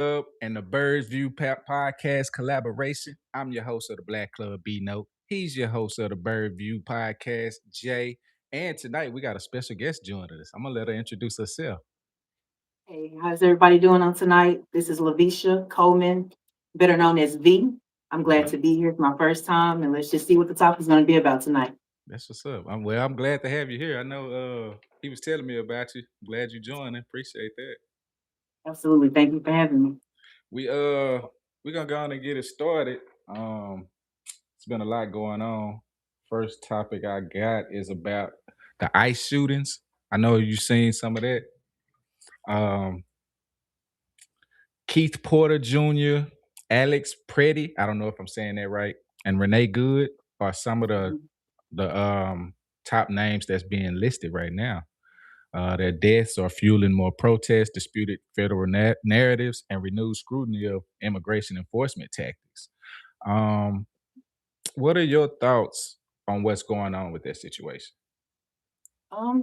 Club and the Birds View podcast collaboration. I'm your host of the Black Club B Note. He's your host of the Bird View podcast, Jay. And tonight we got a special guest joining us. I'm gonna let her introduce herself. Hey, how's everybody doing on tonight? This is Lavisha Coleman, better known as V. I'm glad Yeah, to be here. It's my first time, and let's just see what the topic is going to be about tonight. that's what's up. I'm glad to have you here. I know he was telling me about you. Glad you joined. Appreciate that. Absolutely. Thank you for having me. We uh we're gonna go on and get it started. Um it's been a lot going on. First topic I got is about the ICE shootings. I know you've seen some of that. Um Keith Porter Jr., Alex Preddy, I don't know if I'm saying that right, and Renee Good are some of Mhm. the top names that's being listed right now. Their deaths are fueling more protests, disputed federal narratives, and renewed scrutiny of immigration enforcement tactics. Um, what are your thoughts on what's going on with that situation?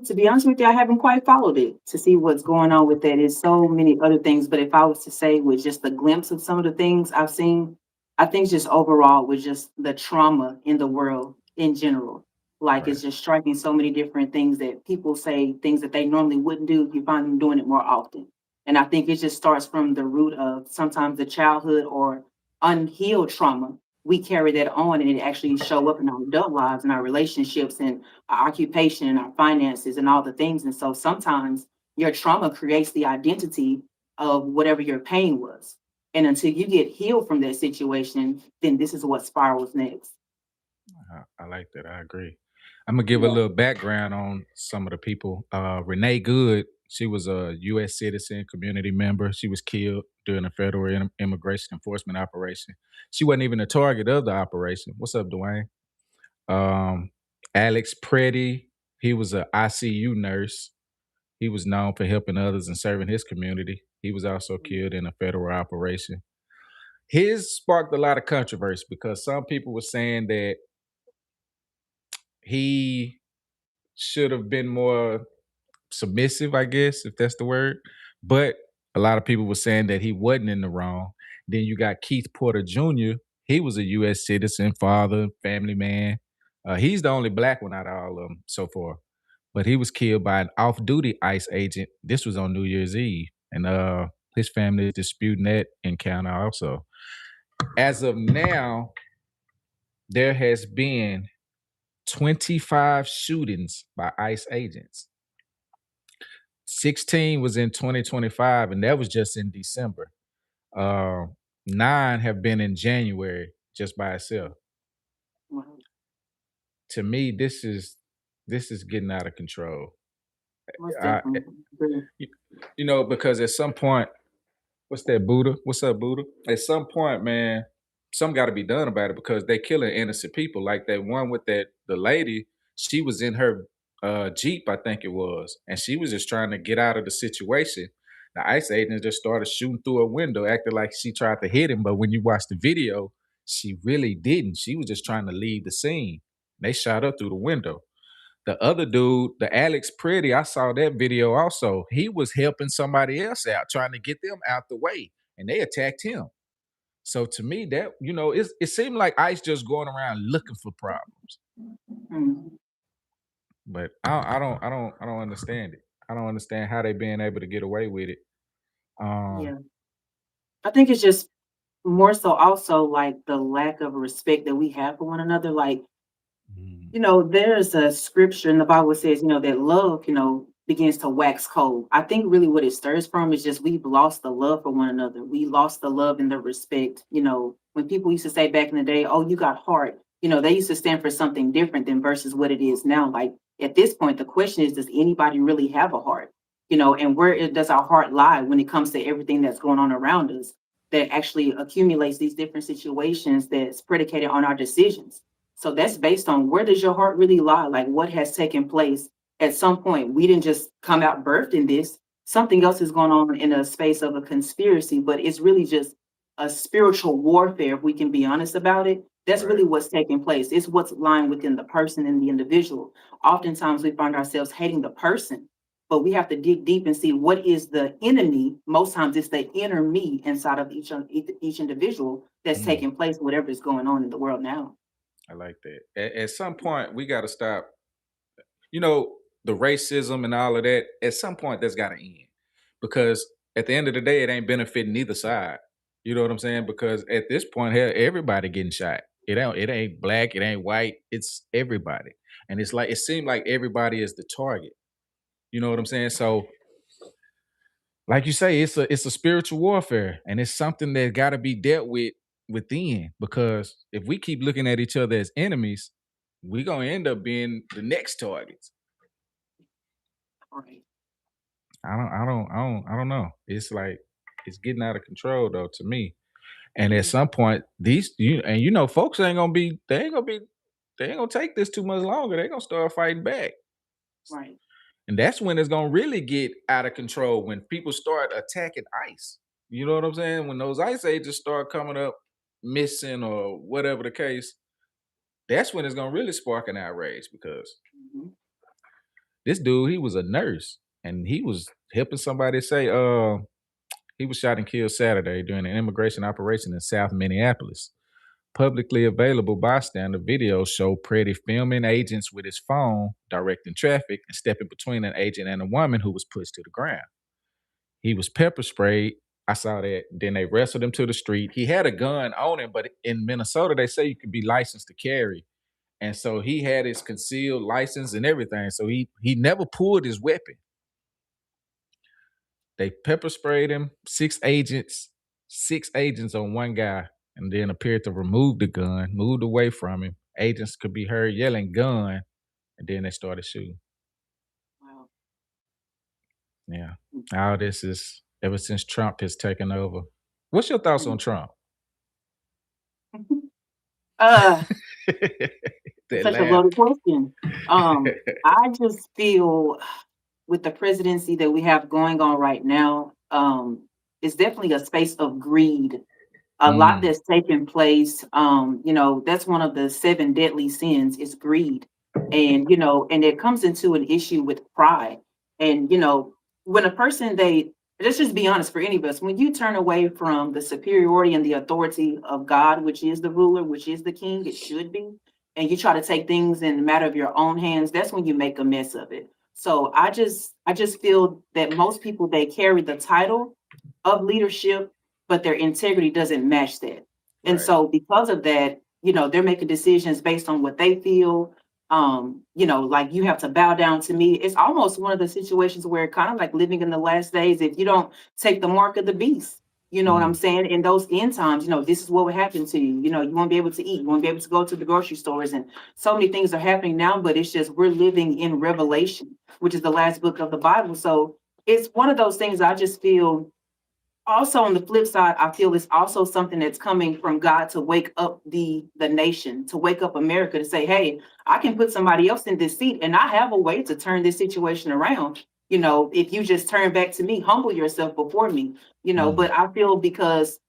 To be honest with you, I haven't quite followed it to see what's going on with that. There's so many other things, but if I was to say with just a glimpse of some of the things I've seen, I think just overall with just the trauma in the world in general, like Right. it's just striking so many different things that people say things that they normally wouldn't do. You find them doing it more often, and I think it just starts from the root of sometimes the childhood or unhealed trauma. We carry that on, and it actually show up in our adult lives and our relationships and our occupation and our finances and all the things. And so sometimes your trauma creates the identity of whatever your pain was. And until you get healed from that situation, then this is what spirals next. I like that. I agree. I'm gonna give a Yeah. little background on some of the people. Renee Good, she was a U.S. citizen, community member. She was killed during a federal immigration enforcement operation. She wasn't even the target of the operation. What's up, Dwayne? Um, Alex Preddy, he was a ICU nurse. He was known for helping others and serving his community. He was also killed in a federal operation. His sparked a lot of controversy because some people were saying that he should have been more submissive, I guess, if that's the word. But a lot of people were saying that he wasn't in the wrong. Then you got Keith Porter Jr. He was a U.S. citizen, father, family man. He's the only black one out of all of them so far. But he was killed by an off-duty ICE agent. This was on New Year's Eve, and his family is disputing that encounter also. As of now, there has been 25 shootings by ICE agents. 16 was in 2025, and that was just in December. Uh, 9 have been in January just by itself. Wow. To me, this is getting out of control. Most I, definitely. Agree. you, you know, because at some point, what's that, Buddha? What's up, Buddha? At some point, man, some got to be done about it because they killing innocent people. Like that one with the lady, she was in her Jeep, I think it was, and she was just trying to get out of the situation. The ICE agent just started shooting through a window, acting like she tried to hit him. But when you watch the video, she really didn't. She was just trying to leave the scene. They shot her through the window. The other dude, the Alex Pretty, I saw that video also. He was helping somebody else out, trying to get them out the way, and they attacked him. So to me, that it seemed like ICE just going around looking for problems, Mhm. but I don't understand it. I don't understand how they being able to get away with it. Um, Yeah. I think it's just more so also like the lack of respect that we have for one another. Like, mm, there's a scripture in the Bible that says, that love, begins to wax cold. I think really what it stirs from is just we've lost the love for one another. We lost the love and the respect. When people used to say back in the day, oh, you got heart, they used to stand for something different than versus what it is now. Like at this point, the question is, does anybody really have a heart? And where does our heart lie when it comes to everything that's going on around us that actually accumulates these different situations that's predicated on our decisions? So that's based on where does your heart really lie? Like what has taken place at some point? We didn't just come out birthed in this. Something else is going on in a space of a conspiracy, but it's really just a spiritual warfare, if we can be honest about it. That's right, really what's taking place. It's what's lying within the person and the individual. Oftentimes we find ourselves hating the person but we have to dig deep and see what is the enemy. Most times it's the inner me inside of each individual that's Mm, taking place, whatever is going on in the world now. I like that. At some point, we got to stop. You know, the racism and all of that. At some point, that's got to end because at the end of the day, it ain't benefiting neither side. You know what I'm saying? Because at this point, here, everybody getting shot. It ain't black. It ain't white. It's everybody, and it's like it seemed like everybody is the target. You know what I'm saying? So like you say, it's a spiritual warfare, and it's something that got to be dealt with within. Because if we keep looking at each other as enemies, we gonna end up being the next targets. Right. I don't know. It's like it's getting out of control though to me. And It at is. some point, folks they ain't gonna take this too much longer. They gonna start fighting back. Right. And that's when it's gonna really get out of control when people start attacking ICE. You know what I'm saying? When those ICE agents start coming up missing or whatever the case, that's when it's gonna really spark an outrage because Mhm. this dude, he was a nurse and he was helping somebody say, he was shot and killed Saturday during an immigration operation in South Minneapolis. Publicly available bystander videos show Preddy filming agents with his phone, directing traffic, and stepping between an agent and a woman who was pushed to the ground. He was pepper sprayed. I saw that. Then they wrestled him to the street. He had a gun on him, but in Minnesota, they say you could be licensed to carry. And so he had his concealed license and everything. So he never pulled his weapon. They pepper sprayed him, six agents on one guy, and then appeared to remove the gun, moved away from him. Agents could be heard yelling gun, and then they started shooting. Wow. Yeah. All this is ever since Trump has taken over. What's your thoughts on Mm. Trump? Uh, it's That such a laugh. loaded question. I just feel with the presidency that we have going on right now, it's definitely a space of greed. A lot Mm, that's taken place. That's one of the seven deadly sins is greed. And and it comes into an issue with pride. And when a person they let's just be honest for any of us, when you turn away from the superiority and the authority of God, which is the ruler, which is the king, it should be, and you try to take things in the matter of your own hands, that's when you make a mess of it. So I just feel that most people they carry the title of leadership, but their integrity doesn't match that. And right. so because of that, they're making decisions based on what they feel. Like you have to bow down to me. It's almost one of the situations where kind of like living in the last days, if you don't take the mark of the beast, you know what I'm Mm, saying? In those end times, this is what would happen to you. You won't be able to eat, you won't be able to go to the grocery stores, and so many things are happening now, but it's just we're living in Revelation, which is the last book of the Bible. So it's one of those things I just feel also on the flip side, I feel it's also something that's coming from God to wake up the nation, to wake up America to say, hey, I can put somebody else in this seat and I have a way to turn this situation around. If you just turn back to me, humble yourself before me, mm, but I feel because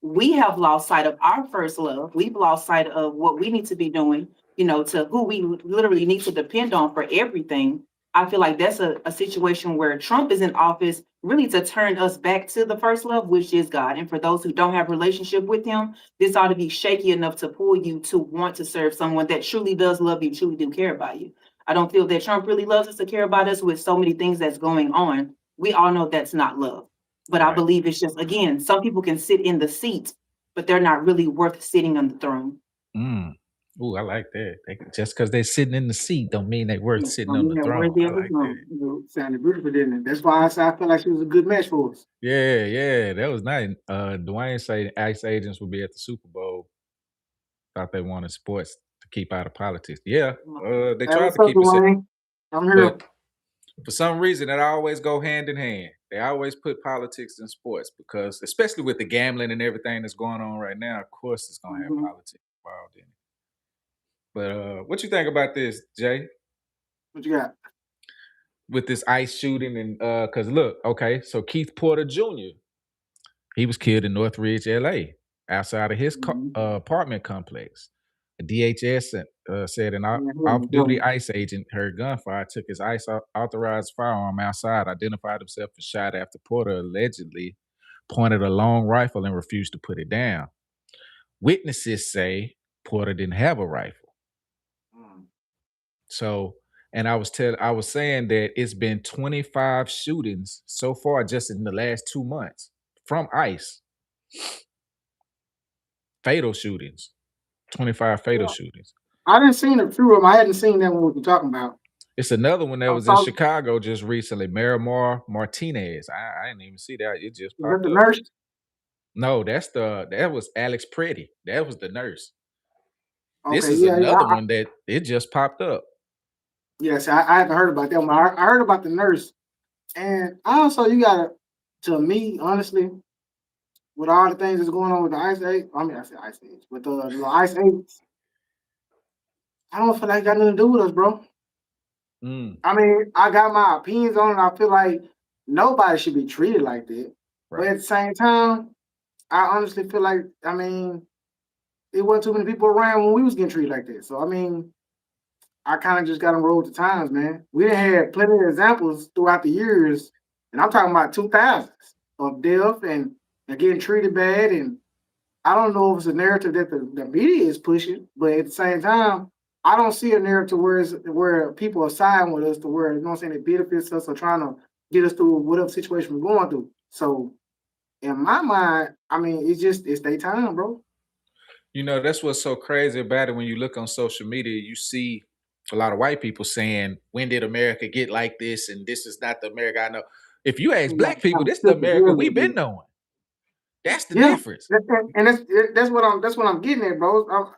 we have lost sight of our first love. We've lost sight of what we need to be doing, to who we literally need to depend on for everything. I feel like that's a situation where Trump is in office really to turn us back to the first love, which is God. And for those who don't have a relationship with him, this ought to be shaky enough to pull you to want to serve someone that truly does love you, truly do care about you. I don't feel that Trump really loves us to care about us with so many things that's going on. We all know that's not love. But I right. believe it's just, again, some people can sit in the seat, but they're not really worth sitting on the throne. Mm. Ooh, I like that. Just because they're sitting in the seat don't mean they worth Yeah, sitting I on mean, the they're throne. worthy I of the like that. throne. Sounded beautiful, didn't it? That's why I felt like she was a good match for us. Yeah, yeah, that was nice. Dwayne say ICE agents will be at the Super Bowl. Thought they wanted sports to keep out of politics. Yeah, they Hey, tried what's to up, keep us in, Dwayne? I'm here. but for some reason, it always go hand in hand. They always put politics in sports because, especially with the gambling and everything that's going on right now, of course, it's gonna have Mhm. politics involved in it. But what you think about this, Jay? What you got? With this ICE shooting and because look, okay, so Keith Porter Jr. He was killed in Northridge, LA, outside of his Mhm. apartment complex. A DHS said an Yeah, off-duty ICE agent heard gunfire, took his ICE authorized firearm outside, identified himself and shot after Porter allegedly pointed a long rifle and refused to put it down. Witnesses say Porter didn't have a rifle. mm. So, and I was saying that it's been 25 shootings so far just in the last 2 months from ICE. Fatal shootings. 25 fatal Yeah, shootings. I didn't seen a few of them. I hadn't seen that one we were talking about. It's another one that I was in saw Chicago just recently, Miramar Martinez. I didn't even see that. It just that popped the up. nurse. No, that was Alex Pretty. That was the nurse. This Okay, is yeah, another one that it just popped up. yes, I haven't heard about that one. I heard about the nurse, and also you gotta, to me, honestly, with all the things that's going on with the ice age, I mean, I said ice age, but the ice age, I don't feel like it got nothing to do with us, bro. Mm, I mean, I got my opinions on it. I feel like nobody should be treated like that, but right. at the same time, I honestly feel like, I mean, it wasn't too many people around when we was getting treated like that. So I mean, I kind of just got to roll with the times, man. We done had plenty of examples throughout the years, and I'm talking about 2000s of death and getting treated bad. And I don't know if it's a narrative that the media is pushing, but at the same time, I don't see a narrative where people are siding with us to where, you know what I'm saying, it benefits us or trying to get us through whatever situation we're going through. So in my mind, I mean, it's their time, bro. You know, that's what's so crazy about it. When you look on social media, you see a lot of white people saying, when did America get like this? And this is not the America I know. If you ask You got black to people, kind of this is the flip the gear America a we've little been bit. knowing. That's the Yeah, difference. and that's what I'm getting at, bro.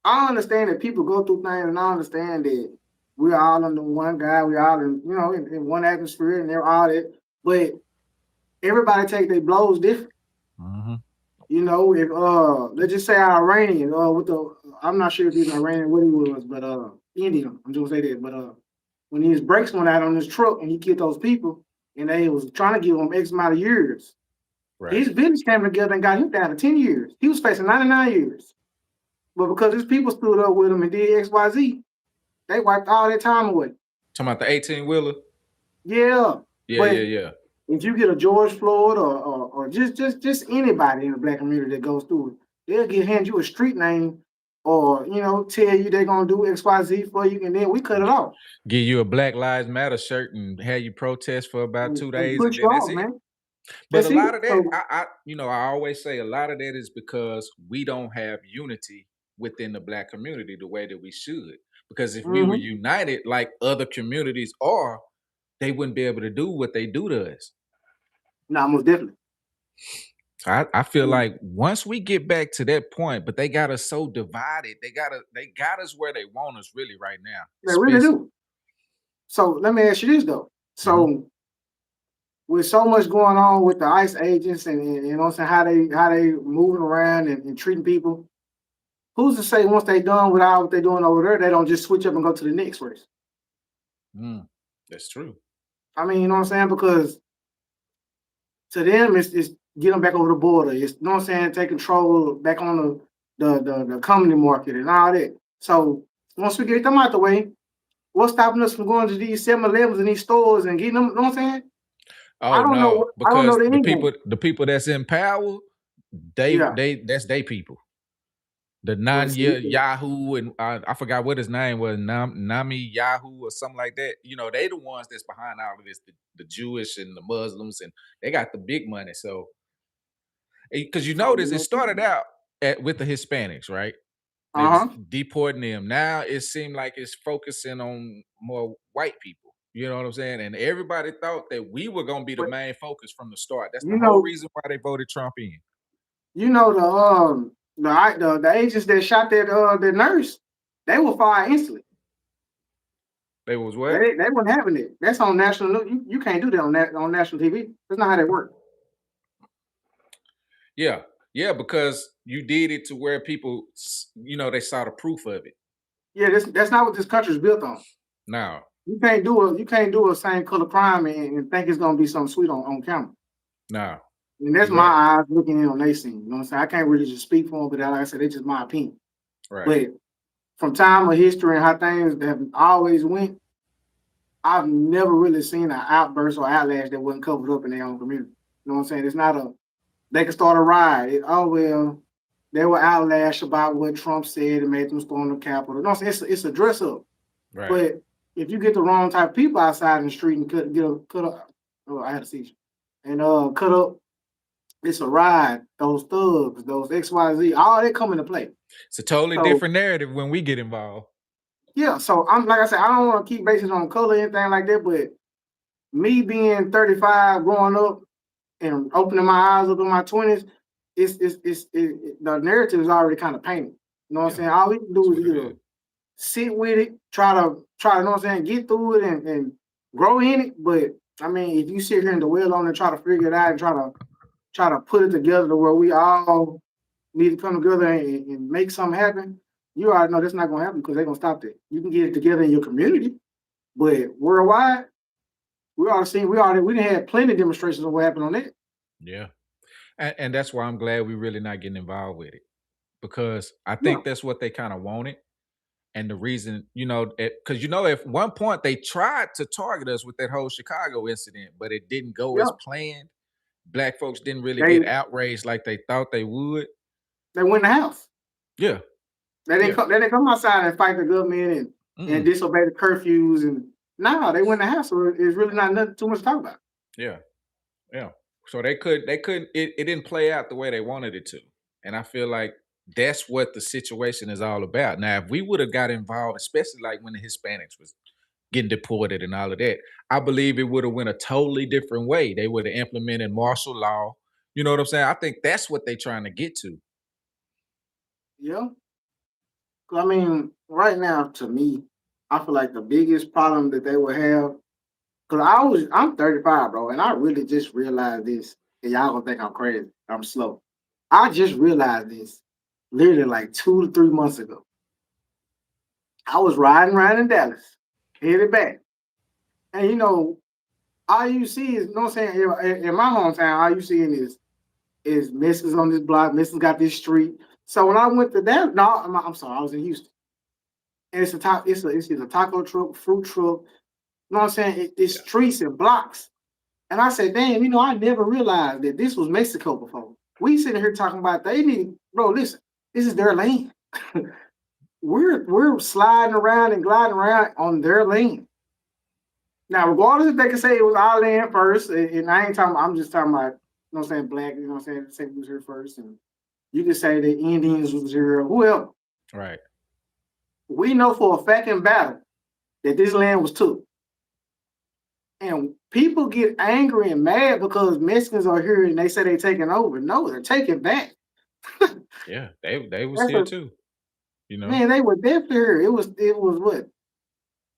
I understand that people go through things, and I understand that we're all under one guy, we all in one atmosphere, and they're all that. But everybody take their blows different. Mhm. You know, if let's just say our Iranian, with the I'm not sure if he's an Iranian, what he was, but Indian, I'm just gonna say that. But when his brakes went out on his truck and he killed those people, and they was trying to give him X amount of years, Right. his village came together and got him down to 10 years. He was facing 99 years. But because his people stood up with him and did XYZ, they wiped all their time away. Talking about the 18-wheeler? Yeah. Yeah, But yeah, yeah. if you get a George Floyd or just anybody in the black community that goes through it, they'll hand you a street name or tell you they're gonna do XYZ for you, and then we cut it off Give you a Black Lives Matter shirt and have you protest for about 2 and days, and put you then that's off, it. man. But a That's it. lot of that, So I always say a lot of that is because we don't have unity within the black community the way that we should. Because if we were mhm. united like other communities are, they wouldn't be able to do what they do to us. Nah, most definitely. So I feel Mm, like once we get back to that point, but they got us so divided. They got us where they want us really right now. they really Especially. do. So let me ask you this though. Mhm. So with so much going on with the ICE agents and you know what I'm saying, how they moving around and treating people, who's to say once they done with all what they doing over there, they don't just switch up and go to the next race? Mm, that's true. I mean, you know what I'm saying? Because to them, it's get them back over the border. It's, you know what I'm saying, take control back on the comedy market and all that. So once we get them out the way, what's stopping us from going to these 7-Elevens and these stores and getting them? You know what I'm saying? I Oh don't know. no, I don't know because the end game. the people that's in power, Yeah. they that's they people. The Well, see, Yahoo and I forgot what his name was, Nami Yahoo or something like that. You know, they the ones that's behind all of this, the Jewish and the Muslims, and they got the big money. So, because you so you notice it know. started out with the Hispanics, right? They was Uh-huh. deporting them. Now it seemed like it's focusing on more white people. You know what I'm saying? And everybody thought that we were gonna be the But main focus from the start. That's the you whole know, reason why they voted Trump in. the agents that shot that nurse, they were fired instantly. They was They what? they weren't having it. That's on national. You can't do that on national TV. That's not how they work. Yeah, yeah, because you did it to where people, they saw the proof of it. Yeah, that's not what this country's built on. Now, You can't do a same color crime and think it's gonna be something sweet on camera. now, And that's you're my right, eyes looking in on they scene. You know what I'm saying? I can't really just speak for them, but like I said, it's just my opinion. right. But from time of history and how things have always went, I've never really seen an outburst or outlash that wasn't covered up in their own community. You know what I'm saying? It's not a they can start a riot. Oh well, they were outlash about what Trump said and made them storm the Capitol. You know what I'm saying? It's a dress up. Right. But if you get the wrong type of people outside in the street and cut up, oh, I had a seizure, and cut up, it's a riot. Those thugs, those XYZ, all that come into play. It's a totally different narrative when we get involved. Yeah, so I'm like I said, I don't want to keep basing on color or anything like that, but me being 35, growing up and opening my eyes up in my 20s, the narrative is already kind of painted. You know what I'm saying? All we can do is either sit with it, try to, you know what I'm saying, get through it and grow in it. But I mean, if you sit here and dwell on it, try to figure it out and try to put it together to where we all need to come together and make something happen, you already know that's not gonna happen because they're gonna stop that. You can get it together in your community, but worldwide, we didn't have plenty of demonstrations of what happened on that. Yeah. And that's why I'm glad we're really not getting involved with it. Because I Yeah. think that's what they kind of wanted. And the reason, because at one point they tried to target us with that whole Chicago incident, but it didn't go as Yeah. planned. Black folks didn't really They get outraged like they thought they would. they went in the house. Yeah. They didn't come outside and fight the government and disobey the curfews and they went in the house. So it's really not nothing too much to talk about. Yeah. Yeah. So they couldn't it didn't play out the way they wanted it to. And I feel like that's what the situation is all about. Now, if we would have got involved, especially like when the Hispanics was getting deported and all of that, I believe it would have went a totally different way. They would have implemented martial law. You know what I'm saying? I think that's what they're trying to get to. Yeah. I mean, right now, to me, I feel like the biggest problem that they would have, because I'm 35, bro, and I really just realized this. And y'all gonna think I'm crazy. I'm slow. I just realized this literally like 2 to 3 months ago. I was riding around in Dallas, headed back. And all you see is, you know what I'm saying, in my hometown, all you seeing is Mrs. on this block, Mrs. got this street. So when I went to that, no, I'm sorry, I was in Houston. And it's a taco truck, fruit truck, you know what I'm saying? It's streets and blocks. And I said, damn, I never realized that this was Mexico before. We sitting here talking about bro, listen, this is their land. We're sliding around and gliding around on their land. Now, regardless if they can say it was our land first, and I'm just talking about, you know what I'm saying, black, you know what I'm saying, say we was here first, and you can say the Indians was here, whoever. Right. We know for a fact in battle that this land was took. And people get angry and mad because Mexicans are here and they say they're taking over. No, they're taking back. Yeah, they was here too. Man, they were definitely here. It was what?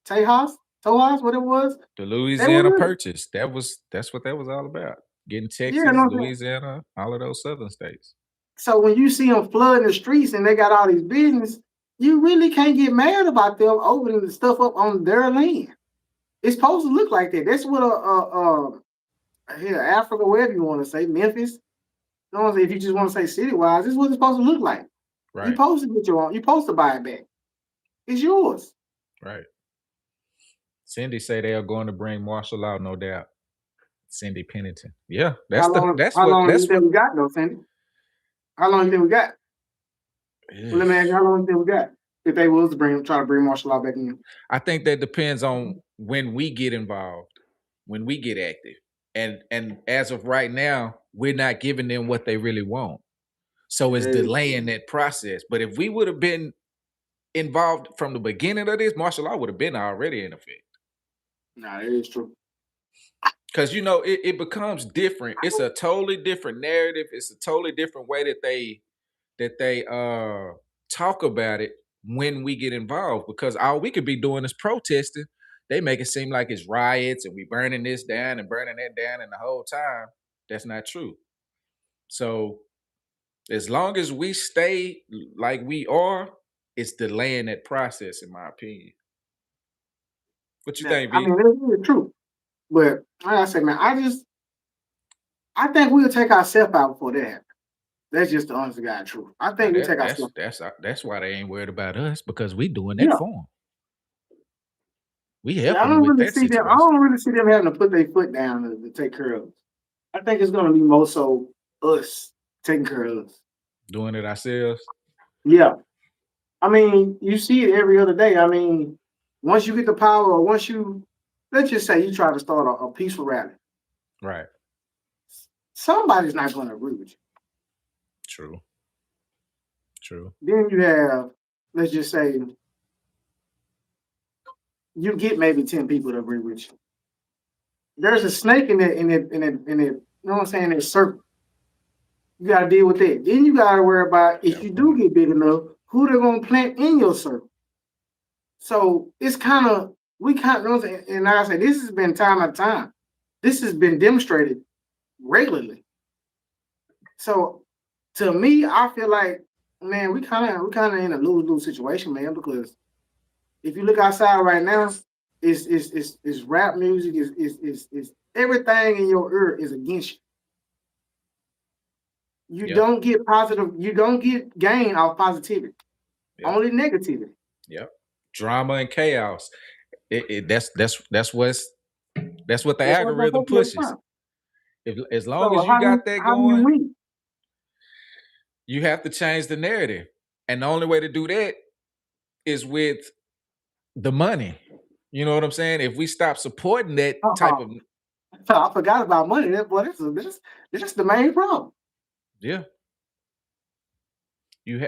Tejas, what it was? The Louisiana Purchase. That's what that was all about. Getting Texas, Louisiana, all of those southern states. So when you see them flooding the streets and they got all these business, you really can't get mad about them opening the stuff up on their land. It's supposed to look like that. That's what Africa, wherever you want to say, Memphis. You know, if you just want to say city-wise, this is what it's supposed to look like. Right. You're supposed to get your own. You're supposed to buy it back. It's yours. Right. Cindy say they are going to bring martial law, no doubt. Cindy Pennington. Yeah, how long do you think we got though, Cindy? How long do you think we got? Well, let me ask you, how long do you think we got? If they was to try to bring martial law back in. I think that depends on when we get involved, when we get active. And as of right now, we're not giving them what they really want. So it's delaying that process. But if we would have been involved from the beginning of this, martial law would have been already in effect. Nah, that is true. Because it becomes different. It's a totally different narrative. It's a totally different way that they talk about it when we get involved. Because all we could be doing is protesting. They make it seem like it's riots and we burning this down and burning that down, and the whole time that's not true. So as long as we stay like we are, it's delaying that process, in my opinion. What you think, B? I mean, it's true. But like I said, man, I think we'll take ourselves out before that. That's just the honest to God truth. I think we take ourselves. That's why they ain't worried about us, because we doing that Yeah, for them. We yeah. help I them don't with really that see them. I situation. don't really see them having to put their foot down to take care of us. I think it's gonna be more so us taking care of us. Doing it ourselves. Yeah. I mean, you see it every other day. I mean, once you get the power, or once you, let's just say you try to start a peaceful rally, Right. somebody's not going to agree with you. True. True. Then you have, let's just say, you get maybe 10 people to agree with you. There's a snake in it, you know what I'm saying, that circle. You got to deal with that. Then you got to worry about if Got a you do point. get big enough, who they're going to plant in your circle. So it's kind of, we kind of, and like I said, this has been time after time. This has been demonstrated regularly. So to me, I feel like, man, we kind of in a lose-lose situation, man, because if you look outside right now, it's rap music, is everything in your ear is against you. You Yep. don't get positive, you don't get gain off positivity. Yep. Only negativity. Yep. Drama and chaos. That's what the That's what I'm algorithm talking pushes. about. As long So as you got that how do you going, win? you have to change the narrative. And the only way to do that is with the money. You know what I'm saying? If we stop supporting that type of, I forgot about money. That's the main problem. yeah.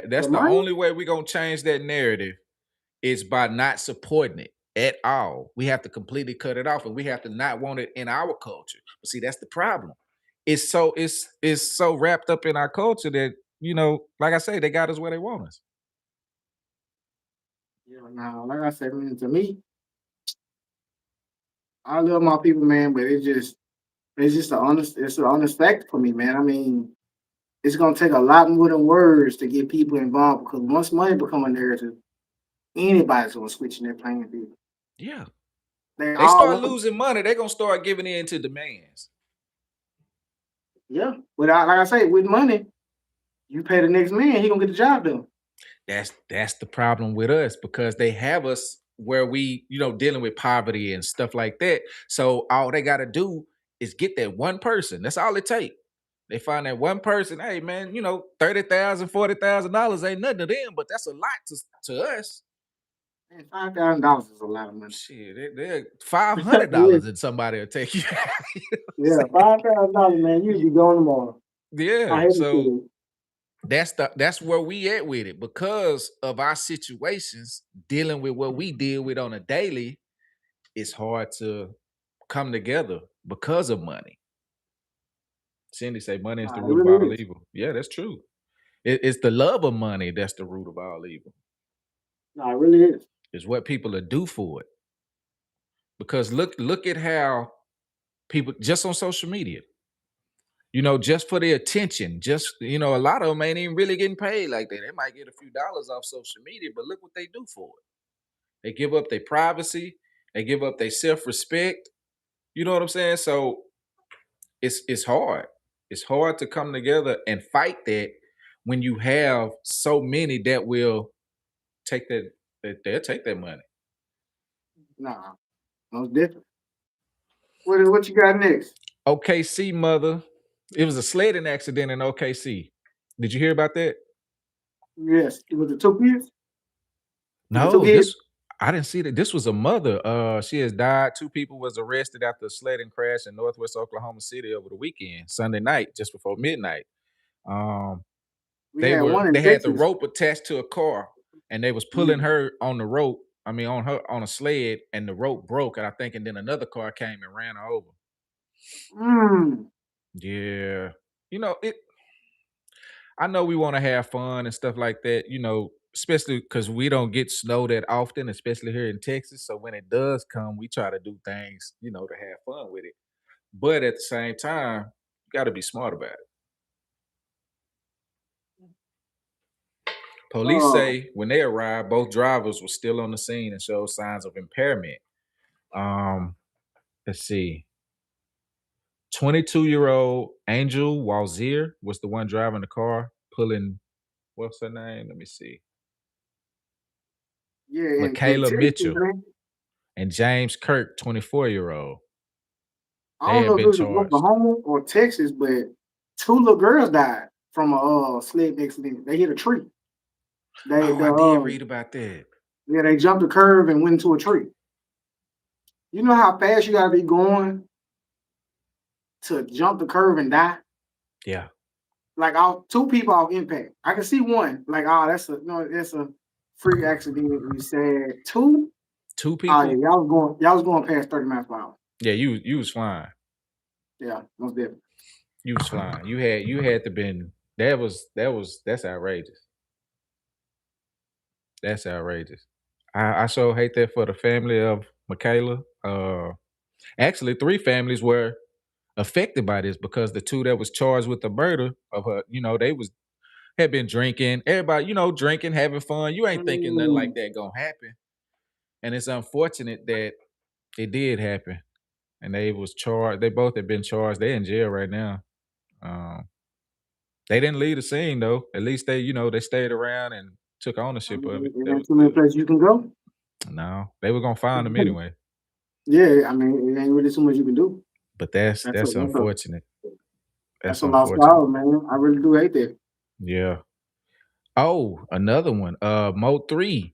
That's The the money? only way we're gonna change that narrative is by not supporting it at all. We have to completely cut it off, and we have to not want it in our culture. But see, that's the problem. It's so wrapped up in our culture that, like I say, they got us where they want us. Yeah, now, like I said, man, to me, I love my people, man, but it's an honest fact for me, man. I mean, it's gonna take a lot more than words to get people involved because once money become a narrative, anybody's gonna switch in their playing field. Yeah. They They all start want, losing money, they're gonna start giving in to demands. yeah. But like I say, with money, you pay the next man, he gonna get the job done. That's the problem with us, because they have us where we, dealing with poverty and stuff like that. So all they got to do is get that one person. That's all it takes. They find that one person. Hey man, $30,000, $40,000 ain't nothing to them, but that's a lot to us. Man, $5,000 is a lot of money. Shit, they're $500 and somebody will take you. Yeah, $5,000, man, you'd be going tomorrow. I Yeah. hate to see So that. that's where we at with it, because of our situations dealing with what we deal with on a daily. It's hard to come together because of money. Cindy say money is the Nah, it root of really all is. evil. Yeah, that's true. It's the love of money that's the root of all evil. Nah, it really is. It's what people will do for it. Because look at how people just on social media, just for the attention, just a lot of them ain't even really getting paid like that. They might get a few dollars off social media, but look what they do for it. They give up their privacy, they give up their self-respect. You know what I'm saying? So it's hard. It's hard to come together and fight that when you have so many that will take they'll take that money. Nah, most different. What you got next? OKC mother. It was a sledding accident in OKC. Did you hear about that? Yes, it was the two kids. Was the two No, kids? I didn't see that. This was a mother. She has died. Two people was arrested after a sledding crash in Northwest Oklahoma City over the weekend, Sunday night, just before midnight. Um, We had one in they had the Texas. rope attached to a car, and they was pulling her on the rope. I mean, on her on a sled, and the rope broke. And I think, and then another car came and ran her over. Mm. Yeah, it. I know we want to have fun and stuff like that. Especially because we don't get snow that often, especially here in Texas. So when it does come, we try to do things, to have fun with it. But at the same time, you got to be smart about it. Police Oh, say when they arrived, both drivers were still on the scene and showed signs of impairment. Um, let's see. 22-year-old Angel Walzier was the one driving the car, pulling what's her name? Let me see. Yeah, in Michaela Texas, Mitchell man. and James Kirk, 24-year-old. I They don't had know if it been was in charged. Oklahoma or Texas, but two little girls died from a sled accident. They hit a tree. They Oh, the I did read about that. yeah, they jumped a curve and went into a tree. You know how fast you gotta be going to jump the curve and die? Yeah. Like two people off impact. I can see one. Like, oh, that's a freak accident. You said two. Two Oh yeah, people? y'all was going past 30 miles per hour. Yeah, you was flying. Yeah, most definitely. You was flying. You had to been that's outrageous. That's outrageous. I so hate that for the family of Michaela. Actually, three families were affected by this because the two that was charged with the murder of her, they had been drinking. Everybody, drinking, having fun. You ain't thinking nothing like Mm, that gonna happen. And it's unfortunate that it did happen. And they was charged. They both had been charged. They're in jail right now. Um, they didn't leave the scene though. At least they stayed around and took I ownership of it. mean, it That ain't was too many good. places you can go. No, they were gonna find them anyway. Yeah, I mean, it ain't really too much you can do. But that's That's a that's that's a unfortunate. that's That's a lost unfortunate. cause, man. I really do hate that. Yeah. Oh, another one. Moe3.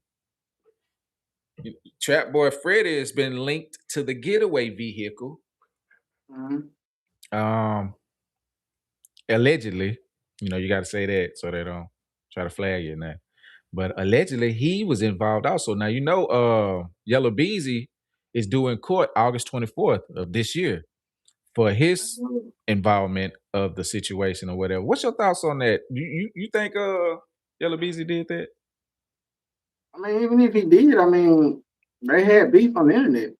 Trapboy Freddy has been linked to the getaway vehicle. Mhm. Um, allegedly, you got to say that so they don't try to flag you now. But allegedly, he was involved also. Now Yellow Beezy is due in court August 24th of this year for his involvement of the situation or whatever. What's your thoughts on that? You think Yellow Beezy did that? I mean, even if he did, I mean, they had beef on the internet.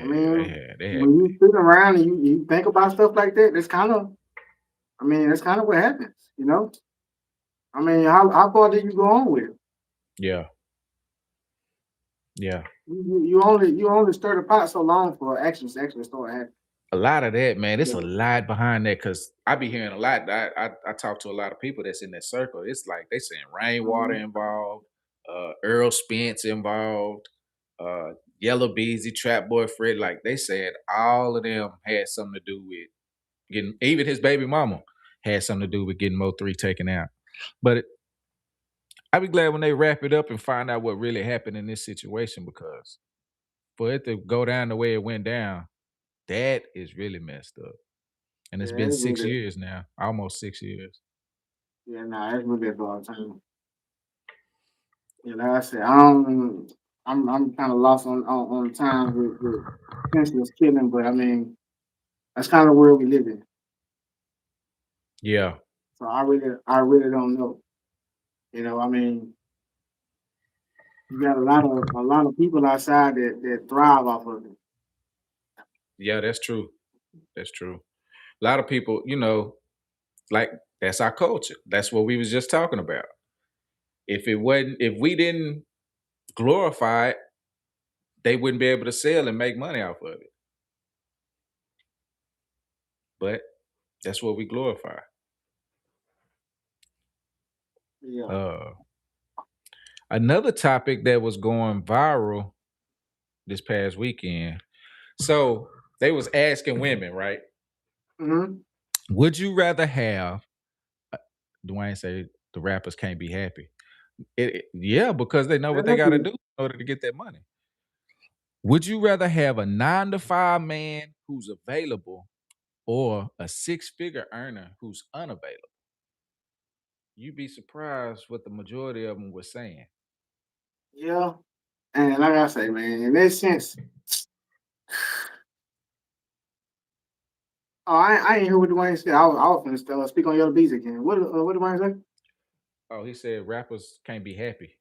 I Yeah, mean, they had when you sit around and you think about stuff like that, that's kind of what happens, you know? I mean, how far did you go on with it? yeah, yeah. You only stir the pot so long for actions to actually start happening. A lot of that, man. It's a Yeah. lot behind that because I be hearing a lot. I talk to a lot of people that's in that circle. It's like they saying Rainwater Mhm. involved, Earl Spence involved, uh, Yellow Beezy, Trapboy Fred. Like they said, all of them had something to do with getting. Even his baby mama had something to do with getting Moe3 taken out. But I be glad when they wrap it up and find out what really happened in this situation because for it to go down the way it went down, that is really messed up. And it's Yeah, been it's 6 really, years now, almost 6 years. yeah, nah, it's really a long time. Yeah, like I said, I'm kind of lost on time with senseless killing, but I mean, that's kind of where we live in. Yeah. So I really don't know. I mean, you got a lot of people outside that thrive off of it. Yeah, that's true. That's true. A lot of people, like that's our culture. That's what we was just talking about. If we didn't glorify it, they wouldn't be able to sell and make money off of it. But that's what we glorify. Yeah. Uh Another topic that was going viral this past weekend. So they was asking women, right? Hmm. Would you rather have Dwayne say the rappers can't be happy? Yeah, because they know what they got to do in order to get that money. Would you rather have a 9 to 5 man who's available or a 6 figure earner who's unavailable? You'd be surprised what the majority of them were saying. Yeah. And like I say, man, in that sense, oh, I ain't hear what Dwayne said. I was finna speak on Yellow Bees again. What Dwayne say? Oh, he said rappers can't be happy.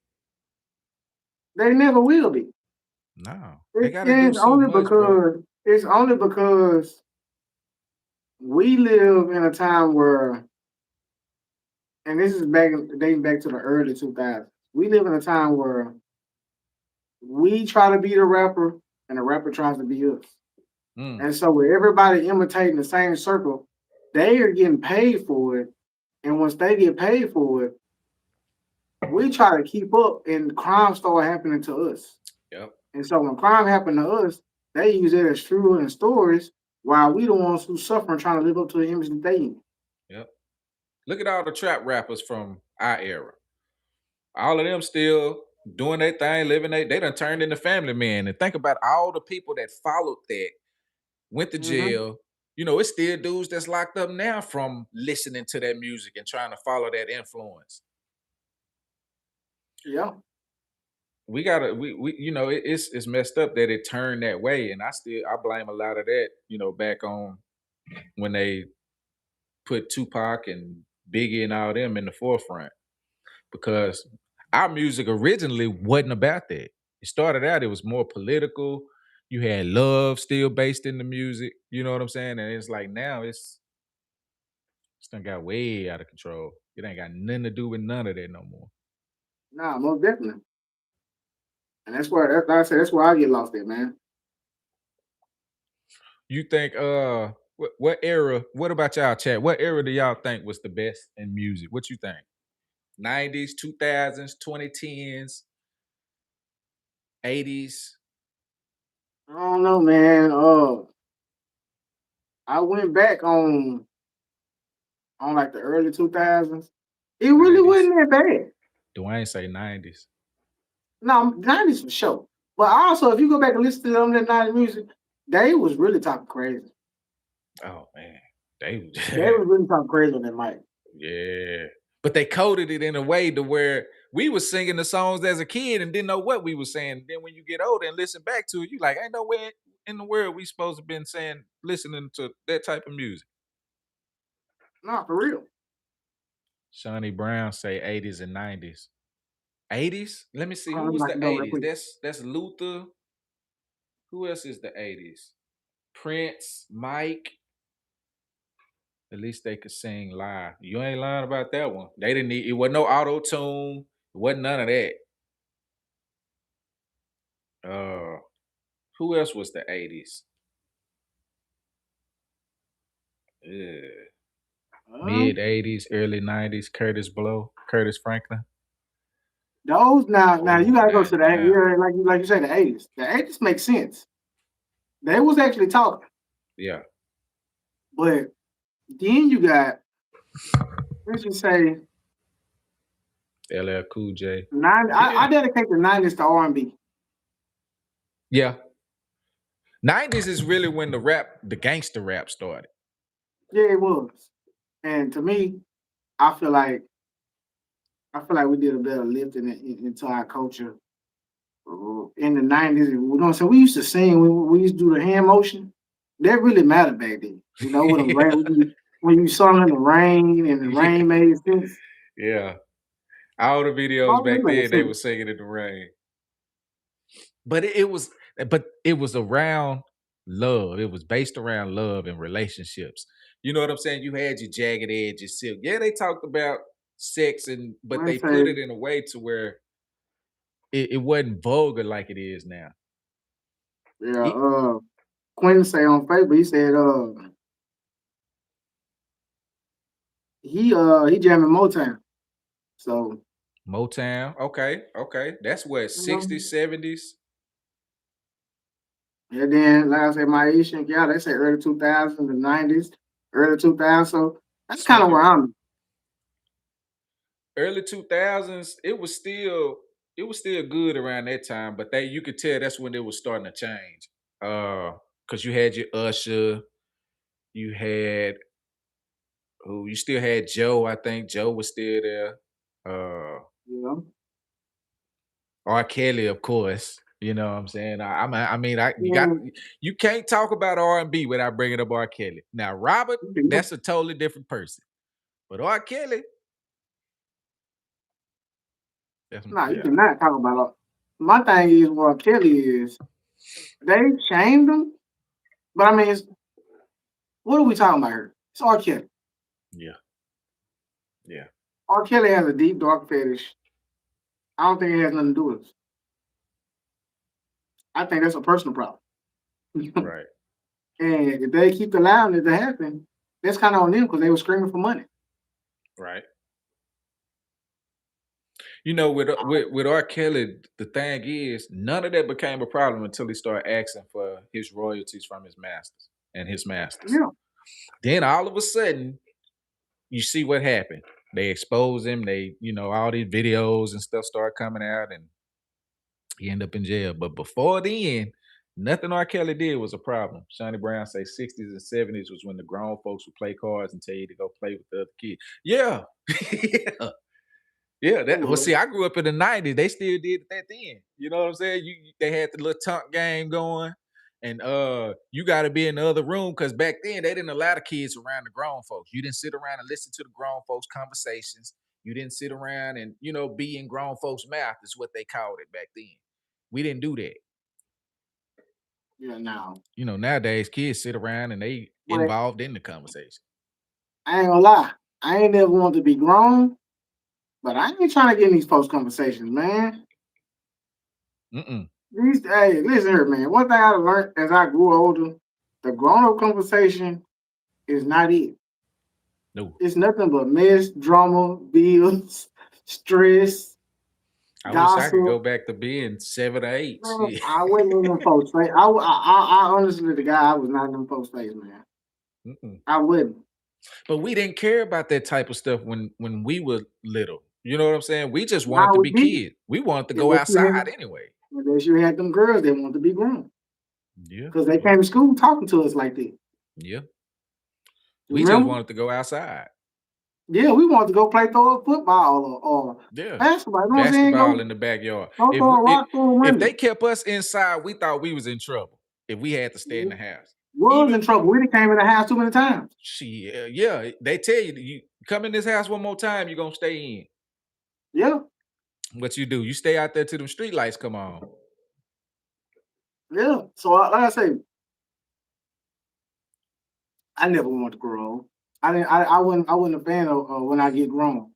They never will be. No, they It, got to do it's so only much, bro. because it's only because we live in a time where, and this is dating back to the early 2000s. We live in a time where we try to be the rapper, and the rapper tries to be us. Mm. And so with everybody imitating the same circle, they are getting paid for it. And once they get paid for it, we try to keep up and crime start happening to us. Yep. And so when crime happened to us, they use it as fuel and stories while we the ones who suffer and trying to live up to the image that they in. Yep. Look at all the trap rappers from our era. All of them still doing their thing, living they done turned into family men. And think about all the people that followed that, went to Mm-hmm. jail. You know, it's still dudes that's locked up now from listening to that music and trying to follow that influence. Yeah. We gotta we you know it's messed up that it turned that way, and I blame a lot of that, you know, back on when they put Tupac and Biggie and all them in the forefront, because our music originally wasn't about that. It started out, it was more political. You had love still based in the music, you know what I'm saying? And it's like now it's done got way out of control. It ain't got nothing to do with none of that no more. Nah, most definitely. And that's like I said, that's where I get lost at, man. You think what era, what about y'all chat? What era do y'all think was the best in music? What you think? 90s, 2000s, 2010s, 80s? I don't know, man. I went back on like the early 2000s. It really 90s. wasn't that bad. Dwayne say 90s. No, 90s for sure. But also, if you go back and listen to them that 90s music, they was really talking crazy. Oh man. They They was really talking crazy on that mic. yeah. But they coded it in a way to where we was singing the songs as a kid and didn't know what we were saying. Then when you get older and listen back to it, you like, ain't no way in the world we supposed to been saying listening to that type of music. Nah, for real. Shawnee Brown say 80s and 90s. 80s? Let me see. Hold on, Who let me was knock the it down real 80s? quick. That's Luther. Who else is the 80s? Prince, Mike. At least they could sing live. You ain't lying about that one. They didn't need it wasn't no auto tune. It wasn't none of that. Uh who else was the 80s? Yeah. Uh, Mid 80s, early 90s, Curtis Blow, Curtis Franklin. those now you Oh, gotta go to the now. yeah, like you say the 80s. The 80s make sense. They was actually talking, Yeah. but then you got let's just say LL Cool J. nine. I Yeah. dedicate the 90s to R&B. Yeah. 90s is really when the gangster rap started. Yeah, it was. And to me, I feel like we did a better lift into our culture in the 90s. You know, so we used to sing. We used to do the hand motion. That really mattered back then. You know, with the Yeah. rain, when you sung in the rain and the Yeah. rain made sense. Yeah. All the videos All that back made then, they sense. were singing in the rain. But it was around love. It was based around love and relationships. You know what I'm saying? You had your jagged edge, your silk. Yeah, they talked about sex but I they put say, it in a way to where it wasn't vulgar like it is now. yeah. E- Quinn say on Facebook, he said, he jamming Motown. So Motown, okay, okay. That's what, you know, 60s, 70s? and then like I said, my Asian, yeah, they say early 2000s, the 90s, early 2000s. So that's kind of where Smoking I'm. early 2000s, it was still good around that time, but you could tell that's when it was starting to change. Because you had your Usher, you had who you still had Joe. I think Joe was still there. You know, R. Kelly, of course. You know what I'm saying? yeah, you can't talk about R&B without bringing up R. Kelly. Now, Robert, you know. that's a totally different person. But R. Kelly, that's Nah, you yeah. cannot talk about it. My thing is what Kelly is. They shamed him, but I mean, what are we talking about here? It's R. Kelly. Yeah. Yeah. R. Kelly has a deep dark fetish. I don't think it has nothing to do with us. I think that's a personal problem. Right. And if they keep allowing it to happen, that's kind of on them because they were screaming for money. Right. You know, with R. Kelly, the thing is, none of that became a problem until he started asking for his royalties from his masters and his masters. Yeah. Then all of a sudden, you see what happened. They expose him. They, all these videos and stuff start coming out, and he end up in jail. But before then, nothing R. Kelly did was a problem. Shawnee Brown say 60s and 70s was when the grown folks would play cards and tell you to go play with the other kids. Yeah. Yeah. Yeah, see, I grew up in the 90s. They still did that then. You know what I'm saying? They had the little tunk game going, and you gotta be in the other room because back then they didn't allow the kids around the grown folks. You didn't sit around and listen to the grown folks' conversations. You didn't sit around and be in grown folks' mouth, is what they called it back then. We didn't do that. Yeah, now. Nowadays kids sit around and they involved in the conversation. I ain't gonna lie. I ain't never wanted to be grown, but I ain't trying to get in these folks' conversations, man. Mm-mm. Hey, listen here, man. One thing I learned as I grew older, the grown-up conversation is not it. No. It's nothing but mess, drama, bills, stress. I wish I could go back to being 7 or 8. Man, I wasn't in them folks' face. I honestly, the guy, I was not in them folks' face, man. Mm-mm. I wouldn't. But we didn't care about that type of stuff when we were little. You know what I'm saying? We just wanted to be kids. We wanted to go outside anyway. Unless you had them girls that wanted to be grown. Yeah. Because they came to school talking to us like that. Yeah. We just wanted to go outside. Yeah, we wanted to go play throw football or basketball. You know basketball in the backyard. If they kept us inside, we thought we was in trouble if we had to stay in the house. In trouble. We came in the house too many times. Yeah. They tell you come in this house one more time, you're gonna stay in. Yeah. What you do? You stay out there till them street lights come on. Yeah. So like I say, I never wanted to grow old. I wasn't a fan of when I get grown.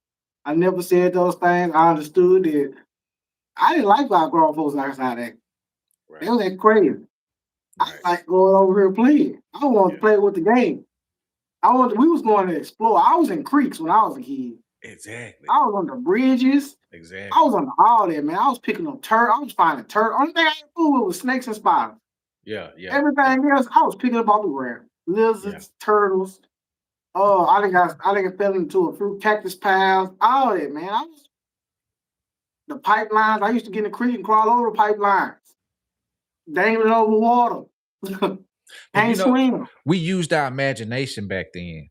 I never said those things. I understood that I didn't like our grown folks outside acting. Right. They was that crazy. Right. I like going over here playing. I wanted to play with the game. We was going to explore. I was in creeks when I was a kid. Exactly. I was on the bridges. Exactly. I was on all that, man. I was picking up turtle. I was finding turtle. Only thing I ain't fool with was snakes and spiders. Yeah. Everything else, I was picking up off the ground. Lizards, turtles. Oh, I think I fell into a fruit cactus pile. All that, man. The pipelines. I used to get in the creek and crawl over the pipelines. Dangling over water. Can't swim. We used our imagination back then.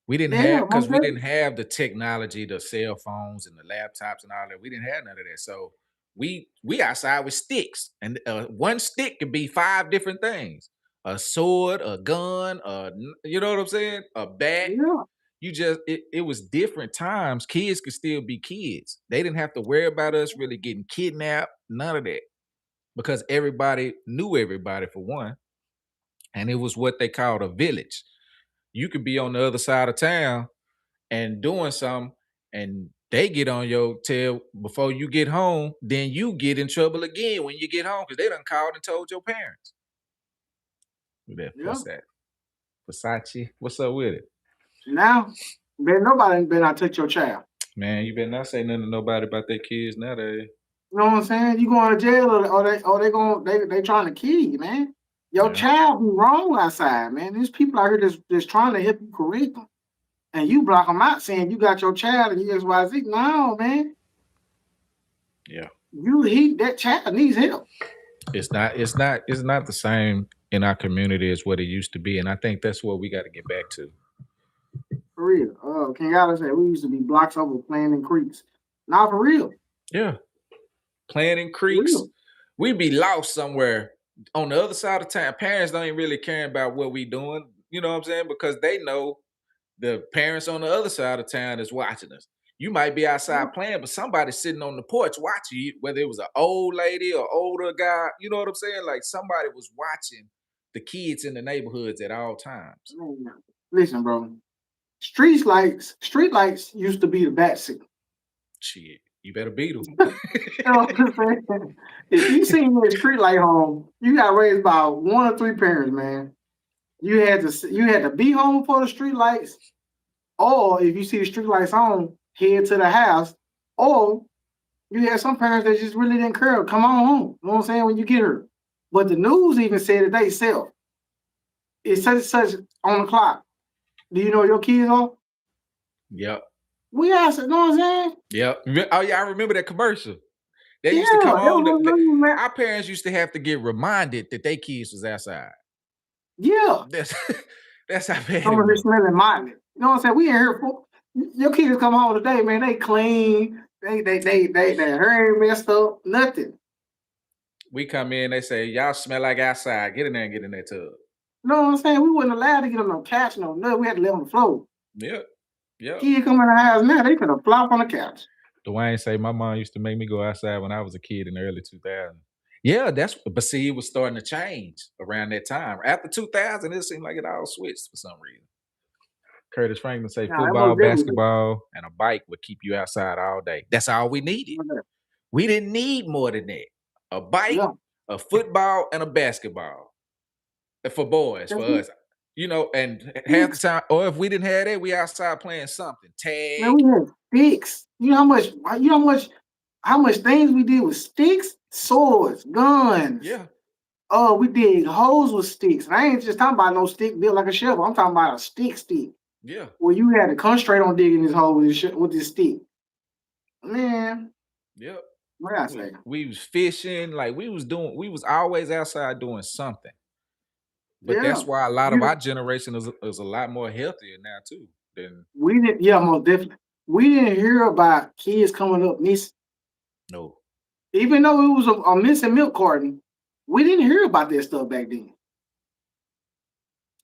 We didn't have the technology, the cell phones and the laptops and all that. We didn't have none of that. So we outside with sticks, and one stick could be 5 different things: a sword, a gun, you know what I'm saying, a bat. Yeah. You just it was different times. Kids could still be kids. They didn't have to worry about us really getting kidnapped. None of that, because everybody knew everybody for one, and it was what they called a village. You could be on the other side of town and doing something, and they get on your tail before you get home, then you get in trouble again when you get home because they done called and told your parents. What's that? Versace? What's up with it? Now, nobody better not touch your child. Man, you better not say nothing to nobody about their kids nowadays. You know what I'm saying? You going to jail or they trying to kill you, man. Your child be wrong outside, man. There's people out here that's trying to help you correct them. And you block them out saying you got your child and XYZ. No, man. Yeah. That child needs help. It's not the same in our community as what it used to be. And I think that's what we got to get back to. For real. King Allen said we used to be blocks over playing in creeks. Now for real. Yeah. Playing in creeks. We be lost somewhere on the other side of town. Parents don't even really care about what we doing. You know what I'm saying? Because they know the parents on the other side of town is watching us. You might be outside playing, but somebody's sitting on the porch watching you, whether it was an old lady or older guy. You know what I'm saying? Like somebody was watching the kids in the neighborhoods at all times. Listen, bro. Street lights used to be the bat signal. Shit, you better beat them. If you seen a street light home, you got raised by 1 or 3 parents, man. you had to be home before the street lights, or if you see the street lights on, head to the house, or you had some parents that just really didn't care. Come on home. You know what I'm saying? When you get her. But the news even said it they self. It's such and such on the clock. Do you know your kids are? Yep. We asked, you know what I'm saying? Yep. Oh yeah, I remember that commercial. They used to Yeah, come that on. was news, man. Our parents used to have to get reminded that their kids was outside. Yeah. That's how bad Some it of this was. smelling mighty. You know what I'm saying? We ain't here for your kids come home today, man. They clean. Their hair ain't messed up. Nothing. We come in, they say, y'all smell like outside. Get in there and get in that tub. You know what I'm saying? We wasn't allowed to get on no couch, no nothing. We had to live on the floor. Yep. Yep. Kids come in the house now, they finna flop on the couch. Dwayne say my mom used to make me go outside when I was a kid in the early 2000s. Yeah, but see, it was starting to change around that time. After 2000, it seemed like it all switched for some reason. Curtis Franklin say Nah, that football, most definitely. basketball, and a bike would keep you outside all day. That's all we needed. We didn't need more than that. A bike, Yeah. a football, and a basketball. For boys, for us. You know, and half the time, or if we didn't have that, we outside playing something. Tag. Man, we had sticks. You know how much things we did with sticks, swords, guns. Yeah. Oh, we did holes with sticks. And I ain't just talking about no stick built like a shovel. I'm talking about a stick. Yeah. Where you had to concentrate on digging this hole with this stick. Man. Yep. What I say? We was fishing, like we was always outside doing something. But that's why a lot of our generation is a lot more healthier now too. We didn't, most definitely. We didn't hear about kids coming up missing. No. Even though it was a missing milk carton, we didn't hear about that stuff back then.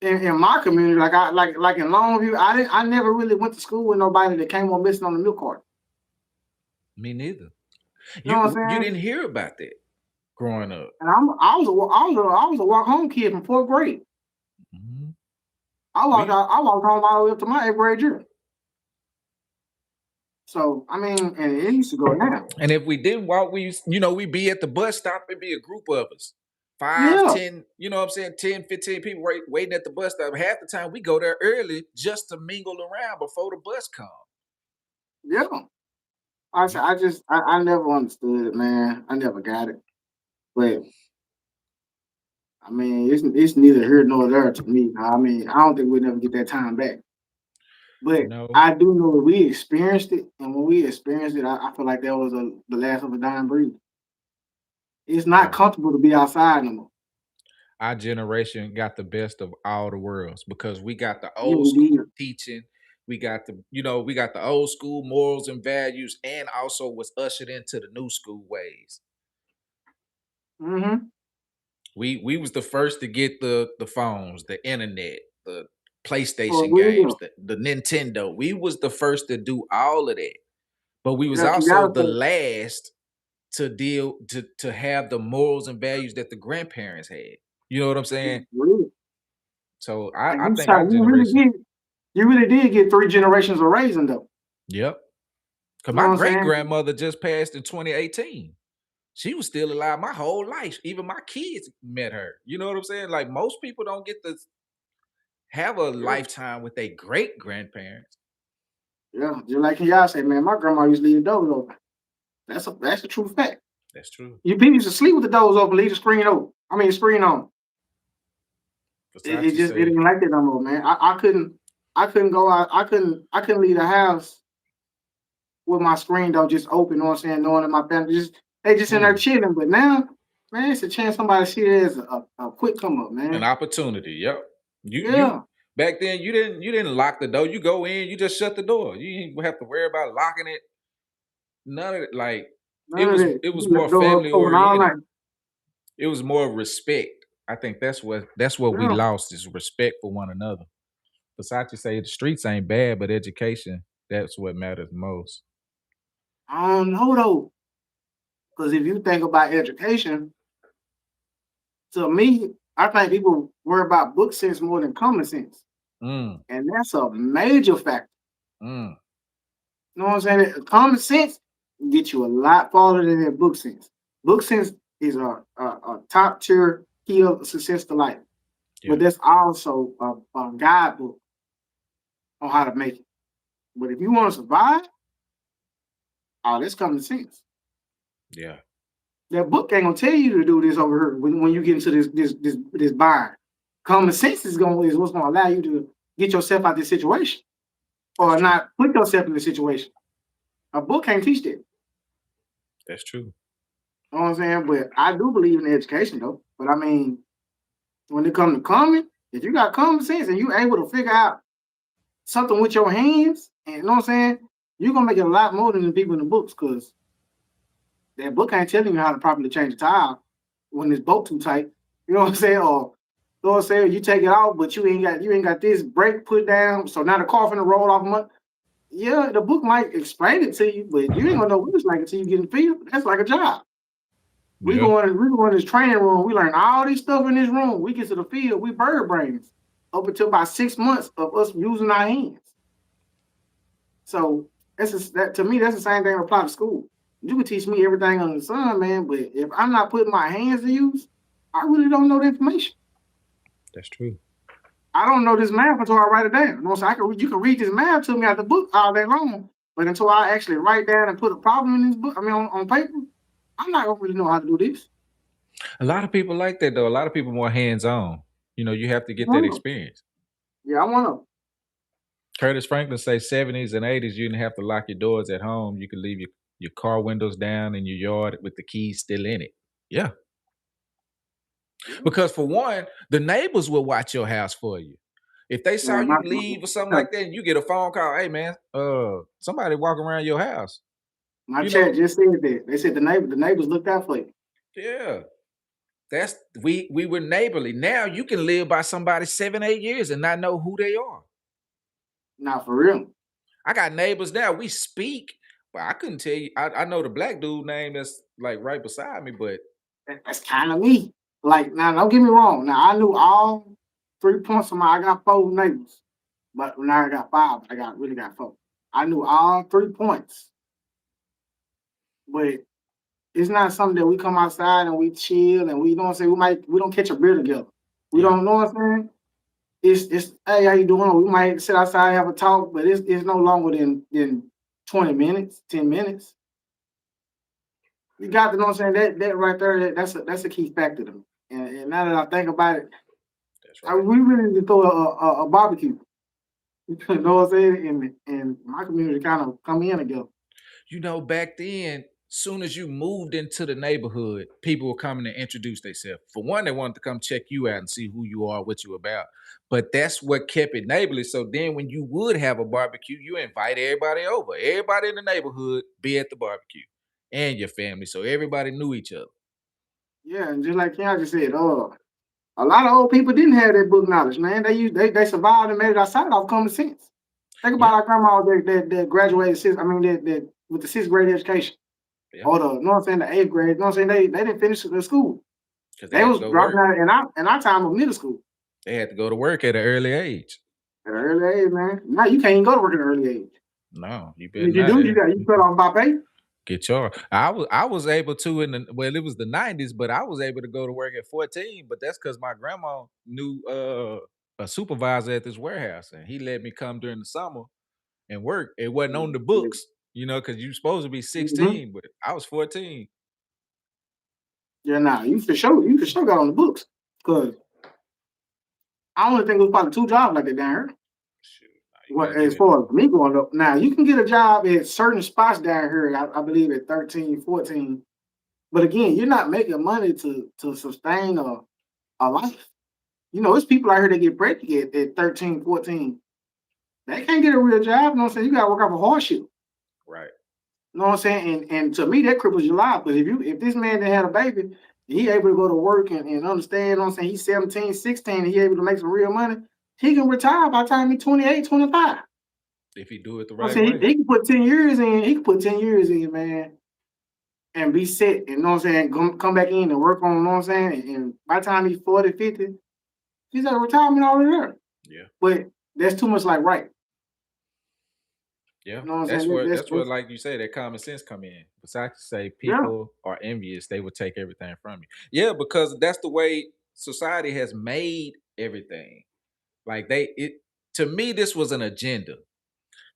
In my community, like in Longview, I never really went to school with nobody that came on missing on the milk carton. Me neither. You know what I'm saying? You didn't hear about that growing up. And I was a walk home kid from 4th grade. Mm-hmm. I walked home all the way up to my 8th grade year. So I mean, and it used to go now. And if we didn't walk, we'd be at the bus stop. It'd be a group of us. 5, 10, you know what I'm saying? 10, 15 people waiting at the bus stop. Half the time we go there early just to mingle around before the bus comes. Yeah. I never understood it, man. I never got it. But I mean, it's neither here nor there to me. I mean, I don't think we'll never get that time back. But I do know that we experienced it, and when we experienced it, I feel like that was the last of a dying breed. It's not comfortable to be outside no more. Our generation got the best of all the worlds because we got the old school teaching. We got the old school morals and values, and also was ushered into the new school ways. Mm-hmm. We was the first to get the phones, the internet, the PlayStation games, the Nintendo. We was the first to do all of that. But we was also the last to have the morals and values that the grandparents had. You know what I'm saying? Really? So I think our generation. You really did get 3 generations of raising though. Yep. Because my great-grandmother just passed in 2018. She was still alive my whole life. Even my kids met her. You know what I'm saying? Like most people don't get to have a lifetime with their great-grandparents. Yeah, just like y'all say, man, my grandma used to leave the doors open. That's a true fact. That's true. You people used to sleep with the doors open, leave the screen open. I mean, screen on. It didn't like that no more, man. I couldn't go out. I couldn't leave the house with my screen though just open. You know what I'm saying? Knowing that my family they just in there chilling. But now, man, it's a chance somebody see it as a quick come up, man. An opportunity. Yep. You back then you didn't lock the door. You go in, you just shut the door. You didn't have to worry about locking it. None of it. Like it was more family oriented. It was more respect. I think that's what we lost is respect for one another. Versace say the streets ain't bad, but education, that's what matters most. I don't know though. Because if you think about education, to me, I think people worry about book sense more than common sense. And that's a major factor. You know what I'm saying? Common sense get you a lot farther than that book sense. Book sense is a top tier key of success to life. Yeah. but that's also a guidebook on how to make it. But if you want to survive, that's common sense. Yeah. That book ain't gonna tell you to do this over here when you get into this bind. Common sense is what's gonna allow you to get yourself out of this situation or That's true. not put yourself in the situation. A book can't teach that. That's true. You know what I'm saying? But I do believe in education though. But I mean, when it comes to common, if you got common sense and you able to figure out something with your hands, and you know what I'm saying, you're gonna make it a lot more than the people in the books because that book ain't telling you how to properly change a tire when this bolt too tight. You know what I'm saying? Or you know what I'm saying? You take it out, but you ain't got this brake put down, so now the car finna roll off much. Yeah, the book might explain it to you, but you ain't gonna know what it's like until you get in the field. That's like a job. We Yeah. go in this training room, we learn all this stuff in this room. We get to the field, we bird brains up until about 6 months of us using our hands. So that to me, that's the same thing that applies to school. You can teach me everything under the sun, man, but if I'm not putting my hands to use, I really don't know the information. That's true. I don't know this math until I write it down. You know, so you can read this math to me out the book all day long, but until I actually write down and put a problem in this book, I mean on paper, I'm not gonna really know how to do this. A lot of people like that though. A lot of people more hands-on. You know, you have to get that Mhm. experience. Yeah, I want to. Curtis Franklin say 70s and 80s, you didn't have to lock your doors at home. You could leave your car windows down in your yard with the keys still in it. Yeah. Because for one, the neighbors will watch your house for you. If they saw Man, you leave or something my, like that, and you get a phone call, hey man, somebody walking around your house. my You chat know, just said that. They said the neighbors looked out for you. yeah. That's we were neighborly. Now you can live by somebody 7, 8 years and not know who they are. Not for real. I got neighbors now. We speak, but I couldn't tell you. I know the black dude name that's like right beside me, but That's kind of me. Like now, don't get me wrong. Now I knew all 3 points of my. I got 4 neighbors, but now I got 5. I really got 4. I knew all 3 points, but it's not something that we come outside and we chill and we don't say we don't catch a beer together. We yeah, don't know what I'm saying. It's hey, how you doing? We might sit outside and have a talk, but it's no longer than 20 minutes, 10 minutes. You got to know what I'm saying. That right there, that's a key factor to me. And now that I think about it, that's right. we really need to throw a barbecue. You know what I'm saying? And my community kind of come in together. You know, back then, soon as you moved into the neighborhood, people were coming to introduce themselves. For one, they wanted to come check you out and see who you are, what you about. But that's what kept it neighborly. So then when you would have a barbecue, you invite everybody over. Everybody in the neighborhood be at the barbecue and your family. So everybody knew each other. Yeah, and just like Keon just said, a lot of old people didn't have that book knowledge, man. They survived and made it outside off common sense. Think Yeah, about our grandma that graduated that with the 6th grade education. yeah. Or the you know what I'm saying, the 8th grade, you know what I'm saying? They didn't finish the school. Because they They had to was go dropping work. out in our time of middle school They had to go to work at an early age. at an early age, man. Now you can't even go to work at an early age. No, you And better if you not. do, you cut off by pay. Get your I was able to in the well, it was the 90s, but I was able to go to work at 14, but that's because my grandma knew a supervisor at this warehouse and he let me come during the summer and work. It wasn't on the books, you know, because you're supposed to be Mm-hmm. 16, but I was 14. Yeah, nah, you for sure got on the books. Cause I only think it was probably 2 jobs like that down here. Shoot, you What better get as it. far as me going up. Now you can get a job at certain spots down here, I believe at 13, 14. But again, you're not making money to sustain a life. You know, it's people out here that get pregnant at 13, 14. They can't get a real job, you know what I'm saying? You gotta work off a hardship. Right. You know what I'm saying? And to me, that cripples your life. But if this man didn't have a baby, he able to go to work and understand, you know what I'm saying? He's 17, 16, and he able to make some real money, he can retire by the time he's 28, 25. If you do it the You know what right I'm saying? way. He can put 10 years in, man, and be set, and you know what I'm saying? Come back in and work on, you know what I'm saying? And by the time he's 40, 50, he's at retirement already there. Yeah. But that's too much like right. Yeah. You know what I'm That's saying? where that's where like you say that common sense come in. Besides say Yeah. people are envious, they would take everything from you. Yeah, because that's the way society has made everything. Like to me, this was an agenda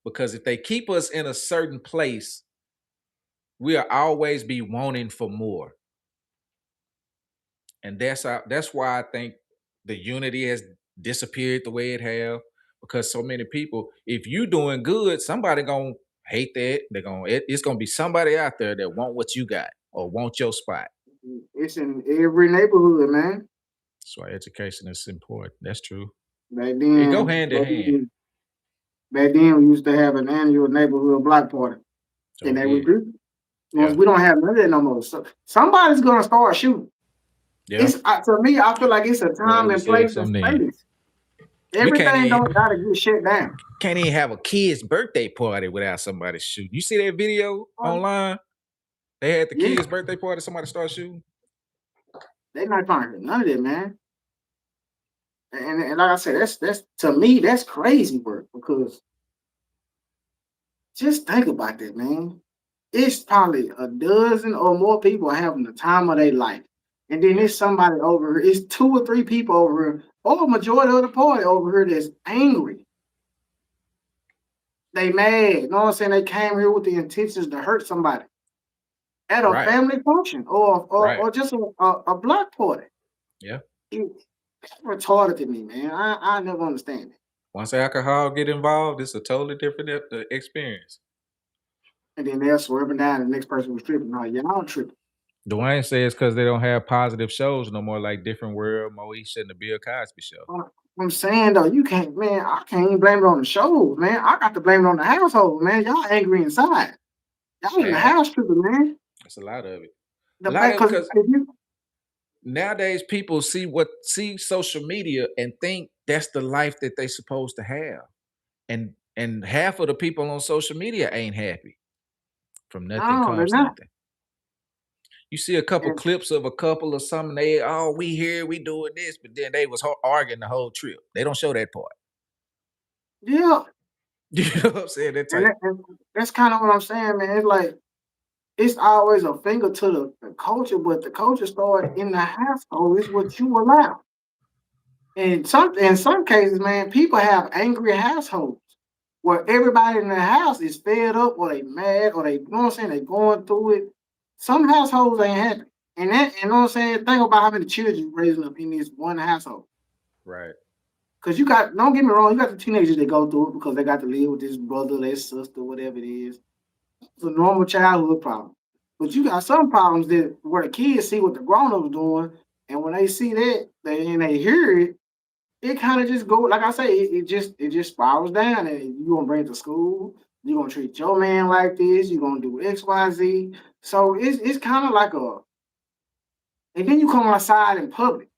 because if they keep us in a certain place, we'll always be wanting for more. And that's why I think the unity has disappeared the way it have because so many people, if you doing good, somebody gonna hate that. It's gonna be somebody out there that want what you got or want your spot. It's in every neighborhood, man. That's why education is important. That's true. Back It go then, hand in hand. we used to have an annual neighborhood block party, Oh and they yeah, would do. yeah, Once we don't have none of that no more, so somebody's gonna start shooting. yeah. To me, I feel like it's a Boy, time you and said place and something then. space. We Everything don't gotta get shut down. can't even have a kid's birthday party without somebody shooting. You see that video online? They had the Yeah, kid's birthday party. Somebody started shooting. they not trying to hear none of that, man. And like I said, that's to me, that's crazy work because just think about that, man. It's probably a dozen or more people having the time of their life. And then Yeah, there's somebody over here, it's 2 or 3 people over here, or a majority of the party over here that's angry. They mad. You know what I'm saying? They came here with the intentions to hurt somebody at a right, family function right. or just a block party. Yeah. It's retarded to me, man. I never understand it. Once alcohol get involved, it's a totally different experience. And then they'll swerve it down, the next person was tripping. No, y'all tripping. Dwayne says because they don't have positive shows no more, like Different World, Moe3 and the Bill Cosby Show. I'm saying though, you can't, man. I can't even blame it on the shows, man. I got to blame it on the household, man. Y'all angry inside. Y'all in the Yeah, house tripping, man. that's a lot of it. The A lot fact, of it because because nowadays people see social media and think that's the life that they supposed to have. And half of the people on social media ain't happy. From nothing no, they're comes not. nothing. You see a couple And clips of a couple or something, we here, we doing this, but then they was arguing the whole trip. They don't show that part. yeah, You know what I'm saying? That type. and that's kind of what I'm saying, man. It's like it's always a finger to the culture, but the culture started in the household. It's what you allow. And in some cases, man, people have angry households where everybody in the house is fed up or they mad or they, you know what I'm saying, they going through it. Some households ain't happy. And that, you know what I'm saying? Think about how many children you raising up in this one household. Right. Because you got, don't get me wrong, you got the teenagers that go through it because they got to live with this brother, their sister, whatever it is. It's a normal childhood problem. But you got some problems that where the kids see what the grown-ups doing, and when they see that, they hear it, it kind of just go like I say, it just spirals down, and you gonna bring it to school. You're gonna treat your man like this. You're gonna do X, Y, Z. So it's kind of like and then you come outside in public.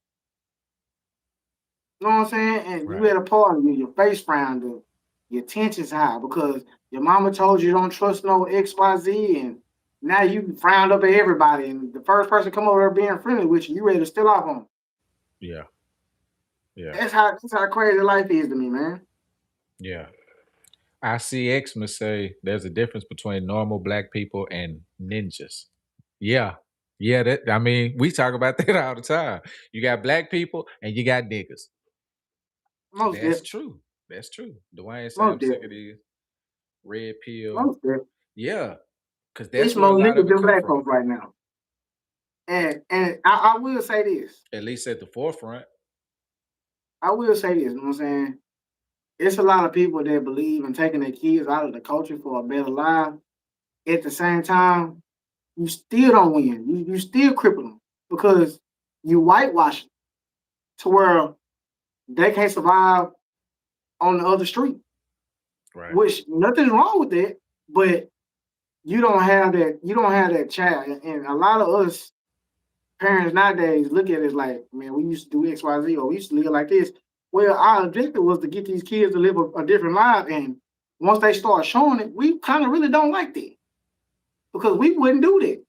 You know what I'm saying? And you Right. at a party, your face frowned up, your tension's high because your mama told you don't trust no X, Y, Z, and now you frowned up at everybody. And the first person come over there being friendly with you ready to steal off on them. Yeah. Yeah. That's how crazy life is to me, man. Yeah. I see Xmas say there's a difference between normal black people and ninjas. Yeah. Yeah, we talk about that all the time. You got black people and you got niggas. Most That's definitely. true. That's true. Dwayne say Most I'm sick of definitely. these red pill. Most definitely. Yeah, because It's that's where a more lot of niggas it than come black from. folks right now. And I will say this. At least at the forefront. I will say this, you know what I'm saying? It's a lot of people that believe in taking their kids out of the culture for a better life. At the same time, you still don't win. You still cripple them because you whitewash them to where they can't survive on the other street. Right. Which nothing's wrong with that, but you don't have that. You don't have that child, and a lot of us parents nowadays look at it as like, man, we used to do X, Y, Z, or we used to live like this. Well, our objective was to get these kids to live a different life, and once they start showing it, we kind of really don't like that because we wouldn't do that.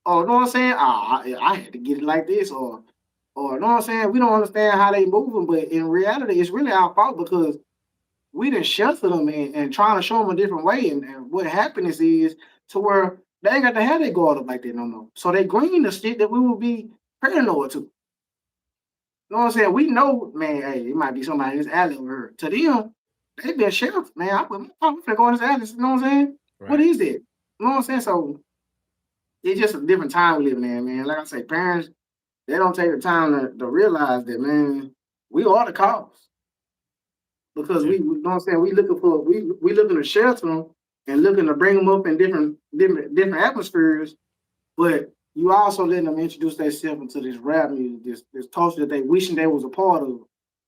Or you know what I'm saying? I had to get it like this, or you know what I'm saying? We don't understand how they moving, but in reality, it's really our fault because we didn't shelter them and trying to show them a different way. And what happiness is to where they ain't got to have their guard up like that no more. So they green the shit that we will be paranoid to. You know what I'm saying? We know, man, hey, it might be somebody in this alley over here. To them, they been sheriff, man. I'm finna go in this alley. You know what I'm saying? What Right. is that? You know what I'm saying? So it's just a different time we live in, man. Like I say, parents, they don't take the time to realize that, man, we are the cause. Because Yeah. you know what I'm saying, we looking to shelter them and looking to bring them up in different atmospheres, but you also letting them introduce themselves into this rap music, this culture that they wishing they was a part of.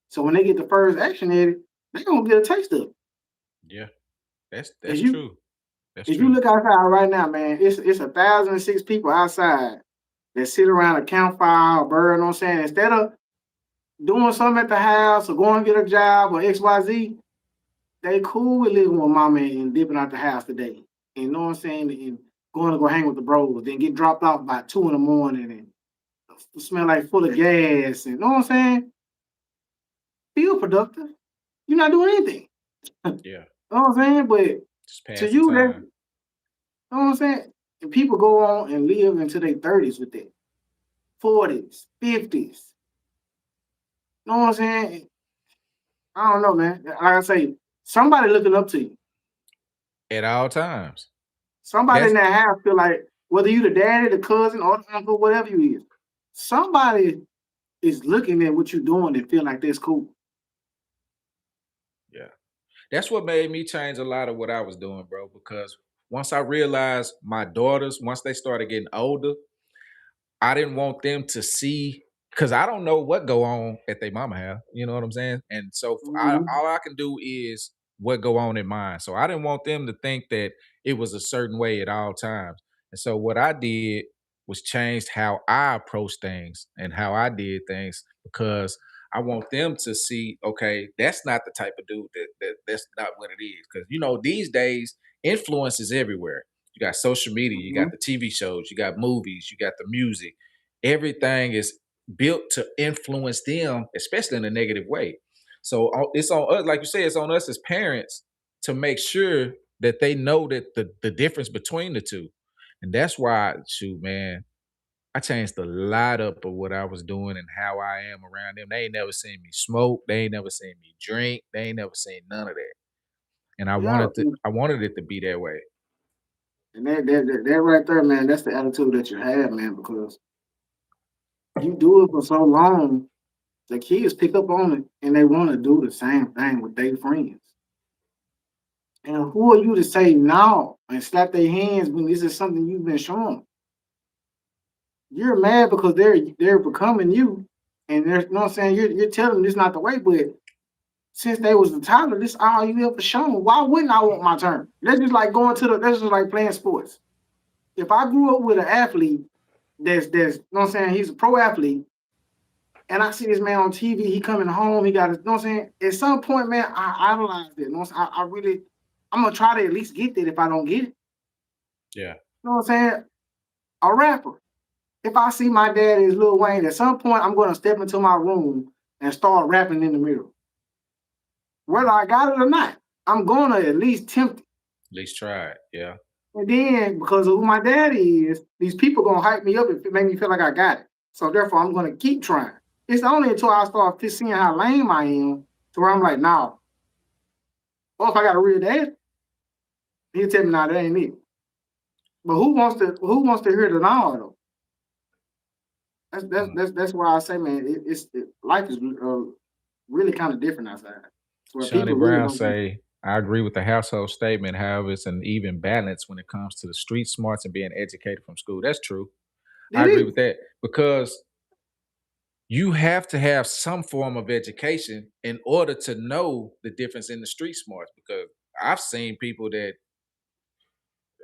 So when they get the first action at it, they gonna get a taste of it. Yeah. That's If that's you true. That's if you true. look outside right now, man, it's 1,006 people outside that sit around a campfire or bird, you know what I'm saying? Instead of doing something at the house or going to get a job or XYZ, they cool with living with mama and dipping out the house today. And you know what I'm saying? And going to go hang with the bros, then get dropped off by 2 in the morning and smell like full of gas. And you know what I'm saying? Feel productive. You're not doing anything. Yeah. You know what I'm saying? But Just to passing you, that time. you know what I'm saying? And people go on and live into their 30s with that. 40s, 50s. You know what I'm saying? I don't know, man. Like I say, somebody looking up to you. At all times. Somebody in That's that house feel like whether you the daddy, the cousin, or the uncle, whatever you is, somebody is looking at what you're doing and feel like that's cool. yeah. That's what made me change a lot of what I was doing, bro. Because once I realized my daughters, once they started getting older, I didn't want them to see because I don't know what go on at their mama house. You know what I'm saying? And so Mhm. all I can do is what go on in mine. So I didn't want them to think that it was a certain way at all times. And so what I did was changed how I approach things and how I did things because I want them to see, okay, that's not the type of dude that's not what it is. Because these days influence is everywhere. You got social media, you got Mhm. the TV shows, you got movies, you got the music. Everything is built to influence them, especially in a negative way. So it's on us, like you said, it's on us as parents to make sure that they know that the difference between the two. And that's why, shoot, man, I changed a lot up of what I was doing and how I am around them. They ain't never seen me smoke. They ain't never seen me drink. They ain't never seen none of that. And Yeah, I wanted it to be that way. and that right there, man, that's the attitude that you have, man, because you do it for so long, the kids pick up on it and they want to do the same thing with their friends. And who are you to say no and slap their hands when this is something you've been showing? You're mad because they're becoming you, and they're you know what I'm saying, you're telling them this not the way, but since they was the toddler, this all you ever shown. Why wouldn't I want my turn? That's just like playing sports. If I grew up with an athlete that's you know what I'm saying, he's a pro athlete, and I see this man on TV, he coming home, he got his, you know what I'm saying? At some point, man, I idolize it. You know what I'm saying? I really I'm gonna try to at least get that if I don't get it. Yeah. You know what I'm saying? A rapper. If I see my dad as Lil Wayne, at some point I'm gonna step into my room and start rapping in the mirror. Whether I got it or not, I'm gonna at least tempt it. At least try it. Yeah. And then because of who my daddy is, these people gonna hype me up and make me feel like I got it. So therefore I'm gonna keep trying. It's only until I start seeing how lame I am to where I'm like, nah. Or if I got a real dad, he'll tell me, nah, that ain't it. But who wants to hear the nah though? Mm. That's why I say, man, life is really kind of different outside. Where Shawnee people really Brown don't get say, I agree with the household statement. However, it's an even balance when it comes to the street smarts and being educated from school. That's true. I it agree is. with that because you have to have some form of education in order to know the difference in the street smarts. Because I've seen people that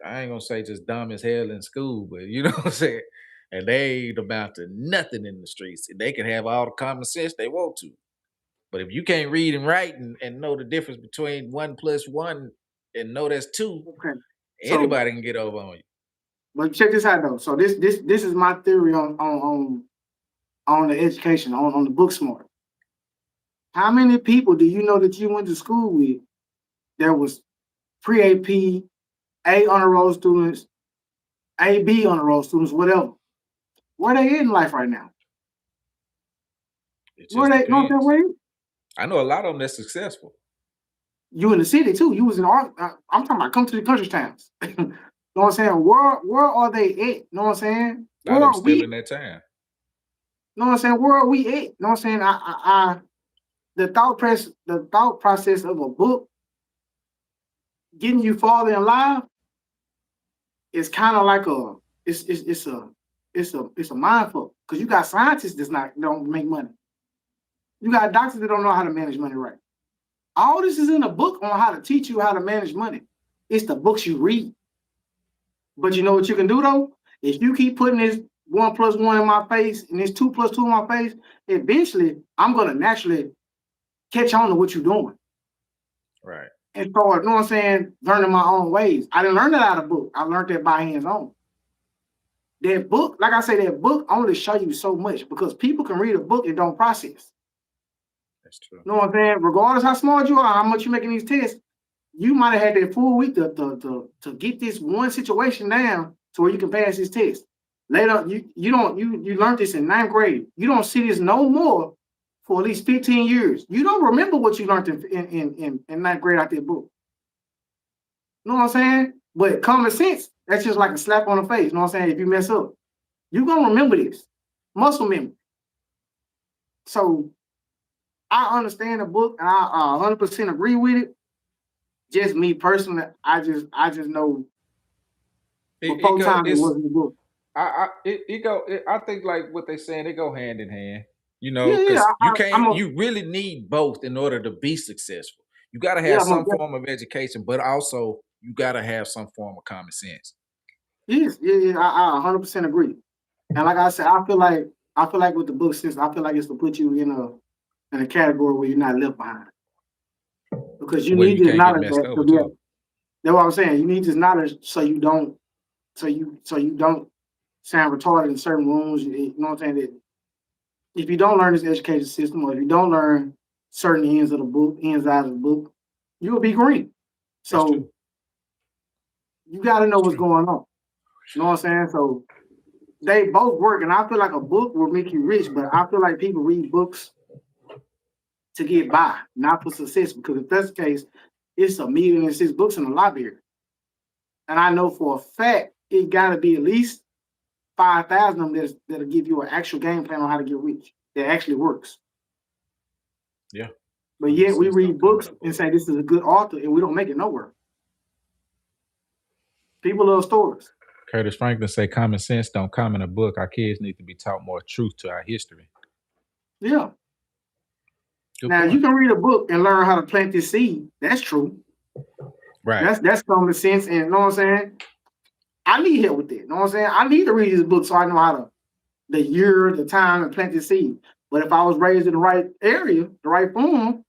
I ain't gonna say just dumb as hell in school, but you know what I'm saying? And they ain't amount to nothing in the streets. And they can have all the common sense they want to. But if you can't read and write and know the difference between 1 + 1 and know that's two, Okay. So, anybody can get over on you. but check this out though. So this is my theory on the education on the book smart. How many people do you know that you went to school with that was pre AP, A honor roll students, AB honor roll students, whatever? Where they in life right now? It Where just they, you know what I'm depends. saying? I know a lot of them that's successful. You in the city too. You was in art. I'm talking about come to the country towns. You know what I'm saying? Where are they at? You know what I'm saying? A lot of Where them are we? still You in that time. know what I'm saying? Where are we at? You know what I'm saying? The thought process of a book getting you farther in life is kind of like it's a mind fuck because you got scientists that's not don't make money. You got doctors that don't know how to manage money right. All this is in a book on how to teach you how to manage money. It's the books you read. But you know what you can do though? If you keep putting this 1 + 1 in my face and this 2 + 2 in my face, eventually I'm gonna naturally catch on to what you're doing. Right. And start, you know what I'm saying, learning my own ways. I didn't learn that out of a book. I learned that by hands on. That book, like I say, that book only show you so much because people can read a book and don't process. That's true. You know what I'm saying? Regardless how smart you are, how much you're making these tests, you might have had that full week to get this one situation down to where you can pass this test. Later, you learned this in 9th grade. You don't see this no more for at least 15 years. You don't remember what you learned in 9th grade out that book. You know what I'm saying? But common sense, that's just like a slap on the face. You know what I'm saying? If you mess up, you're gonna remember this. Muscle memory. So I understand the book and I 100% agree with it. Just me personally, I just know before time it It's wasn't a book. I think like what they saying, they go hand in hand, Yeah, yeah. because I'm a you really need both in order to be successful. You gotta yeah, have some form of education, but also you gotta have some form of common sense. yes, yeah. I 100% agree. And like I said, I feel like with the book system, I feel like it's to put you in a category where you're not left behind because you Where need you this can't get knowledge messed to over be. too. That's what I'm saying. You need this knowledge so you don't sound retarded in certain rooms. You know what I'm saying? That if you don't learn this education system, or if you don't learn certain ends of the book, ends out of the book, you will be green. That's true. So you got to know That's what's true. going on. You know what I'm saying? So they both work, and I feel like a book will make you rich, but I feel like people read books to get by, not for success. Because if that's the case, it's 1,000,006 books in the library, and I know for a fact it got to be at least 5,000 of them that'll give you an actual game plan on how to get rich that actually works. Yeah. But yet we Sense don't read come in books a and book. say this is a good author, and we don't make it nowhere. People love stories. Curtis Franklin say common sense don't come in a book. Our kids need to be taught more truth to our history. Yeah. Good Now you point. can read a book and learn how to plant this seed. That's true. Right. That's common sense, and you know what I'm saying? I need help with that. You know what I'm saying? I need to read this book so I know how to the year, the time, and plant this seed. But if I was raised in the right area, the right form,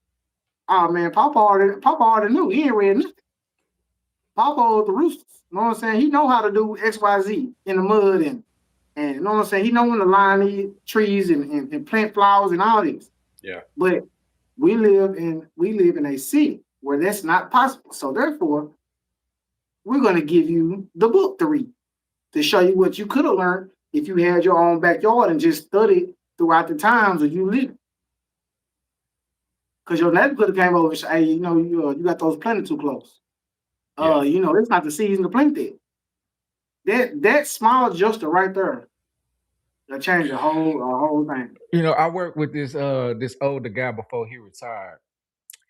oh man, Papa already knew. He ain't read nothing. Papa owed the roosters. You know what I'm saying? He know how to do XYZ in the mud and you know what I'm saying? He know when to line these trees and plant flowers and all this. Yeah. But we live in a city where that's not possible. So therefore, we're gonna give you the book to read to show you what you could have learned if you had your own backyard and just studied throughout the times of you living. Because your neighbor could have came over and said, hey, you got those planted too close. Yeah. It's not the season to plant that. That small adjuster right there that changed the whole thing. I worked with this older guy before he retired.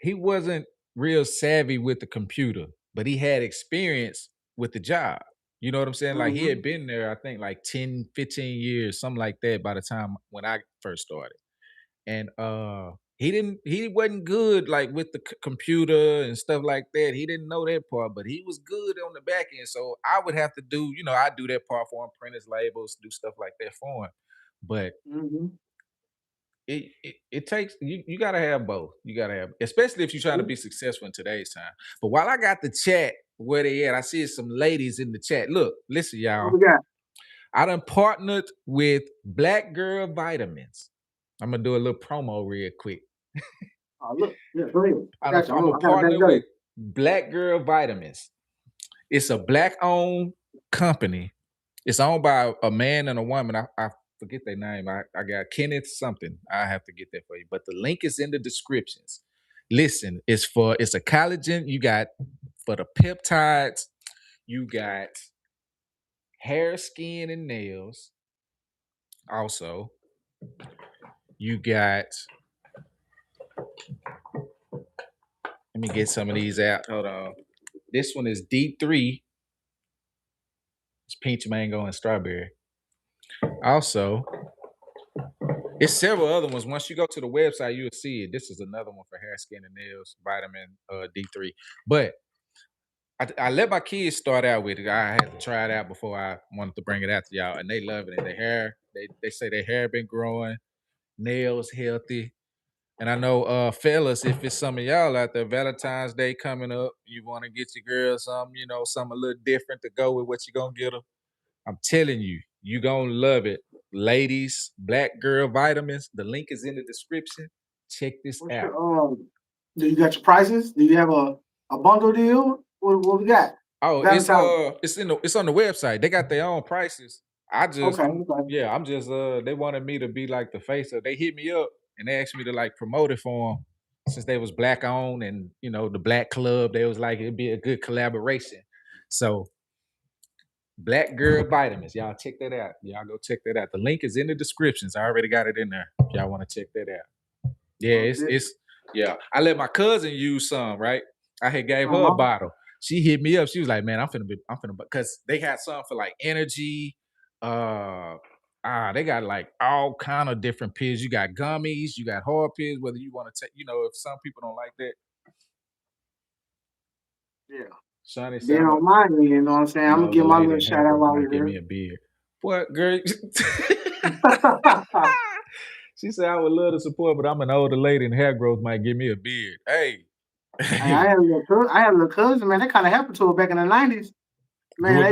He wasn't real savvy with the computer, but he had experience with the job. You know what I'm saying? Like he had Mm-hmm. been there, I think like 10, 15 years, something like that by the time when I first started. And he wasn't good like with the computer and stuff like that. He didn't know that part, but he was good on the back end. So I would have to do, I do that part for him, print his labels, do stuff like that for him. But Mm-hmm. it takes you gotta have both. You gotta have, especially if you're trying to be successful in today's time. But while I got the chat where they at, I see some ladies in the chat. Look, listen, What y'all. we got? I done partnered with Black Girl Vitamins. I'm gonna do a little promo real quick. Oh, look. Yeah, go ahead. I got you. I'm a I got a back partner day. with Black Girl Vitamins. It's a black-owned company. It's owned by a man and a woman. I forget their name. I got Kenneth something. I have to get that for you. But the link is in the descriptions. Listen, it's a collagen. You got for the peptides, you got hair, skin, and nails. Also, you got, let me get some of these out. Hold on. This one is D3. It's peach mango and strawberry. Also, it's several other ones. Once you go to the website, you'll see it. This is another one for hair, skin, and nails, vitamin D3. But I let my kids start out with it. I had to try it out before I wanted to bring it out to y'all, and they love it. And their hair, they say their hair been growing, nails healthy. And I know, fellas, if it's some of y'all out there, Valentine's Day coming up, you want to get your girl something, something a little different to go with what you gonna get her. I'm telling you, you gonna love it. Ladies, black girl vitamins. The link is in the description. Check this What's out. your do you got your prices? Do you have a bundle deal? What we got? Oh, Valentine's. it's on the website. They got their own prices. Okay, okay. I'm just they wanted me to be like the face of. They hit me up and they asked me to like promote it for them since they was black owned and the black club. They was like it'd be a good collaboration. So Black Girl Vitamins. Y'all check that out. Y'all go check that out. The link is in the descriptions. I already got it in there. If y'all want to check that out. Yeah, it's yeah. I let my cousin use some, right? I had gave her a bottle. She hit me up. She was like, man, I'm finna because they had some for like energy. They got like all kind of different pills. You got gummies, you got hard pills, whether you want to take, if some people don't like that. Yeah. Sonny, Then on my end, you know what I'm saying? I'm gonna give my little shout out while we're give me here. a beer. What, girl? She said I would love to support, but I'm an older lady and hair growth might give me a beard. Hey. I had a little cousin, man. That kind of happened to her back in the 90s. Man,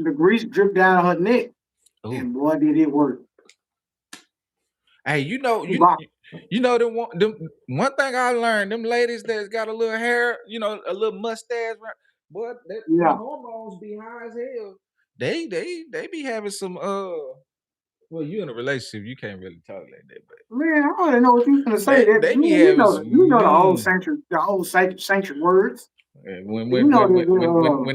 the grease dripped down her neck. Ooh. And boy, did it work. Hey, them one thing I learned, them ladies that's got a little hair, a little mustache, boy, the hormones be high as hell. They be having some well, you in a relationship, you can't really talk like that, but man, I don't know what you gonna say. They be having the old sanctuary words. When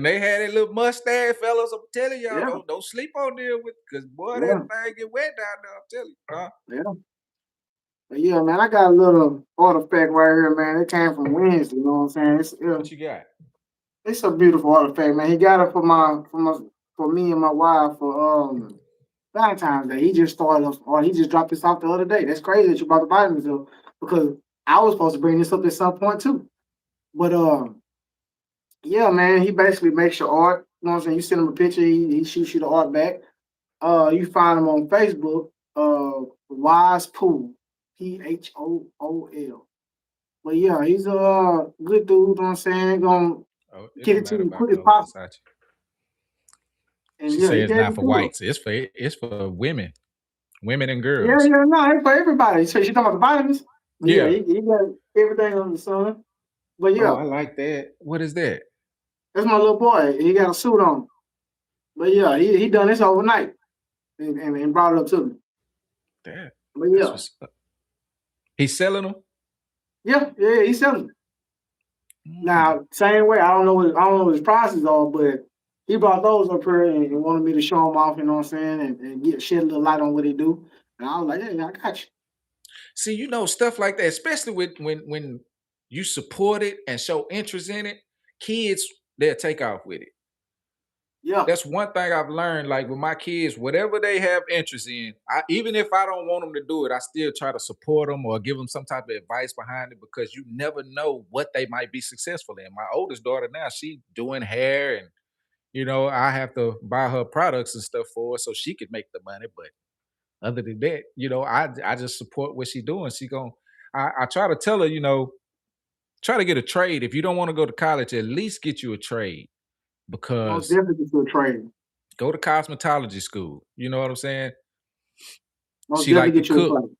they had that little mustache, fellas, I'm telling y'all, don't sleep on them because boy, that thing get wet down there. I'm telling you, huh? Yeah. But yeah, man, I got a little artifact right here, man. It came from Wednesday, you know what I'm saying? What you got? It's a beautiful artifact, man. He got it for me and my wife for Valentine's Day. He just dropped this off the other day. That's crazy that you brought the vitamins up because I was supposed to bring this up at some point too. But yeah, man, he basically makes your art. You know what I'm saying? You send him a picture, he shoots you the art back. You find him on Facebook, Wise Pool, PHOOL. But yeah, he's a good dude. You know what I'm saying? Gonna get it to you quick as possible. And she says it's not for whites. It's for women and girls. Yeah, no, it's for everybody. So she talking about the vitamins? Yeah, he got everything on the sun. But yeah, I like that. What is that? That's my little boy. He got a suit on. But yeah, he done this overnight and brought it up to me. Damn. But yeah, he's selling them. Yeah, he's selling them. Now, same way. I don't know what his prices are, but he brought those up here and wanted me to show them off. You know what I'm saying, and shed a little light on what they do. And I was like, yeah, I got you. See, stuff like that, especially when you support it and show interest in it, kids, they'll take off with it. Yeah. That's one thing I've learned, like with my kids, whatever they have interest in, even if I don't want them to do it, I still try to support them or give them some type of advice behind it because you never know what they might be successful in. My oldest daughter now, she's doing hair and, I have to buy her products and stuff for her so she could make the money. But other than that, I just support what she's doing. I try to tell her, try to get a trade. If you don't want to go to college, at least get you a trade. Because definitely get you a trade. Go to cosmetology school. You know what I'm saying? She like to cook.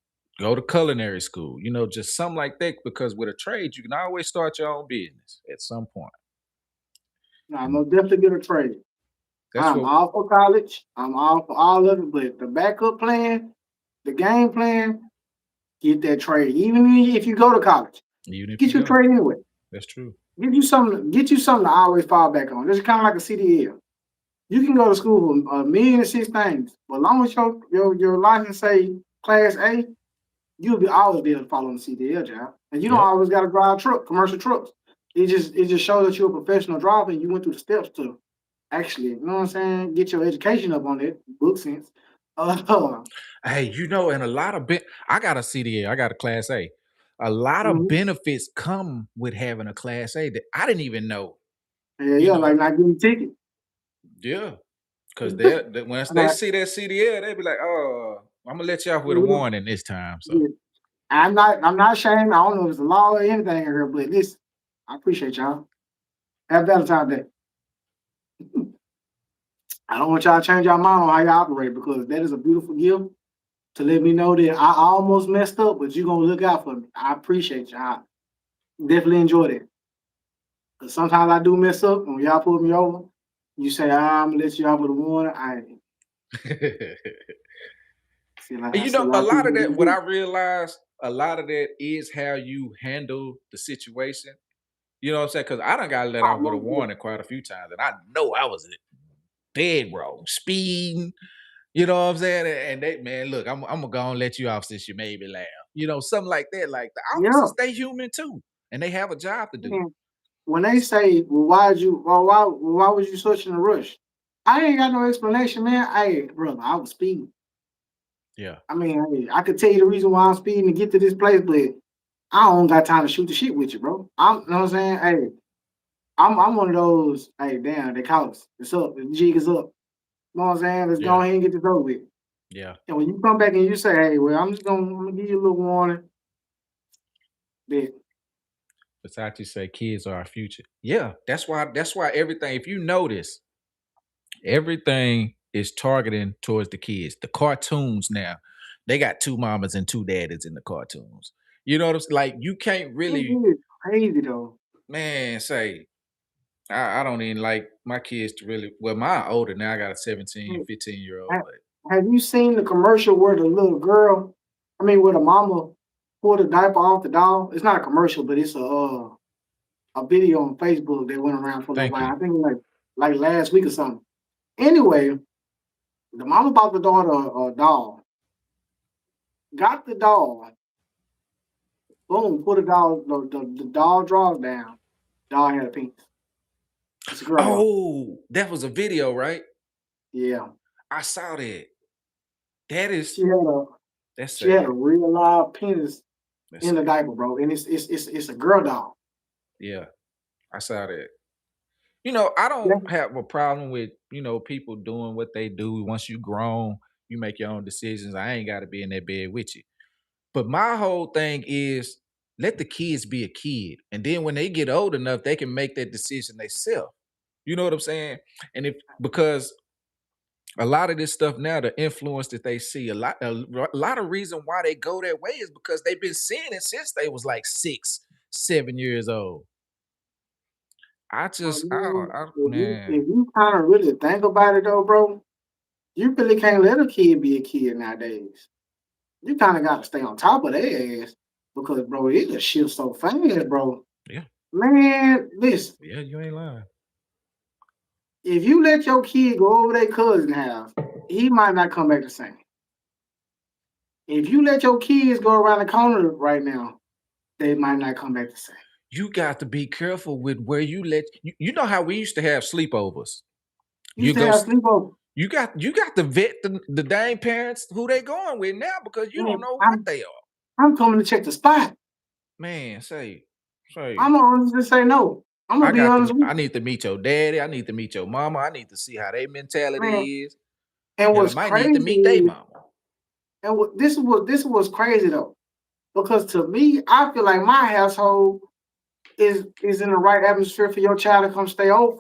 Go to culinary school. Just something like that. Because with a trade, you can always start your own business at some point. No, definitely get a trade. That's I'm what all for college. I'm all for all of it, but the backup plan, the game plan, get that trade. Even if you go to college, even if get you your go. trade anyway. That's true. Get you something to always fall back on. This is kind of like a CDL. You can go to school for 1,000,006 things, but as long as your license say class A, you'll be always be able to follow the CDL job. And you don't Yep. always gotta drive commercial trucks. It just shows that you're a professional driver and you went through the steps to actually, you know what I'm saying, get your education up on it, book sense. Hey, and a lot of I got a CDA, I got a class A. A lot of Mhm. benefits come with having a class A that I didn't even know. Yeah, You yeah, know, like not getting a ticket. yeah. Because once they Like, see that CDL, they be like, "Oh, I'm gonna let you off with a yeah, warning this time." So yeah. I'm not ashamed. I don't know if it's a law or anything here, but listen, I appreciate y'all. Have Valentine's Day. I don't want y'all to change your mind on how you operate because that is a beautiful gift to let me know that I almost messed up, but you're gonna look out for me. I appreciate y'all. Definitely enjoyed it. Cause sometimes I do mess up when y'all pull me over. You say, I'm gonna let you out with a warning. I feel like I And see a a lot of lot people of that, do what I this. realized, a lot of that is how you handle the situation. You know what I'm saying? Because I done got let I off with a know, yeah. warning quite a few times, and I know I was dead wrong, speeding. You know what I'm saying? And they, man, look, I'm gonna go and let you off since you made me laugh. Something like that. Like the Yeah. officers, they human too, and they have a job to do. Man, when they say, well, why was you such in a rush? I ain't got no explanation, man. Hey, brother, I was speeding. Yeah, I mean, hey, I could tell you the reason why I'm speeding to get to this place, but I don't got time to shoot the shit with you, bro. You know what I'm saying? Hey, I'm one of those, hey, damn, they caught us. It's up. The jig is up. You know what I'm saying? Let's go yeah, ahead and get this over with. yeah. And when you come back and you say, hey, well, I'm gonna give you a little warning that Versace say kids are our future. Yeah, that's why. That's why everything. If you notice, everything is targeting towards the kids. The cartoons now, they got two mamas and two daddies in the cartoons. You know what I'm saying? Like you can't it really, is crazy though. man, say I don't even like my kids to really. Well, mine older now. I got a 17, Hey, 15-year-old, ha- but have you seen the commercial where the little girl, where the mama pulled the diaper off the doll? It's not a commercial, but it's a video on Facebook that went around for a little thank while. you. I think like last week or something. Anyway, the mama bought the daughter a doll, got the doll, boom, put the doll drawers down. Doll had a penis. It's a girl doll. Oh, that was a video, right? Yeah, I saw that. That is she had a that's she had a sad. real live penis That's in the sad. diaper, bro, and it's a girl doll. Yeah, I saw that. I Yeah. don't have a problem with, people doing what they do. Once you grown, you make your own decisions. I ain't got to be in that bed with you. But my whole thing is let the kids be a kid. And then when they get old enough, they can make that decision themselves. You know what I'm saying? And if because a lot of this stuff now, the influence that they see, a lot of reason why they go that way is because they've been seeing it since they was like 6, 7 years old. Man, If you kind of really think about it though, bro, you really can't let a kid be a kid nowadays. You kind of got to stay on top of their ass because, bro, it just shifts so fast, bro. yeah, Man, listen, yeah, you ain't lying. if you let your kid go over their cousin house, he might not come back the same. If you let your kids go around the corner right now, they might not come back the same. You got to be careful with where you know how we used to have sleepovers. You You used to go have sleepover. you got to vet the dang parents who they going with now because you don't Man, know what I'm they are. I'm coming to check the spot. Man, say I'm gonna honestly say no. I'm gonna I be got to honest with I you, need to meet your daddy. I need to meet your mama. I need to see how their man. mentality is. And Hell, I what's might need to crazy meet their is, mama. and this was crazy though, because to me, I feel like my household is in the right atmosphere for your child to come stay over.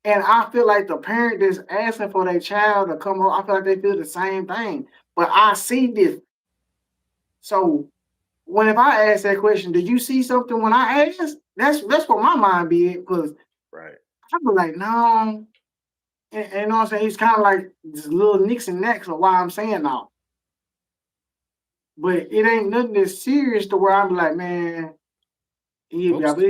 And I feel like the parent that's asking for their child to come home, I feel like they feel the same thing. But I see this. So when if I ask that question, do you see something when I ask? That's where my mind be at, because Right. I be like, no. And you know what I'm saying? He's kind of like this little nicks and necks of why I'm saying now. But it ain't nothing that's serious to where I'm like, man, yeah, Folks, but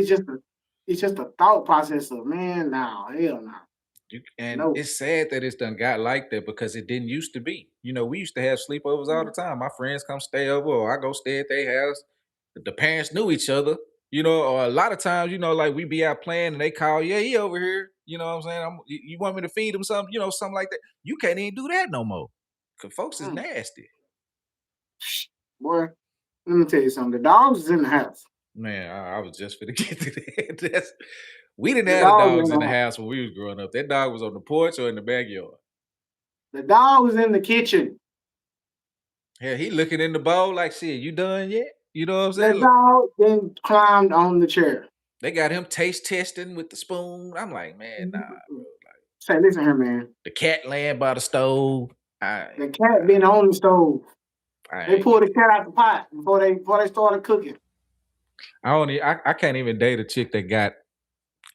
it's just a thought process of man, now, hell no. and No. it's sad that it's done got like that because it didn't used to be. You know, we used to have sleepovers all the time. My friends come stay over, or I go stay at their house. The parents knew each other, you know, or a lot of times, you know, like we be out playing and they call, yeah, he over here. You know what I'm saying? You want me to feed him something, you know, something like that. You can't even do that no more. Cause folks is Mm. nasty. Boy, let me tell you something. The dogs is in the house. Man, I was just finna get to that. We didn't The have the dogs in dogs the in the house. house when we was growing up. That dog was on the porch or in the backyard. The dog is in the kitchen. Yeah, he looking in the bowl like, shit, you done yet? You know what I'm The saying? Look, dog then climbed on the chair. they got him taste testing with the spoon. I'm like, man, nah, bro. Like Say, listen here, man. the cat laying by the stove. The cat been on the stove. I They ain't pulled with the cat out the pot before they started cooking. I can't even date a chick that got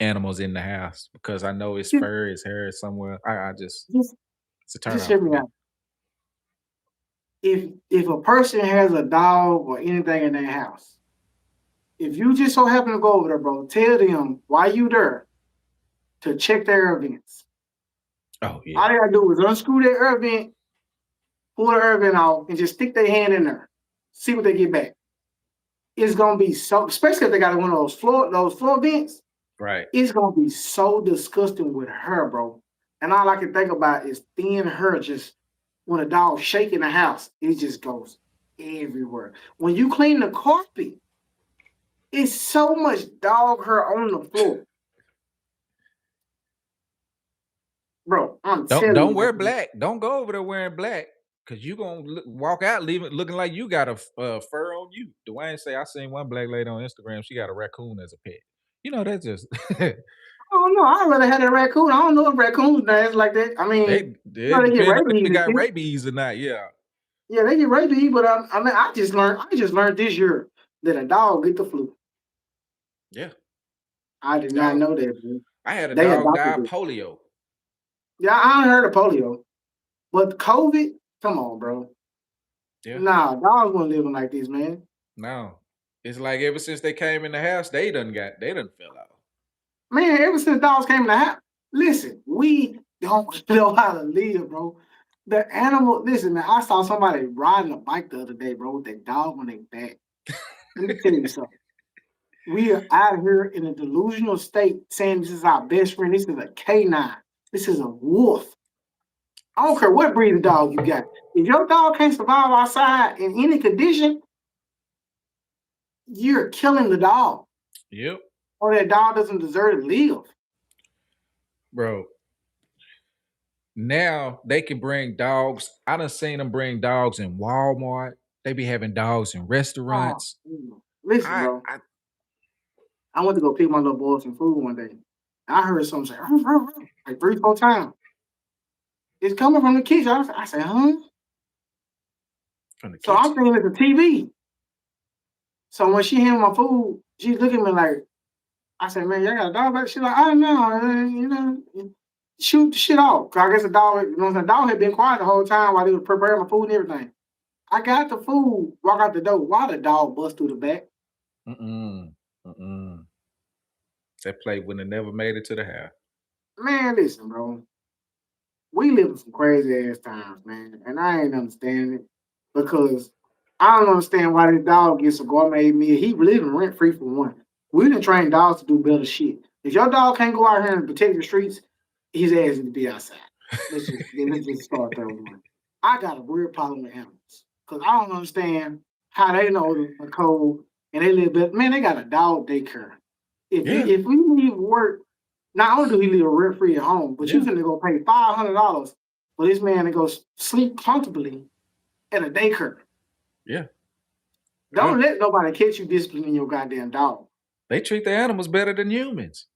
animals in the house because I know it's Just, fur, it's hair somewhere. I just just, it's a turn just off hear for me me. out. If a person has a dog or anything in their house, if you just so happen to go over there, bro, tell them why you there to check their air vents. Oh yeah. All they gotta do is unscrew their air vent, pull the air vent out, and just stick their hand in there. See what they get back. It's gonna be so, especially if they got one of those floor vents. Right. It's gonna be so disgusting with her, bro. And all I can think about is seeing her just when a dog shaking the house, it just goes everywhere. When you clean the carpet, it's so much dog hair on the floor. Bro, I'm telling Don't you, wear man. black. Don't go over there wearing black because you gonna walk out leaving looking like you got a fur on you. Dwayne say I seen one black lady on Instagram. She got a raccoon as a pet. You know that's just I don't know. I'd rather have that raccoon. I don't know if raccoons dance like that. I mean, it they get depends on if rabies they and got shit. rabies or not. Yeah, Yeah, they get rabies, but I mean, I just learned this year that a dog get the flu. yeah. I did not Dog. know that, man. I had a They dog die adopted of it. polio. Yeah, I heard of polio, but COVID, come on, bro. Yeah. Nah, dogs weren't living like this, man. No. It's like ever since they came in the house, they done fell out. Man, ever since dogs came in the house, listen, we don't know how to live, bro. The animal, listen, man, I saw somebody riding a bike the other day, bro, with their dog on their back. Let me tell you something. We are out here in a delusional state saying this is our best friend. This is a canine. This is a wolf. I don't care what breed of dog you got. If your dog can't survive outside in any condition, you're killing the dog. Yep. Or that dog doesn't deserve to live. Bro. Now they can bring dogs. I done seen them bring dogs in Walmart. They be having dogs in Oh, restaurants. listen, I, bro. I I went to go pick my little boy some food one day. I heard something say, "Ruff, ruff, ruff," like 3, 4 times. It's coming from the kitchen. I said, huh? from the So I'm kitchen. thinking it's a TV. So when she handed my food, she's looking at me like, I said, man, y'all got a dog back? She's like, I don't know, you know, shoot the shit off. 'Cause I guess the dog, you know, the dog had been quiet the whole time while they were preparing my food and everything. I got the food, walk out the door. Why the dog bust through the back? Mm-mm. Mm-mm. That plate wouldn't have never made it to the house. Man, listen, bro. We live in some crazy ass times, man. And I ain't understanding it because I don't understand why this dog gets a gourmet meal. He living rent free for one. We done train dogs to do better shit. If your dog can't go out here and protect the streets, his ass need to be outside. Let's just start there one. I got a weird problem with animals because I don't understand how they know the code and they live better. Man, they got a dog daycare. Yeah. If we leave work, not only do he live rent free at home, but you Yeah. finna go pay $500 for this man to go sleep comfortably at a daycare. Yeah. Don't let nobody catch you disciplining your goddamn dog. They treat the animals better than humans.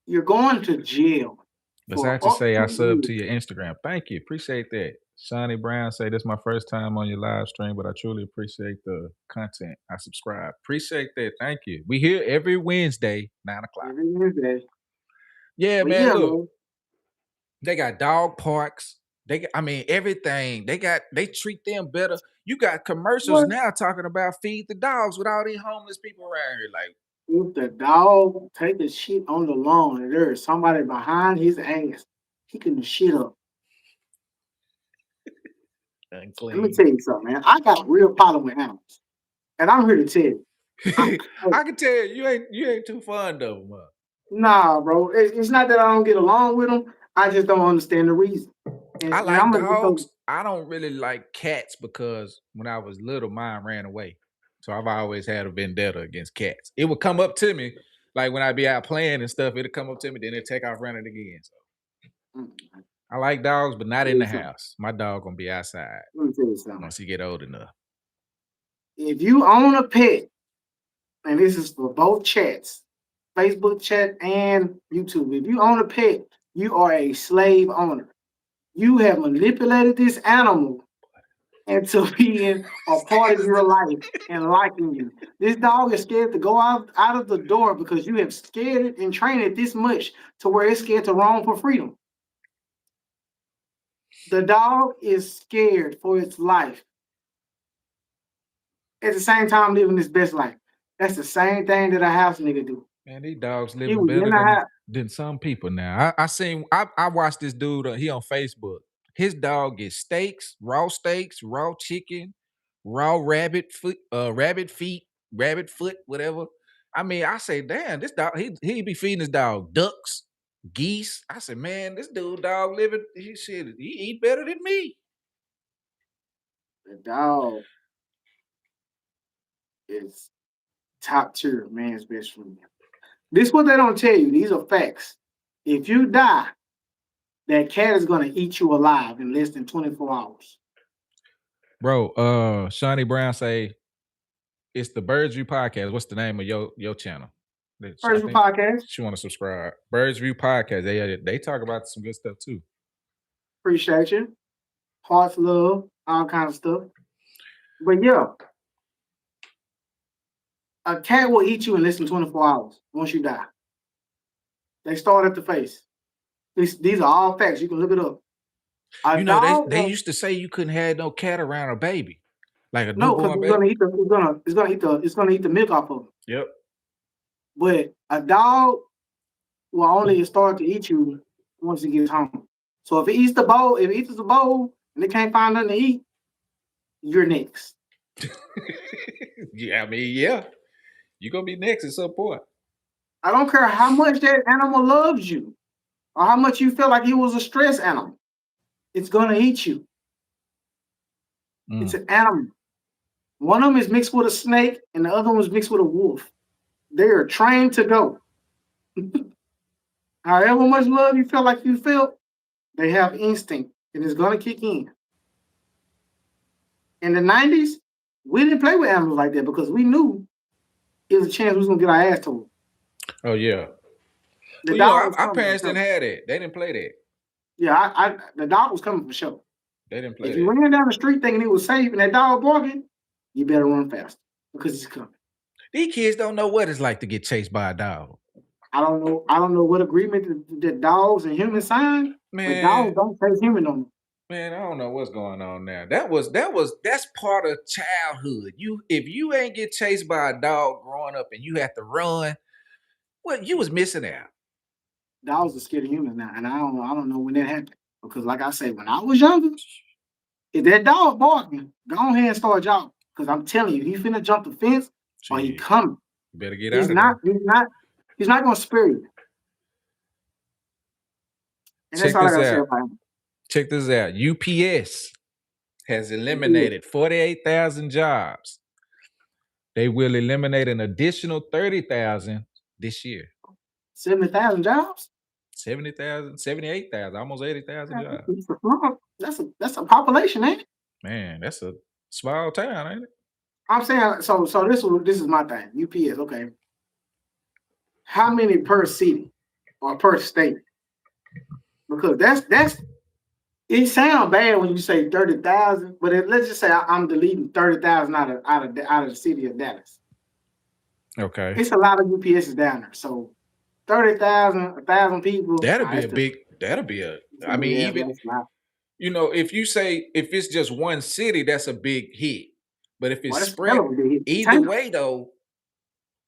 You're going to jail As I for just up say, I to sub to years. your Instagram. Thank you. Appreciate that. Shawnee Brown say this is my first time on your live stream, but I truly appreciate the content. I subscribe. Appreciate that. Thank you. We here every Wednesday, 9 o'clock. Every Wednesday. Yeah, But man. yeah, Look, man. They got dog parks. I mean, everything. They treat them better. You got commercials What now talking about feed the dogs with all these homeless people around here. Like, if the dog take a shit on the lawn and there is somebody behind his ass, he can do shit up. Let me unclean. tell you something, man. I got a real problem with animals, and I'm here to tell you. I can tell you ain't too fond of them. Nah, bro. It's not that I don't get along with them. I just don't understand the reason. I And like I'm gonna just dogs. I don't really like cats because when I was little, mine ran away. So I've always had a vendetta against cats. It would come up to me, like when I'd be out playing and stuff, it'd come up to me, then it'd take off running again. So I like dogs, but not in the house. My dog gonna be outside Let me tell you something. once he get old enough. If you own a pet, and this is for both chats, Facebook chat and YouTube, if you own a pet, you are a slave owner. You have manipulated this animal into being a part of your life and liking you. This dog is scared to go out of the door because you have scared it and trained it this much to where it's scared to roam for freedom. The dog is scared for its life. At the same time, living his best life. That's the same thing that a house nigga do. Man, these dogs He living was in better the house. than some people now. I watched this dude. He on Facebook. His dog gets steaks, raw chicken, raw rabbit foot, rabbit feet, rabbit foot, whatever. I mean, I say, damn, this dog. He be feeding his dog ducks, geese. I said, man, this dude dog living. He eat better than me. The dog is top tier man's best friend. This is what they don't tell you. These are facts. If you die, that cat is gonna eat you alive in less than 24 hours. Bro, Shawnee Brown say it's the Birds View Podcast. What's the name of your channel? First podcast. She want to subscribe. Birds View Podcast. They talk about some good stuff too. Appreciate you. Hearts, love, all kinds of stuff. But yeah, a cat will eat you in less than 24 hours once you die. They start at the face. These are all facts. You can look it up. They used to say you couldn't have no cat around a baby, like a no, because newborn baby. it's gonna eat the milk off of them. Yep. But a dog will only start to eat you once it gets home. So if it eats the bowl, and it can't find nothing to eat, you're next. Yeah, I mean, yeah. You're gonna be next at some point. I don't care how much that animal loves you or how much you feel like he was a stress animal. It's gonna eat you. It's an animal. One of them is mixed with a snake and the other one is mixed with a wolf. They are trained to go. However much love you feel like you felt, they have instinct and it's gonna kick in. In the 90s, we didn't play with animals like that because we knew it was a chance we was gonna get our ass told. Oh yeah. Our parents didn't have that. They didn't play that. Yeah, the dog was coming for sure. They didn't play if that. you ran down the street thinking it was safe and that dog barking, you better run fast because he's coming. These kids don't know what it's like to get chased by a dog. I don't know what agreement that dogs and humans sign. Man, but dogs don't chase humans on them. Man, I don't know what's going on now. That's part of childhood. If you ain't get chased by a dog growing up and you have to run, well, you was missing out. Dogs are scared of humans now, and I don't know when that happened. Because like I said, when I was younger, if that dog barking, go ahead and start jogging. Because I'm telling you, he finna jump the fence or he coming. You better get out of there. He's not gonna spare you. And that's all I gotta say about him. Check this out. UPS has eliminated 48,000 jobs. They will eliminate an additional 30,000 this year. 70,000 jobs? 70,000, 78,000, almost 80,000 jobs. That's a population, ain't it? Man, that's a small town, ain't it? I'm saying so. This is my thing. UPS, okay. How many per city or per state? Because that's it sounds bad when you say 30,000, but let's just say I'm deleting 30,000 out of the city of Dallas. Okay. It's a lot of UPSs down there. So 30,000, 1,000 people. That'll be I mean, Yeah, even that's not. if you say if it's just one city, that's a big hit. But if it's Well, that's spread, hell of a big hit. either Tank. way though,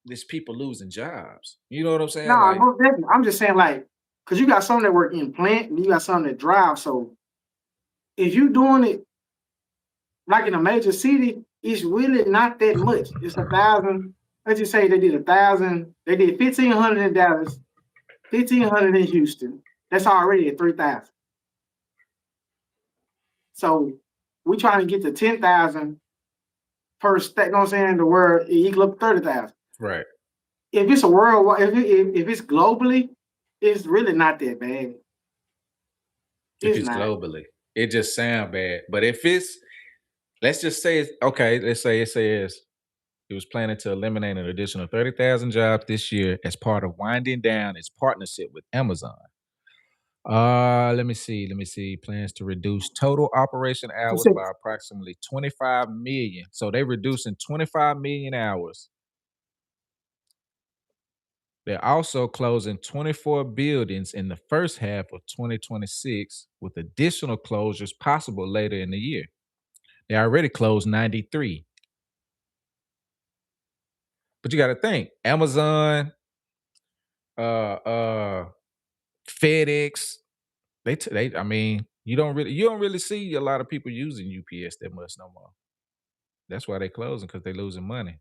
there's people losing jobs. You know what I'm saying? Nah, Like, most definitely. I'm just saying, like, because you got some that work in plant and you got some that drive. So if you doing it like in a major city, it's really not that much. It's 1,000. Let's just say they did 1,000. They did 1,500 in Dallas, 1,500 in Houston. That's already at 3,000. So we trying to get to 10,000 per state. You know what I'm saying? The world it equal up 30,000. right. If it's a worldwide, if it's globally, it's really not that bad. If It's it's not. globally, it just sound bad. But if it's, let's just say it's okay. Let's say it says it was planning to eliminate an additional 30,000 jobs this year as part of winding down its partnership with Amazon. Let me see. Let me see. Plans to reduce total operation You hours said by approximately 25 million. So they're reducing 25 million hours. They're also closing 24 buildings in the first half of 2026, with additional closures possible later in the year. They already closed 93. But you got to think Amazon, uh, FedEx, I mean, you don't really see a lot of people using UPS that much no more. That's why they closing, because they're losing money.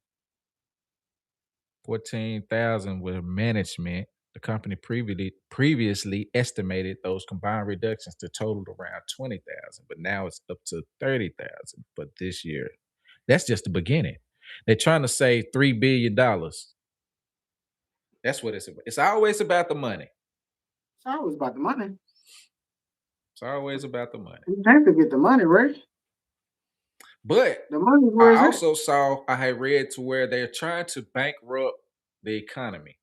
14,000 with management. The company previously estimated those combined reductions to total around 20,000, but now it's up to 30,000 for this year. That's just the beginning. They're trying to save $3 billion. That's what it's about. It's always about the money. it's always about the money. It's always about the money. You have to get the money, right? But The money's where I it's at. also saw, I had read to where they're trying to bankrupt the economy.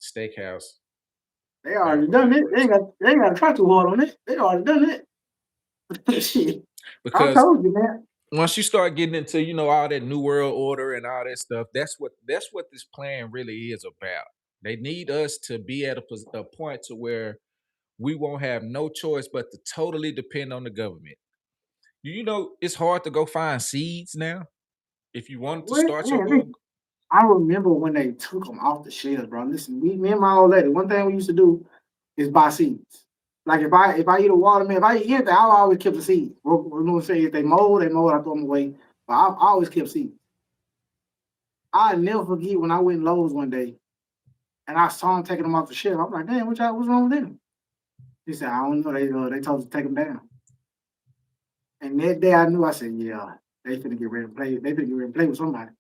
Steakhouse They already for done it. They bankruptcy. ain't got to try too hard on it. They already done it. Shit. I Because told you, man. once you start getting into, all that new world order and all that stuff, that's what this plan really is about. They need us to be at a point to where we won't have no choice but to totally depend on the government. It's hard to go find seeds now. If you wanted to What? start your Man, own, I remember when they took them off the shelves, bro. Listen, me and my old lady, one thing we used to do is buy seeds. Like if I eat a watermelon, if I eat anything, I always keep the seeds. We're gonna say if they mold, I throw them away. But I always kept seeds. I never forget when I went Lowe's one day and I saw them taking them off the shelf. I'm like, damn, what's wrong with them? He said, I don't know. They told us to take them down. And that day I knew. I said, yeah, they finna get ready to play. They finna get ready to play with somebody.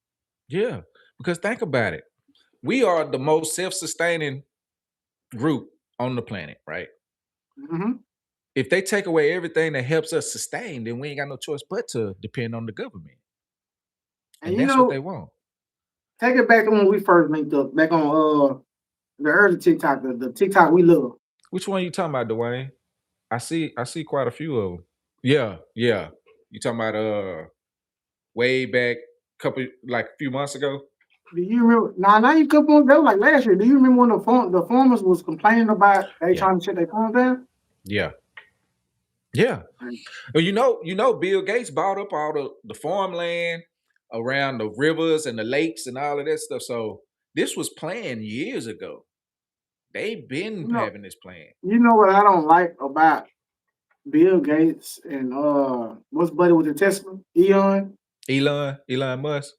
yeah. Because think about it. We are the most self-sustaining group on the planet, right? Mm-hmm. If they take away everything that helps us sustain, then we ain't got no choice but to depend on the government. And And you that's what know, they want. take it back to when we first linked up, back on the early TikTok, the TikTok we love. Which one you talking about, Dwayne? I see quite a few of them. Yeah, yeah. You talking about way back like a few months ago? Do you remember? Now you couple months, that was like last year. Do you remember when the farmers was complaining about they Yeah, trying to shut their farms down? yeah, yeah. Like, Well, Bill Gates bought up all the farmland around the rivers and the lakes and all of that stuff. So this was planned years ago. They've been you know, having this plan. you know what I don't like about Bill Gates and what's buddy with the Tesla, Elon. Elon Musk.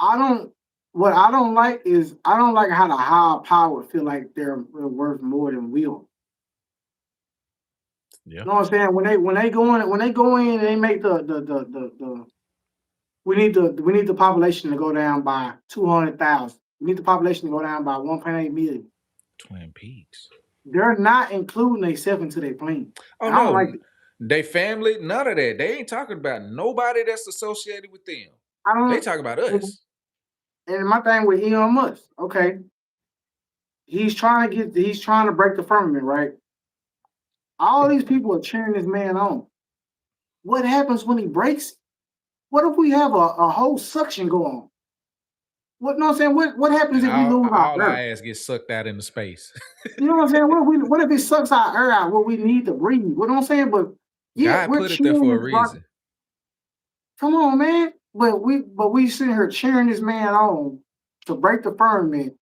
I don't. What I don't like is I don't like how the high power feel like they're worth more than we are. Yeah. You know what I'm saying? When they go in and they make the we need the population to go down by 200,000. We need the population to go down by 1.8 million. Twin Peaks. They're not including themselves into their plan. Oh And I don't like no, it. they family, none of that. They ain't talking about nobody that's associated with them. I They don't. talking about And us. and my thing with Elon Musk, okay, he's trying to break the firmament, right? All these people are cheering this man on. What happens when he breaks it? What if we have a whole suction go on? What no I'm saying? What happens And if we lose our all our earth? ass gets sucked out into space. You know what I'm saying? What if it sucks our air out what we need to breathe? What I'm saying? But yeah, God we're put it there cheering for a this rock. reason. Come on, man. But we sitting here cheering this man on to break the firmament.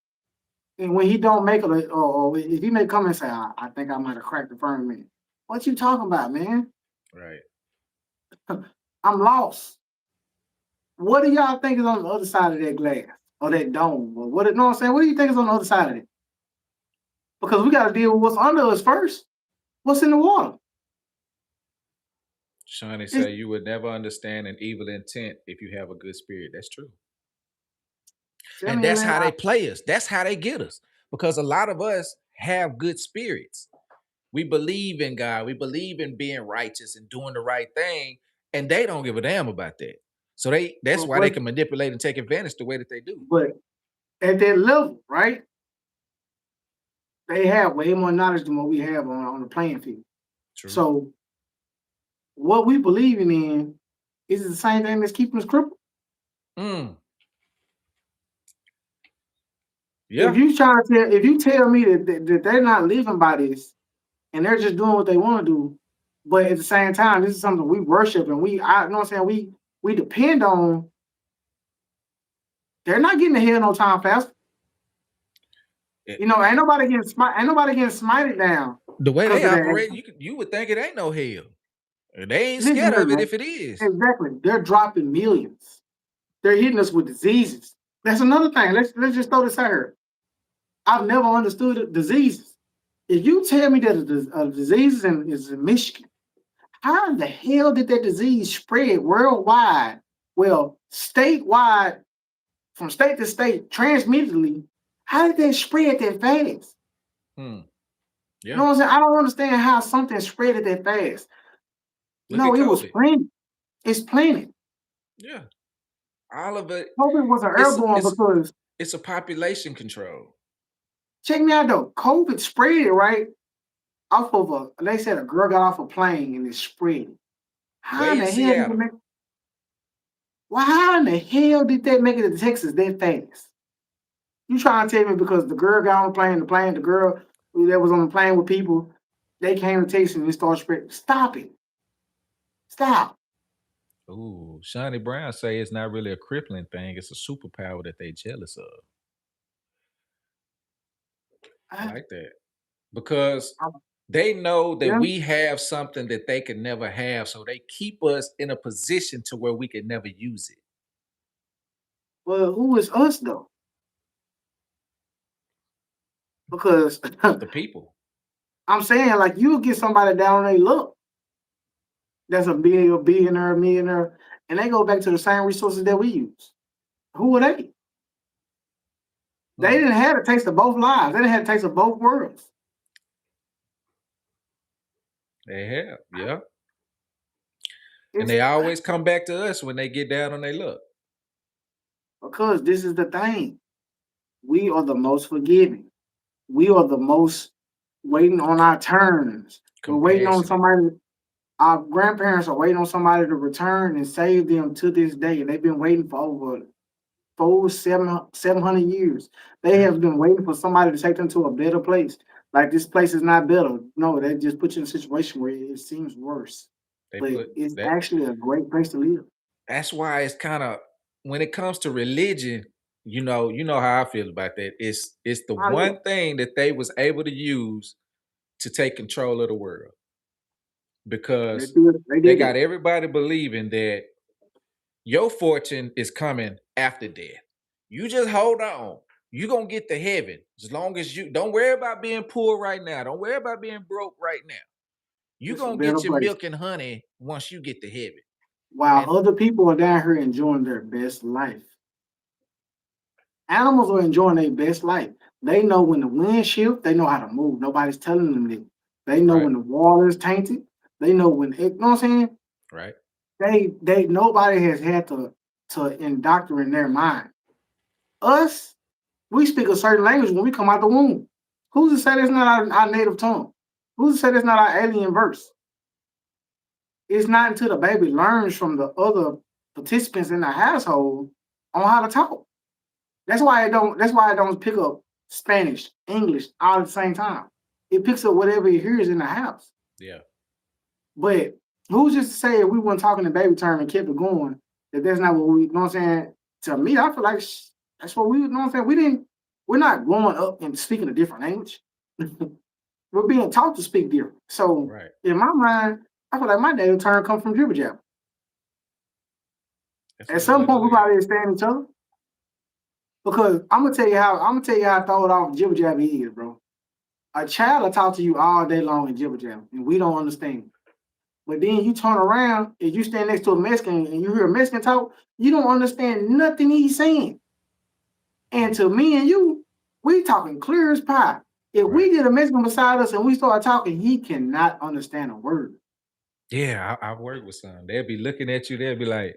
And when he don't make it, or if he may come and say, I think I might have cracked the firmament. What you talking about, man? Right. I'm lost. What do y'all think is on the other side of that glass or that dome? Or what? You know what I'm saying? What do you think is on the other side of it? Because we got to deal with what's under us first. What's in the water? Shawnee It's, say you would never understand an evil intent if you have a good spirit. That's true. tell And me, that's man. how they play us. That's how they get us. Because a lot of us have good spirits. We believe in God. We believe in being righteous and doing the right thing. And they don't give a damn about that. So that's why they But, can manipulate and take advantage the way that they do. but at that level, right? They have way more knowledge than what we have on the playing field. True. So what we believing in is the same thing that's keeping us crippled. Mm. Yeah. If you tell me that they're not living by this and they're just doing what they want to do, but at the same time, this is something we worship and you know what I'm saying, we depend on, they're not getting to hell no time fast. You know, ain't nobody getting smited down. The way Because they of that. operate, you would think it ain't no hell. They ain't Listen scared here, of it man. if it is. Exactly. They're dropping millions. They're hitting us with diseases. That's another thing. Let's just throw this out here. I've never understood diseases. If you tell me that a disease is in Michigan, how in the hell did that disease spread worldwide? Well, statewide, from state to state, transmittedly, how did that spread that fast? Yeah. You know what I'm saying? I don't understand how something spread it that fast. Look No, at it was COVID. planted. It's planted. Yeah. All of it. COVID was an airborne because it's a population control. check me out though. COVID spread right off of they said a girl got off a plane and it spread. How in the hell did it make? Well, how in the hell did that make it to Texas that fast? You trying to tell me because the girl got on the girl that was on the plane with people, they came to Texas and it started spreading. Stop it. Stop. Ooh, Shawnee Brown say it's not really a crippling thing. It's a superpower that they jealous of. I like that. Because they know that we have something that they can never have. So they keep us in a position to where we can never use it. Well, who is us though? Because the people. I'm saying like you'll get somebody down on their luck. That's a billionaire, millionaire, and they go back to the same resources that we use. Who are they? They didn't have a taste of both lives. They didn't have a taste of both worlds. They have, yeah. And they always come back to us when they get down on their luck. Because this is the thing. We are the most forgiving. We are the most waiting on our turns. We're waiting on somebody. Our grandparents are waiting on somebody to return and save them to this day. They've been waiting for over 700 years. They have been waiting for somebody to take them to a better place. Like this place is not better. No, they just put you in a situation where it seems worse. But it's actually a great place to live. That's why it's kind of, when it comes to religion, you know how I feel about that. It's the one thing that they was able to use to take control of the world. Because they got everybody believing that your fortune is coming after death. You just hold on. You're going to get to heaven. As long as you don't worry about being poor right now. Don't worry about being broke right now. You're going to get your milk and honey once you get to heaven. While other people are down here enjoying their best life. Animals are enjoying their best life. They know when the wind shifts, they know how to move. Nobody's telling them that. They know when the water is tainted. They know when, you know what I'm saying? Right. Nobody has had to indoctrinate their mind. Us, we speak a certain language when we come out the womb. Who's to say that's not our native tongue? Who's to say that's not our alien verse? It's not until the baby learns from the other participants in the household on how to talk. That's why I don't pick up Spanish, English all at the same time. It picks up whatever it hears in the house. Yeah. But who's just to say if we weren't talking in baby term and kept it going, that's not what we, you know what I'm saying? To me, I feel like that's what we, you know what I'm saying? We're not growing up and speaking a different language. We're being taught to speak different. So Right. in my mind, I feel like my native term comes from jibber jabber. At some point, we probably understand each other. Because I'm gonna tell you how throw it off jibber jabber is, bro. A child will talk to you all day long in jibber jabber, and we don't understand. But then you turn around and you stand next to a Mexican and you hear a Mexican talk, you don't understand nothing he's saying. And to me and you, we talking clear as pie. If we get a Mexican beside us and we start talking, he cannot understand a word. Yeah, I've worked with some. They'll be looking at you, they'll be like,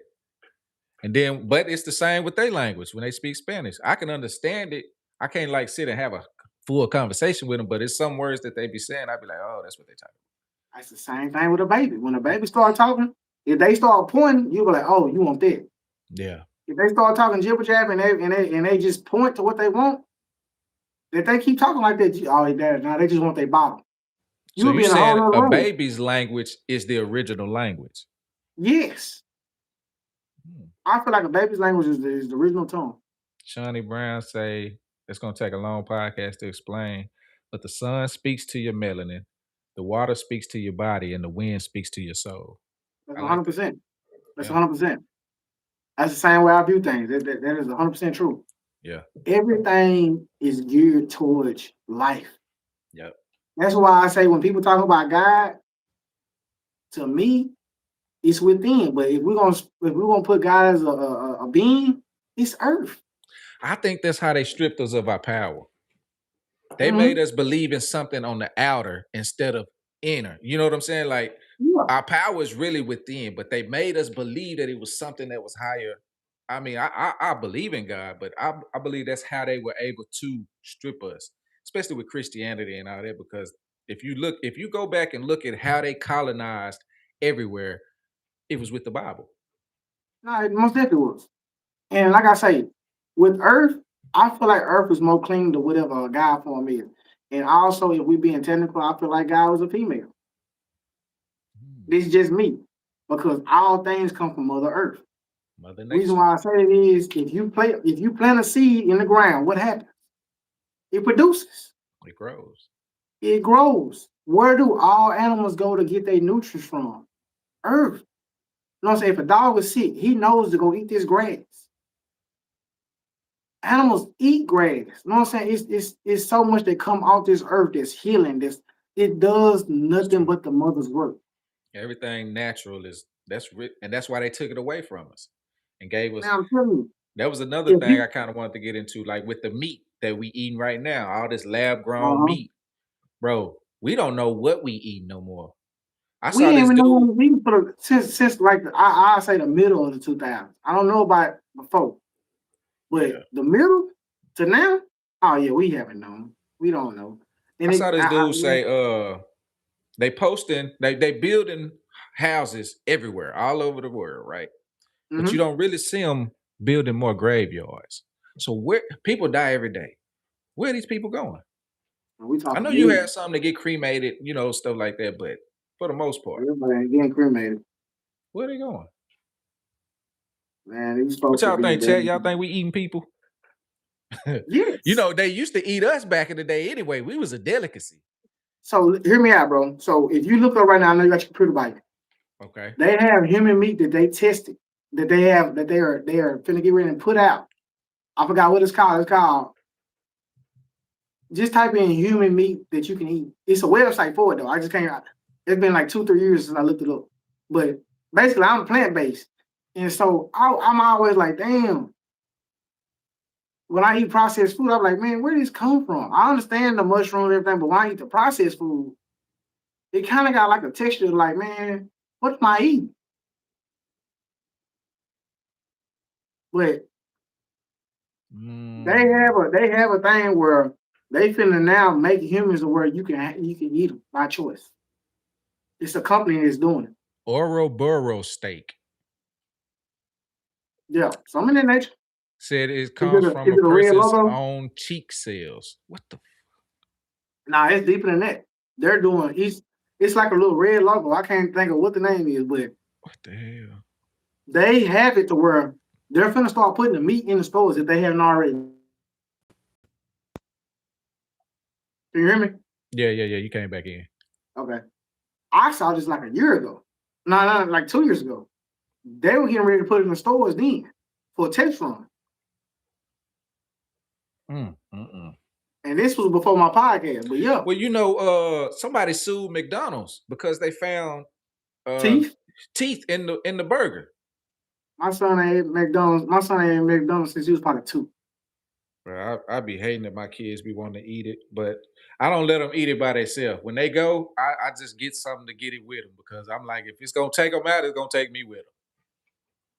and then, but it's the same with their language when they speak Spanish. I can understand it. I can't like sit and have a full conversation with them, but it's some words that they be saying. I'd be like, oh, that's what they talking about. That's the same thing with a baby. When a baby start talking, if they start pointing, you'll be like, oh, you want that. Yeah. If they start talking jibber jab and they just point to what they want, if they keep talking like that, now they just want their bottom. So you saying a baby's language is the original language? Yes. I feel like a baby's language is the original tongue. Shawnee Brown say it's gonna take a long podcast to explain, but the sun speaks to your melanin, the water speaks to your body, and the wind speaks to your soul. That's 100%. That's 100%. That's the same way I view things. That is 100% true. Yeah. Everything is geared towards life. Yep. That's why I say when people talk about God, to me, it's within. But if we're gonna put God as a being, it's earth. I think that's how they stripped us of our power. They made us believe in something on the outer instead of inner. You know what I'm saying? Like our power is really within, but they made us believe that it was something that was higher. I mean, I believe in God, but I believe that's how they were able to strip us, especially with Christianity and all that. Because if you go back and look at how they colonized everywhere, it was with the Bible. No, it most definitely was. And like I say, with Earth, I feel like Earth is more clean to whatever a God form is. And also, if we being technical, I feel like God was a female. This is just me, because all things come from Mother Earth. Mother Nature. Reason why I say it is, if you plant a seed in the ground, what happens? It produces. It grows. It grows. Where do all animals go to get their nutrients from? Earth. You know what I'm saying? If a dog is sick, he knows to go eat this grass. Animals eat grass. You know what I'm saying? It's so much that come off this earth that's healing. It does nothing but the mother's work. Everything natural and that's why they took it away from us and gave us. Now I'm telling you, that was another thing I kind of wanted to get into, like with the meat that we eating right now, all this lab grown meat, bro. We don't know what we eat no more. We ain't even know what we eat since like I say the middle of the 2000s. I don't know about before, but the middle to now, oh yeah, we haven't known. We don't know. And I saw this dude say, they posting, they building houses everywhere, all over the world, right? But you don't really see them building more graveyards. So where people die every day, where are these people going? I know you have some that get cremated, you know, stuff like that, but for the most part, everybody getting cremated. Where are they going? Man, what y'all think, Chat? Y'all think we eating people? Yes. You know, they used to eat us back in the day anyway. We was a delicacy. So hear me out, bro. So if you look up right now, I know you got your computer by you. Okay. They have human meat that they tested, that they are finna get ready and put out. I forgot what it's called. It's called. Just type in human meat that you can eat. It's a website for it though. I just can't. It's been like 2-3 years since I looked it up. But basically, I'm plant-based, and so I'm always like, damn. When I eat processed food, I'm like, man, where did this come from? I understand the mushroom and everything, but when I eat the processed food, it kind of got like a texture like, man, what am I eating? But they have a thing where they finna now make humans where you can eat them by choice. It's a company that's doing it. Ouroboros steak. Yeah, some in that nature. Said it Is comes it from a a red person's logo? own cheek cells. What the? Nah, it's deeper than that. They're doing it's like a little red logo. I can't think of what the name is, but What the hell? they have it to where they're finna start putting the meat in the stores if they haven't already. Can you hear me? Yeah. You came back in. Okay. I saw this like a year ago. No, like 2 years ago. They were getting ready to put it in the stores then for a test run. And this was before my podcast, but yeah. Well, you know, somebody sued McDonald's because they found teeth in the burger. My son ate McDonald's. My son ate McDonald's since he was probably 2. Bro, I be hating that my kids be wanting to eat it, but I don't let them eat it by themselves. When they go, I just get something to get it with them because I'm like, if it's gonna take them out, it's gonna take me with them.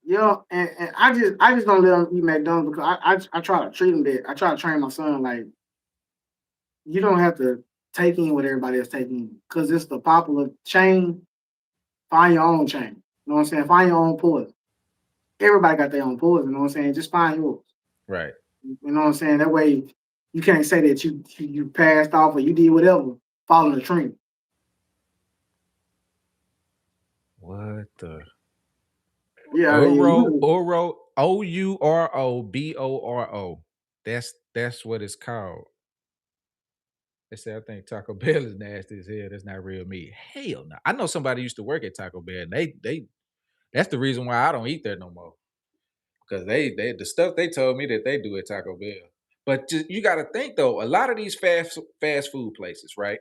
Yeah, and I just don't let them eat McDonald's because I try to treat them that. I try to train my son like you don't have to take in what everybody else taking in because it's the popular chain. Find your own chain. You know what I'm saying? Find your own poison. Everybody got their own poison. You know what I'm saying? Just find yours. Right. You know what I'm saying? That way you can't say that you passed off or you did whatever following the trend. What the? Yeah, Ouro, OUROBORO. That's what it's called. They say I think Taco Bell is nasty as hell. That's not real meat. Hell no. I know somebody used to work at Taco Bell. And they that's the reason why I don't eat there no more. Because they the stuff they told me that they do at Taco Bell. But you got to think though, a lot of these fast food places, right?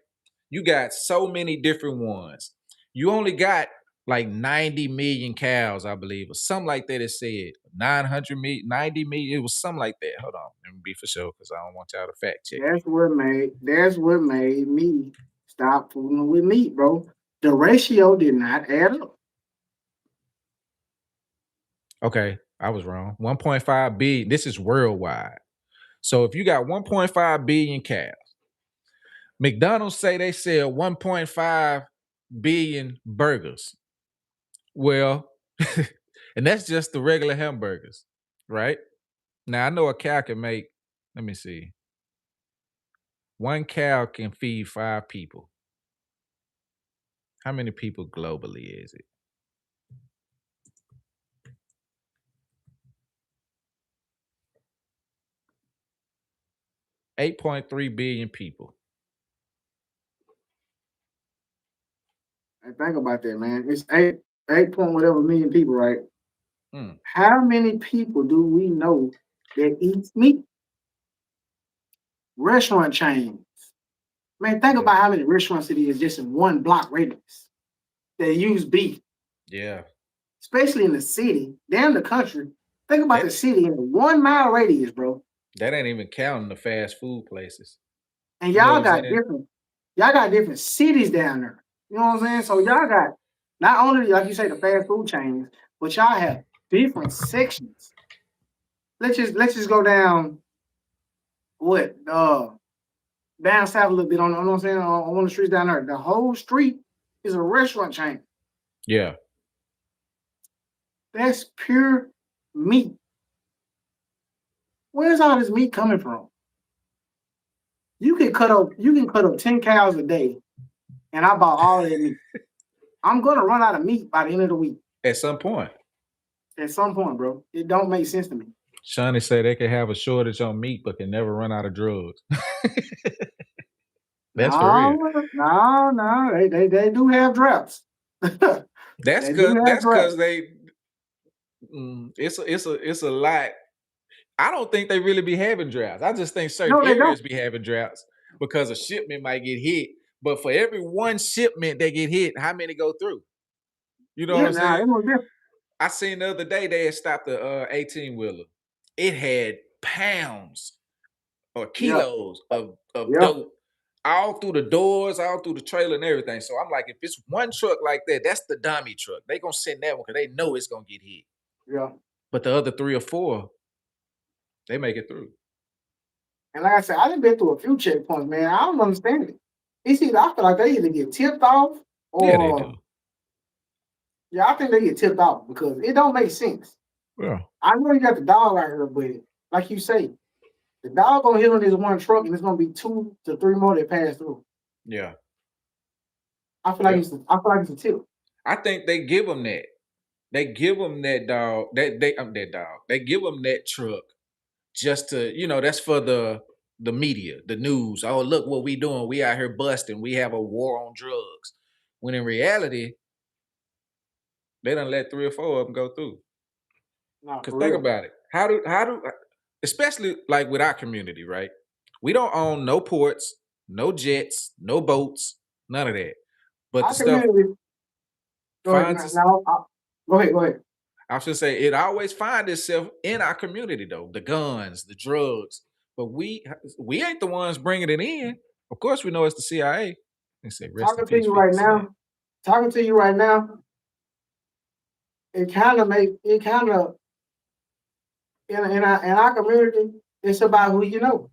You got so many different ones. You only got like 90 million cows, I believe, or something like that. It said 900 million, 90 million. It was something like that. Hold on, let me be for sure because I don't want y'all to fact check. That's what made me stop fooling with meat, bro. The ratio did not add up. Okay, I was wrong. 1.5 billion. This is worldwide. So if you got 1.5 billion cows, McDonald's say they sell 1.5 billion burgers. Well, and that's just the regular hamburgers, right? Now I know a cow can make, let me see. One cow can feed 5 people. How many people globally is it? 8.3 billion people. And think about that, man. It's 8 point whatever million people, right? How many people do we know that eats meat? Restaurant chains. Man, think about how many restaurants it is just in one block radius that use beef. Yeah. Especially in the city, damn the country. Think about the city in a 1 mile radius, bro. That ain't even counting the fast food places. And y'all got different cities down there. You know what I'm saying? So y'all got not only, like you say, the fast food chains, but y'all have different sections. Let's just go down down south a little bit on, you know what I'm saying, on one of the streets down there. The whole street is a restaurant chain. Yeah. That's pure meat. Where's all this meat coming from? You can cut up 10 cows a day, and I bought all of that meat. I'm gonna run out of meat by the end of the week. At some point. At some point, bro. It don't make sense to me. Shawnee say they can have a shortage on meat, but can never run out of drugs. That's for real. No. They do have droughts. That's because it's a lot. I don't think they really be having droughts. I just think certain areas be having droughts because a shipment might get hit. But for every one shipment that get hit, how many go through? You know what I'm saying? I seen the other day they had stopped the 18-wheeler. It had pounds or kilos of dope all through the doors, all through the trailer and everything. So I'm like, if it's one truck like that, that's the dummy truck. They gonna send that one because they know it's gonna get hit. Yeah. But the other 3 or 4, they make it through. And like I said, I done been through a few checkpoints, man. I don't understand it. It's either I feel like they either get tipped off or yeah, they do. Yeah, I think they get tipped off because it don't make sense. Yeah. I know you got the dog out here, but like you say, the dog gonna hit on this one truck, and it's gonna be 2 to 3 more that pass through. Yeah. I feel like it's a tip. I think they give them that. They give them that dog. That dog. They give them that truck just to, that's for the media, the news. Oh, look what we doing. We out here busting. We have a war on drugs. When in reality, they done let 3 or 4 of them go through. Nah, Because for think real. about it. How do especially like with our community, right? We don't own no ports, no jets, no boats, none of that. But the Our stuff community. Go ahead. finds us. Go ahead. Go ahead. I should say it always finds itself in our community though. The guns, the drugs. But we ain't the ones bringing it in. Of course, we know it's the CIA. They say rest in Talking to peace, you 50 right Cent. now. Talking to you right now. It kind of in our community. It's about who you know.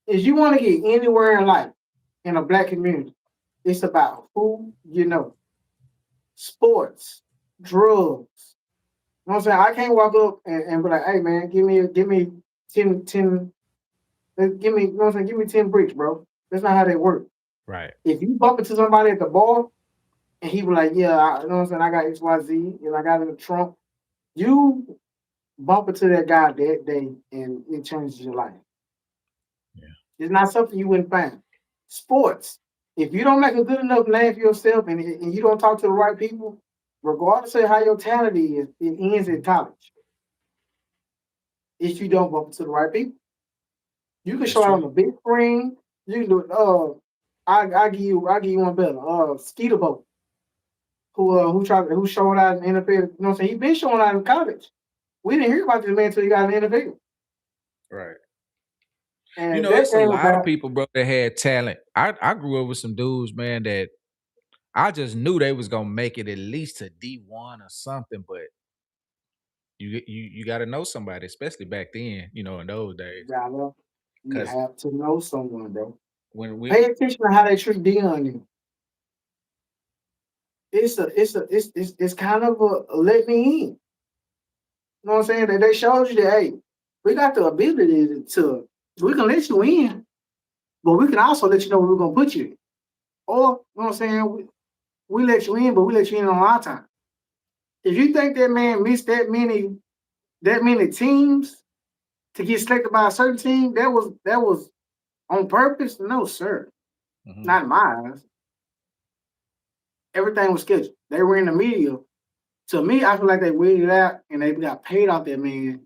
If you want to get anywhere in life in a black community, it's about who you know. Sports, drugs. You know what I'm saying? I can't walk up and be like, hey man, give me 10, give me, you know what I'm saying? Give me 10 bricks, bro. That's not how they work. Right. If you bump into somebody at the bar and he be like, yeah, you know what I'm saying? I got XYZ and I got it in the trunk. You bump into that guy that day and it changes your life. Yeah. It's not something you wouldn't find. Sports. If you don't make a good enough name for yourself and you don't talk to the right people, regardless of how your talent is, it ends in college. If you don't bump into the right people, you can That's show out on true. the big screen. You can do it. I give you one better. Skeeter Boat, who showed out in the NFL. You know what I'm saying? He been showing out in college. We didn't hear about this man until he got in the NFL. Right. And that It's a came lot of about. people, bro, that had talent. I grew up with some dudes, man, that I just knew they was gonna make it at least to D1 or something, but you got to know somebody, especially back then, in those days. You Because have to know someone, bro. when we, Pay attention to how they treat Dion. It's kind of a let me in. You know what I'm saying? That they showed you that hey, we got the ability to we can let you in, but we can also let you know where we're gonna put you. Or you know what I'm saying? We let you in, but we let you in on our time. If you think that man missed that many teams to get selected by a certain team, that was on purpose. No, sir. Not in my eyes. Everything was scheduled. They were in the media. To me, I feel like they waited out and they got paid off that man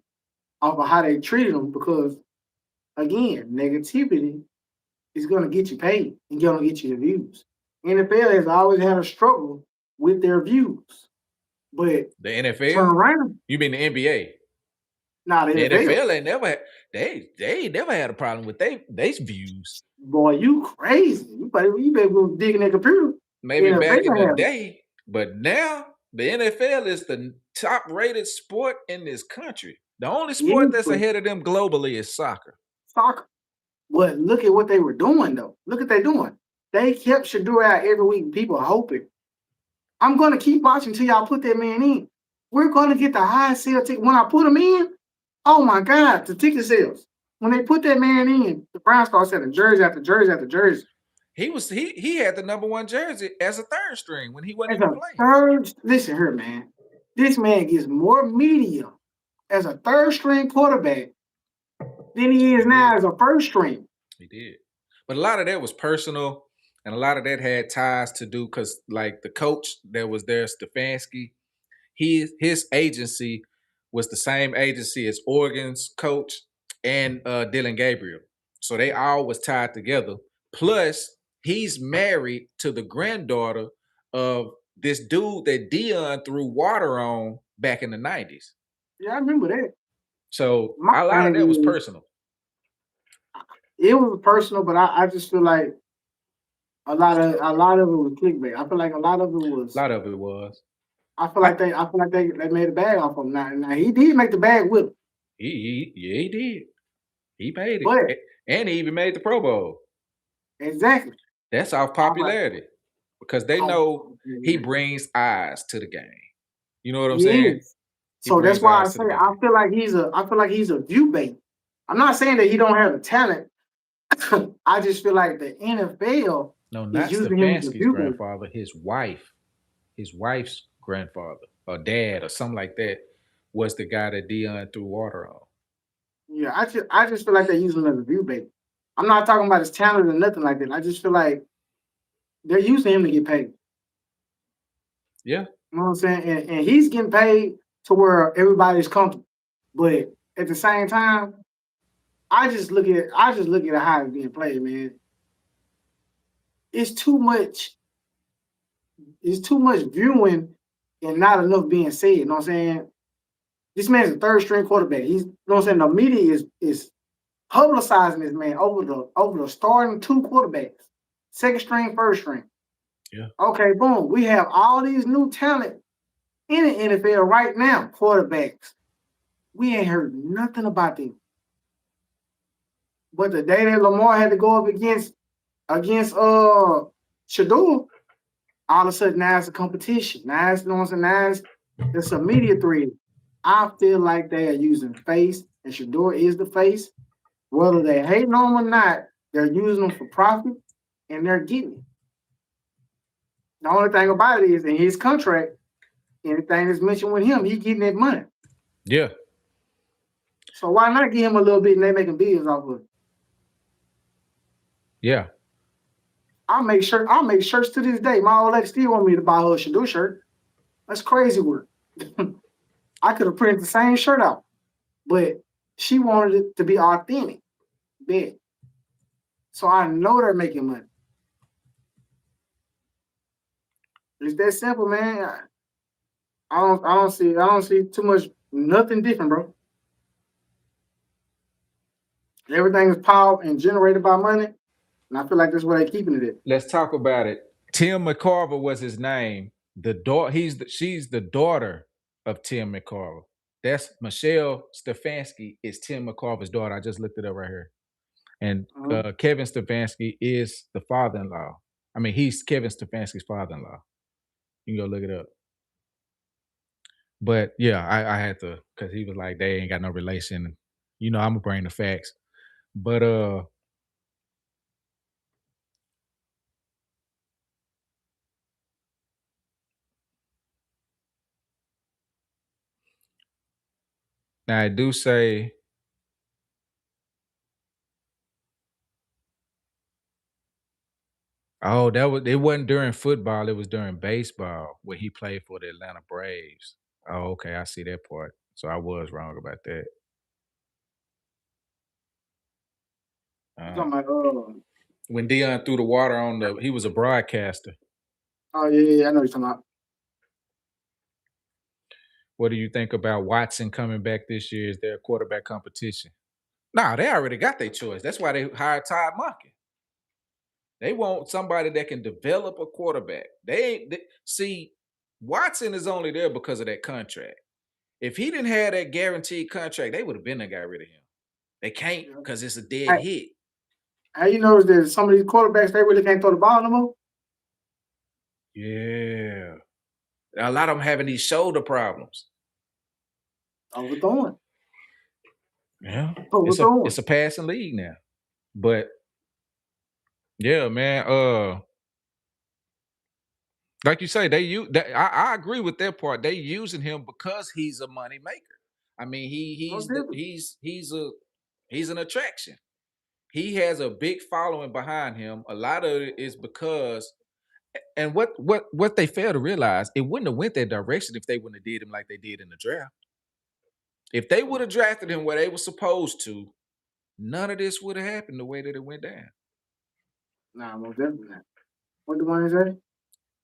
off of how they treated him because, again, negativity is going to get you paid and going to get you the views. NFL has always had a struggle with their views, but the turn NFL, around. you mean the NBA? Now the The NFL, NFL ain't never had, they ain't never had a problem with they views. boy, you crazy. You better go dig in that computer. Maybe back in the NFL, day, but now the NFL is the top rated sport in this country. The only sport that's but ahead of them globally is soccer. soccer. But look at what they were doing, though. Look what they doing. They kept Shadur out every week. People hoping. I'm going to keep watching until y'all put that man in. We're going to get the highest sale ticket. When I put him in, oh my God, the ticket sales. When they put that man in, the Browns started selling jersey after jersey after jersey. He had the number 1 jersey as a third string when he wasn't As even a playing. third, listen here, man. This man gets more media as a third string quarterback than he is now as a first string. He did. But a lot of that was personal, and a lot of that had ties to do because, like, the coach that was there, Stefanski, his agency was the same agency as Oregon's coach and Dylan Gabriel. So they all was tied together. Plus, he's married to the granddaughter of this dude that Dion threw water on back in the 90s. Yeah, I remember that. So My a lot of thing that was is, personal. it was personal, but I just feel like a lot of it was clickbait. I feel like a lot of it was. A lot of it was. I feel like they made a bag off him. Now he did make the bag with him, He did. He made but it. And he even made the Pro Bowl. exactly. That's off I'm like, popularity. Because they know he brings eyes to the game. You know what I'm saying? yes. He So that's brings why I eyes to say the I game. feel like he's a view bait. I'm not saying that he don't have the talent. I just feel like the NFL No, is not using him as a Stefanski's view bait. grandfather. His wife's grandfather or dad or something like that was the guy that Dion threw water on. Yeah, I just feel like they're using him as a view bait. I'm not talking about his talent or nothing like that. I just feel like they're using him to get paid. Yeah. You know what I'm saying? And he's getting paid to where everybody's comfortable. But at the same time, I just look at how it's being played, man. It's too much viewing and not enough being said. You know what I'm saying? This man's a third string quarterback. He's, you know what I'm saying? The media is publicizing this man over the starting two quarterbacks, second string, first string. Yeah. Okay, boom. We have all these new talent in the NFL right now, quarterbacks. We ain't heard nothing about them. But the day that Lamar had to go up against Shador, all of a sudden now it's a competition. Now it's, you know what I'm saying? Now it's a media thread. I feel like they are using face, and Shador is the face. Whether they hate on him or not, they're using them for profit, and they're getting it. The only thing about it is in his contract, anything that's mentioned with him, he's getting that money. Yeah. So why not give him a little bit and they making billions off of it? Yeah. I'll make shirts to this day. My old lady still want me to buy her a Shador shirt. That's crazy work. I could have printed the same shirt out, but she wanted it to be authentic. Bet. So I know they're making money. It's that simple, man. I don't see too much, nothing different, bro. Everything is powered and generated by money, and I feel like that's where they're keeping it at. Let's talk about it. Tim McCarver was his name. She's the daughter of Tim McCarver. That's Michelle Stefanski is Tim McCarver's daughter. I just looked it up right here. And Kevin Stefanski is the father-in-law. I mean, he's Kevin Stefanski's father-in-law. You can go look it up. But yeah, I had to, because he was like, they ain't got no relation. You know, I'm gonna bring the facts. But now I do say it wasn't during football, it was during baseball where he played for the Atlanta Braves. Oh, okay, I see that part. So I was wrong about that. You talking about When Dion threw the water on he was a broadcaster. oh yeah, I know what you're talking about. What do you think about Watson coming back this year? Is there a quarterback competition? Nah, they already got their choice. That's why they hired Todd Monken. They want somebody that can develop a quarterback. See, Watson is only there because of that contract. If he didn't have that guaranteed contract, they would have been there, got rid of him. They can't because it's a dead hit. How you notice that some of these quarterbacks, they really can't throw the ball no more? Yeah. A lot of them having these shoulder problems. Overthrowing. Yeah. Overthrowing. It's a passing league now. But yeah, man. Like you say, I agree with that part. They using him because he's a money maker. I mean, he's an attraction. He has a big following behind him. A lot of it is because, and what they fail to realize, it wouldn't have went that direction if they wouldn't have did him like they did in the draft. If they would have drafted him where they were supposed to, none of this would have happened the way that it went down. Nah, most definitely not. What the one is that?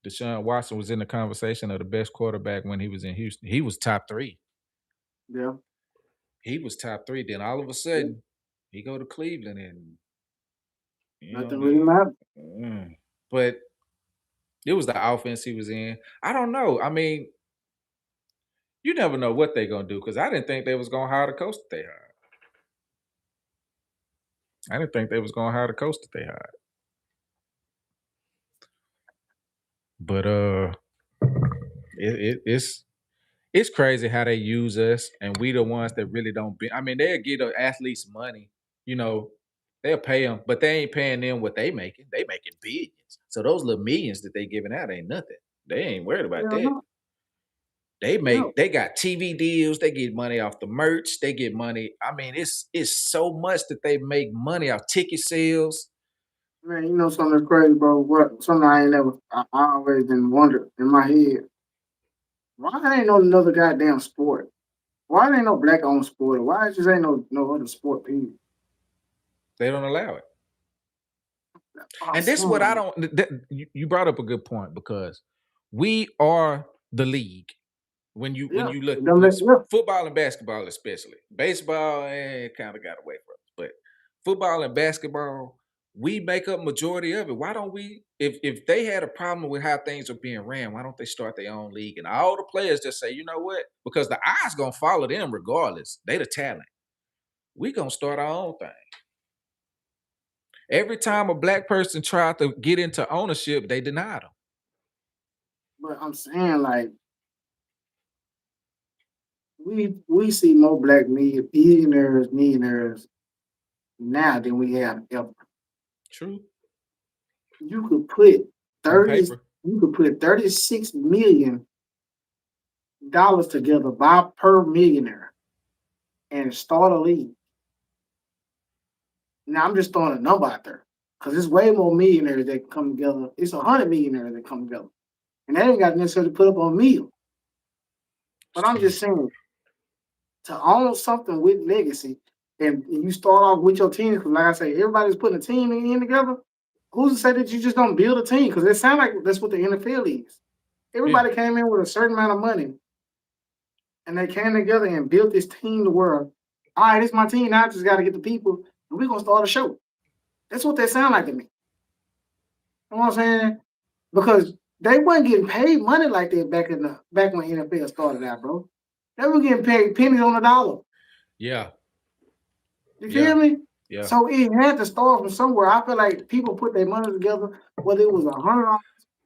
Deshaun Watson was in the conversation of the best quarterback when he was in Houston. He was top 3. Yeah. He was top 3. Then all of a sudden, he go to Cleveland and Nothing really matters. But it was the offense he was in. I don't know. I mean, you never know what they're gonna do because I didn't think they was gonna hire the coach that they hired. I didn't think they was gonna hire the coach that they hired. But it's It's crazy how they use us, and we the ones that really don't. I mean, they'll get the athletes money, you know, they'll pay them, but they ain't paying them what they making. They making billions. So those little millions that they giving out ain't nothing. They ain't worried about Hell that. no. No. They got TV deals, they get money off the merch, they get money. I mean, it's so much that they make money off ticket sales. Man, you know something that's crazy, bro. What something I ain't never I always been wonder in my head. Why there ain't no another goddamn sport? Why there ain't no black owned sport? Why it just ain't no other sport period? They don't allow it. Oh, And this is what I son. don't. You brought up a good point because we are the league. When Yeah. you look, Them yeah. football and basketball especially, baseball kind of got away from us, but football and basketball, we make up majority of it. Why don't we? If they had a problem with how things are being ran, why don't they start their own league? And all the players just say, you know what? Because the eyes gonna follow them regardless. They the talent. We gonna start our own thing. Every time a black person tried to get into ownership, they denied them. But I'm saying like we see more black millionaires now than we have ever. True. You could put On 30 paper. you could put $36 million together by per millionaire and start a league. Now I'm just throwing a number out there because there's way more millionaires that come together. It's 100 millionaires that come together, and they ain't got necessarily put up on a meal. But I'm just saying to own something with legacy, and you start off with your team. Because like I say, everybody's putting a team in together. Who's to say that you just don't build a team? Because it sounds like that's what the NFL is. Everybody came in with a certain amount of money, and they came together and built this team to where, all right, it's my team. Now I just got to get the people, and we're gonna start a show. That's what they sound like to me. You know what I'm saying? Because they weren't getting paid money like that back when NFL started out, bro. They were getting paid pennies on the dollar. Yeah. You feel me? Yeah. So it had to start from somewhere. I feel like people put their money together, whether it was $100.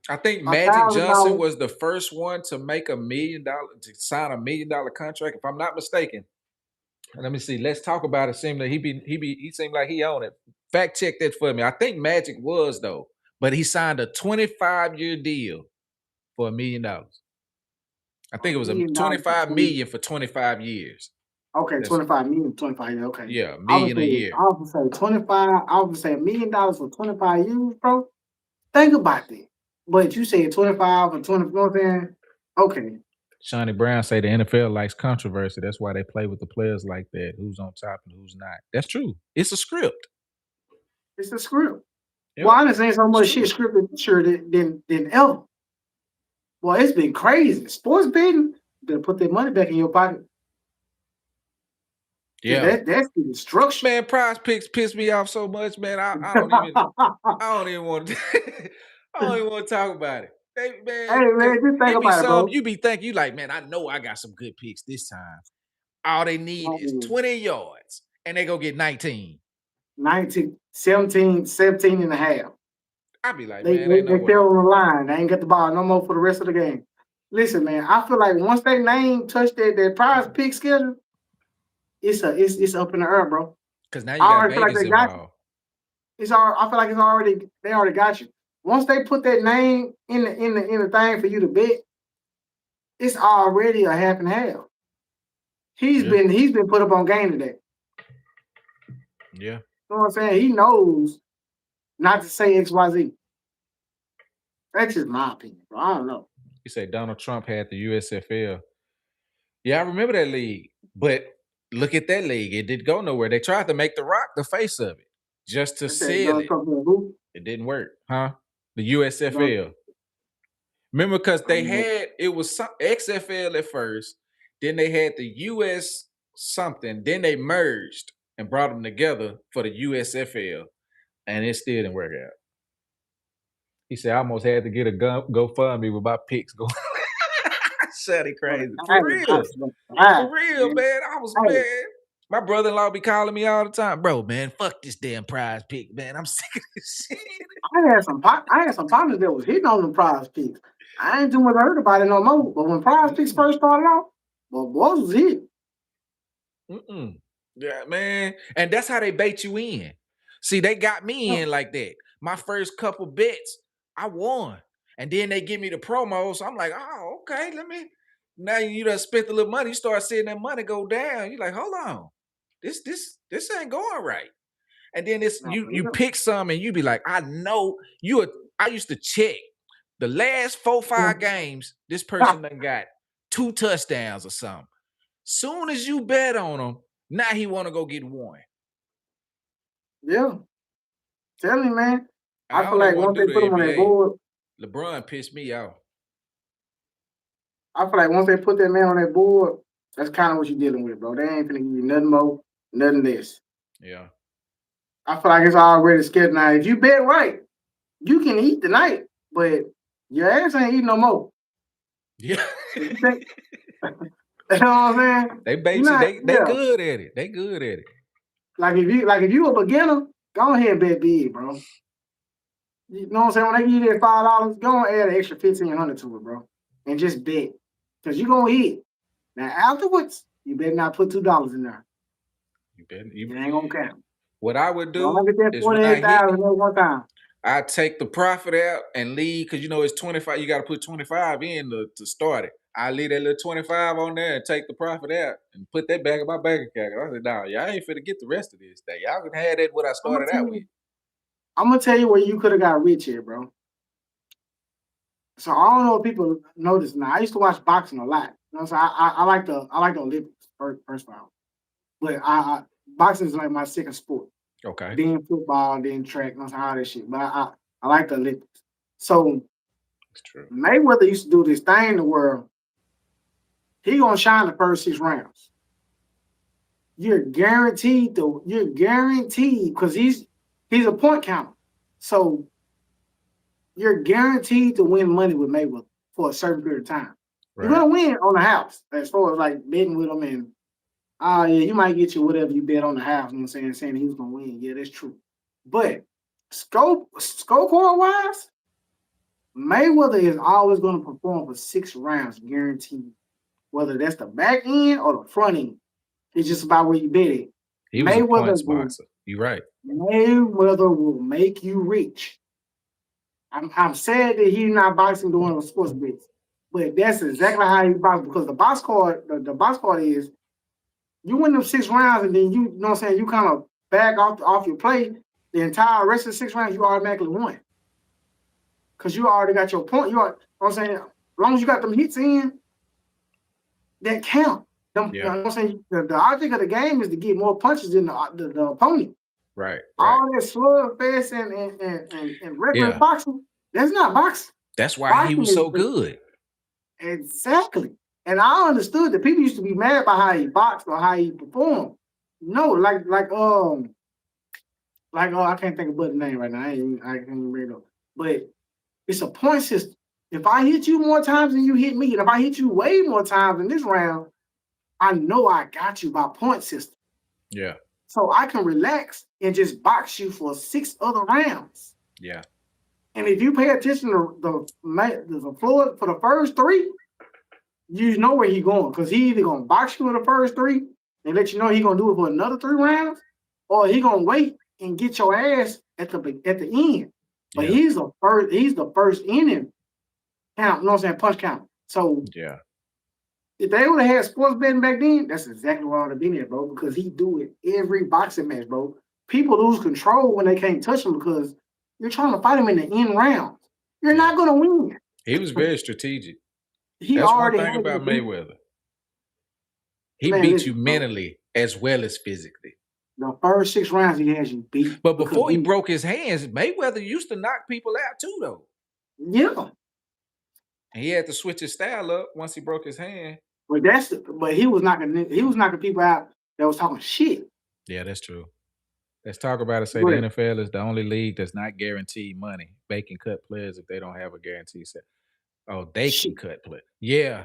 I think Magic Johnson $1,000. was the first one to make $1 million, to sign $1 million contract, if I'm not mistaken. Let me see. Let's talk about it. Seemed like he seemed like he owned it. Fact check that for me. I think Magic was though, but he signed a 25-year deal for $1 million. I think it was a 25 million for 25 years. Okay, That's 25 million, 25 years. Okay. Yeah, $1 million a year. I would say 25. I would say $1 million for 25 years, bro. Think about that. But you said 25 or 20. You know what I'm saying? Okay. Shawnee Brown say the NFL likes controversy. That's why they play with the players like that. Who's on top and who's not. That's true. It's a script. It's a script. Yep. Well, I done seen so much shit scripted this year than ever. Well, it's been crazy. Sports betting, better put their money back in your pocket. Yeah. That's the destruction. Man, Prize Picks piss me off so much, man. I don't even want to I don't even want to talk about it. Hey man, just think about it, bro. You be thinking, you like, man, I know I got some good picks this time. All they need is 20 yards, and they go get 19. 19, 17 and a half. I be like, they man, they fell on the line. They ain't got the ball no more for the rest of the game. Listen, man, I feel like once they name touch that Prize Pick schedule, it's up in the air, bro. Because now you got Vegas involved. I feel like they already got you. Once they put that name in the thing for you to bet, it's already a half and half. He's been put up on game today. Yeah. You know what I'm saying? He knows not to say XYZ. That's just my opinion, bro. I don't know. You say Donald Trump had the USFL. Yeah, I remember that league. But look at that league. It didn't go nowhere. They tried to make The Rock the face of it just to sell it. It didn't work, huh? The USFL. Remember, because they had, it was some XFL at first, then they had the US something, then they merged and brought them together for the USFL, and it still didn't work out. He said, I almost had to get a GoFundMe with my picks going. Shutty crazy. For real. For real, man. I was mad. My brother-in-law be calling me all the time. Bro, man, fuck this damn Prize Pick, man. I'm sick of this shit. I had some partners that was hitting on the Prize Picks. I ain't too much heard about it no more. But when Prize Picks first started out, But boys was it. Yeah, man. And that's how they bait you in. See, they got me Yeah. in like that. My first couple bets, I won. And then they give me the promo. So I'm like, oh, okay, let me. Now you done spent a little money, you start seeing that money go down. You're like, hold on. This ain't going right. And then it's No, you pick some and you be like, I know I used to check the last 4-5 games, this person done got 2 touchdowns or something. Soon as you bet on him, now he want to go get one. yeah. Tell me, man. I I feel don't even like want once to they do put the them on that NBA. board, LeBron pissed me off. I feel like once they put that man on that board, that's kind of what you're dealing with, bro. They ain't finna give you nothing more, nothing less. Yeah. I feel like it's already scheduled now. If you bet right, you can eat tonight, but your ass ain't eating no more. Yeah. If you think, you know what I'm saying? They bait You you. not, They yeah. good at it. They good at it. Like if you a beginner, go ahead and bet big, bro. You know what I'm saying? When they give you that $5, go and add an extra 1,500 to it, bro, and just bet, cause you gonna hit. Now afterwards, you better not put $2 in there. It ain't gonna count. What I would Don't do get that is when I hit, 48,000 at one time. I take the profit out and leave because it's 25. You got to put 25 in to start it. I leave that little 25 on there and take the profit out and put that back in my bank account. I said, nah, y'all ain't finna get the rest of this thing. Y'all can have that what I started out with. I'm gonna tell you where you could have got rich here, bro. So I don't know if people know this now. I used to watch boxing a lot. You know, so I like the Olympics first of all, but boxing is like my second sport. Okay. Then football, then track, and all that shit. But I like the Olympics. So That's true. Mayweather used to do this thing to where he gonna shine the first 6 rounds. You're guaranteed because he's a point counter. So you're guaranteed to win money with Mayweather for a certain period of time. You're gonna win on the house as far as like betting with him and yeah, you might get you whatever you bet on the house. You know what I'm saying he was gonna win. Yeah, that's true. But scorecard wise, Mayweather is always gonna perform for 6 rounds guaranteed. Whether that's the back end or the front end. It's just about where you bet it. He was a point sponsor. You're right. Mayweather will make you rich. I'm sad that he's not boxing doing the sports bets, but that's exactly how he boxes because the box card, the box card is you win them 6 rounds and then you know what I'm saying, you kind of back off your play, the entire rest of the 6 rounds you automatically won. Because you already got your point. You know what I'm saying? As long as you got them hits in, that count. You know what I'm saying? The object of the game is to get more punches than the opponent. Right. All that slugfest and regular boxing, that's not boxing. That's why boxing he was so good. Exactly. And I understood that people used to be mad about how he boxed or how he performed. No, I can't think of the name right now. I can't even bring it up. But it's a point system. If I hit you more times than you hit me, and if I hit you way more times in this round, I know I got you by point system. Yeah. So I can relax and just box you for 6 other rounds. Yeah. And if you pay attention to the floor for the first 3, you know where he's going because he either gonna box you in the first 3 and let you know he's gonna do it for another 3 rounds, or he gonna wait and get your ass at the end. But he's the first inning count. You know what I'm saying? Punch count. So yeah. If they would have had sports betting back then, that's exactly why I would have been there, bro. Because he do it every boxing match, bro. People lose control when they can't touch him because you're trying to fight him in the end rounds. You're not gonna win. He was very strategic. He That's one already thing had about you beat. Mayweather. He Man, beat listen, you bro. mentally as well as physically. The first 6 rounds he has you beat. But before he broke his hands, Mayweather used to knock people out too, though. Yeah. And he had to switch his style up once he broke his hand. But he was knocking people out that was talking shit. Yeah, that's true. Let's talk about it. Say the NFL is the only league that's not guaranteed money. They can cut players if they don't have a guarantee set. Oh, they can cut players. Yeah.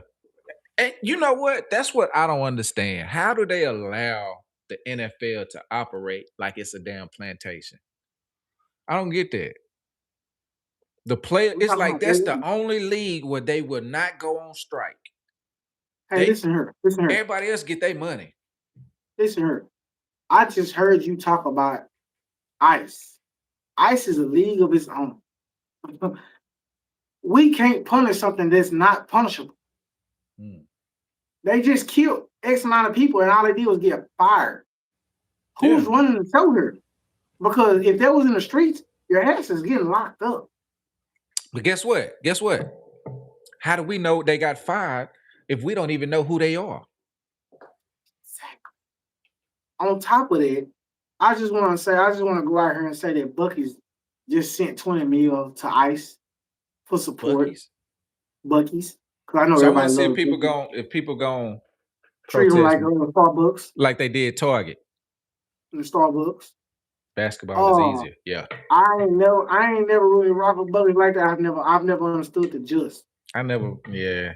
And you know what? That's what I don't understand. How do they allow the NFL to operate like it's a damn plantation? I don't get that. The player, it's like that's the only league where they will not go on strike. Hey, They listen here. Listen here. everybody else get their money. Listen here. I just heard you talk about ICE. ICE is a league of its own. We can't punish something that's not punishable. Mm. They just killed X amount of people, and all they did was get fired. Who's Yeah. running the show here? Because if that was in the streets, your ass is getting locked up. But guess what? Guess what? How do we know they got fired if we don't even know who they are? On top of that, I just want to go out here and say that Bucky's just sent 20 mil to ICE for support. Bucky's. Because I know So I want everybody to see loves if people gon' treat them like protest Starbucks. like they did Target. In the Starbucks. Basketball is easier. Yeah. I ain't never really rock with Bucky's like that. I've never understood the just. Yeah.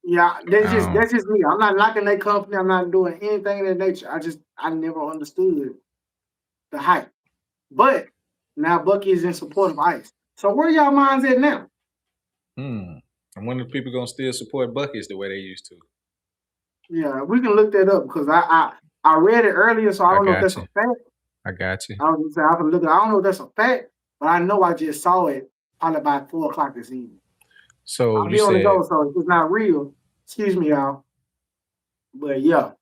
Yeah, that's just me. I'm not knocking that company. I'm not doing anything of that nature. I never understood the hype. But now Bucky is in support of ICE. So where y'all minds at now? I wonder if people gonna still support Bucky's the way they used to. Yeah, we can look that up because I read it earlier, so I don't know if that's a fact. I got you. I was gonna say I can look. I don't know if that's a fact, but I know I just saw it probably by 4 o'clock this evening. So I'll be on the go, so it's not real. Excuse me, y'all. But yeah,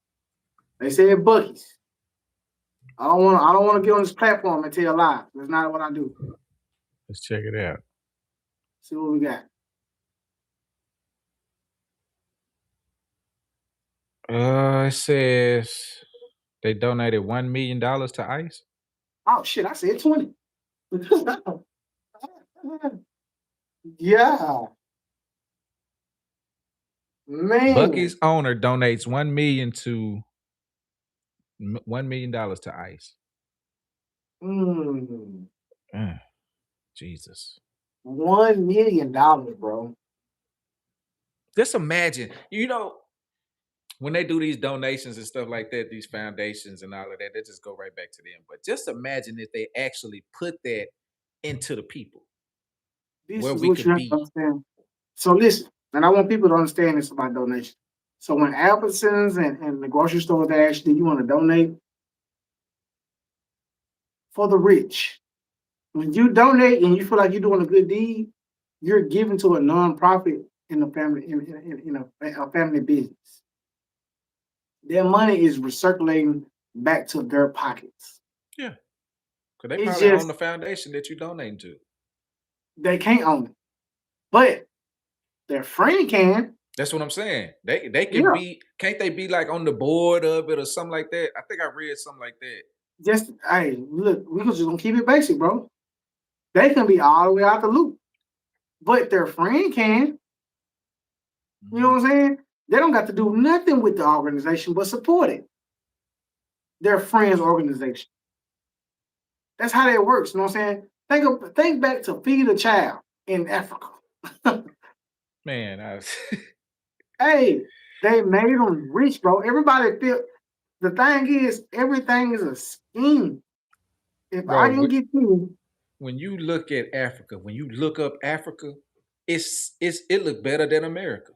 they said Bucky's. I don't want to get on this platform and tell lies. That's not what I do. Let's check it out. See what we got. It says they donated $1 million to ICE. Oh shit! I said 20. Yeah. Man. Bucky's owner donates $1 million to ICE. Jesus. $1 million, bro. Just imagine, when they do these donations and stuff like that, these foundations and all of that, they just go right back to them. But just imagine if they actually put that into the people. This is what you have to understand. So listen, and I want people to understand this about donation. So when Albertsons and the grocery stores they ask you want to donate for the rich, when you donate and you feel like you're doing a good deed, you're giving to a nonprofit in a family in a family business. Their money is recirculating back to their pockets. Yeah, because they probably own the foundation that you're donating to. They can't own it, but their friend can. That's what I'm saying. They can be. Can't they be like on the board of it or something like that? I think I read something like that. Just look, we just gonna keep it basic, bro. They can be all the way out the loop, but their friend can. You know what I'm saying? They don't got to do nothing with the organization but support it. Their friend's organization. That's how that works. You know what I'm saying? Think back to Feed a Child in Africa. Man, hey, they made them rich, bro. Everybody feel. The thing is, everything is a scheme. If bro, I didn't get you, when you look at Africa, when you look up Africa, it look better than America.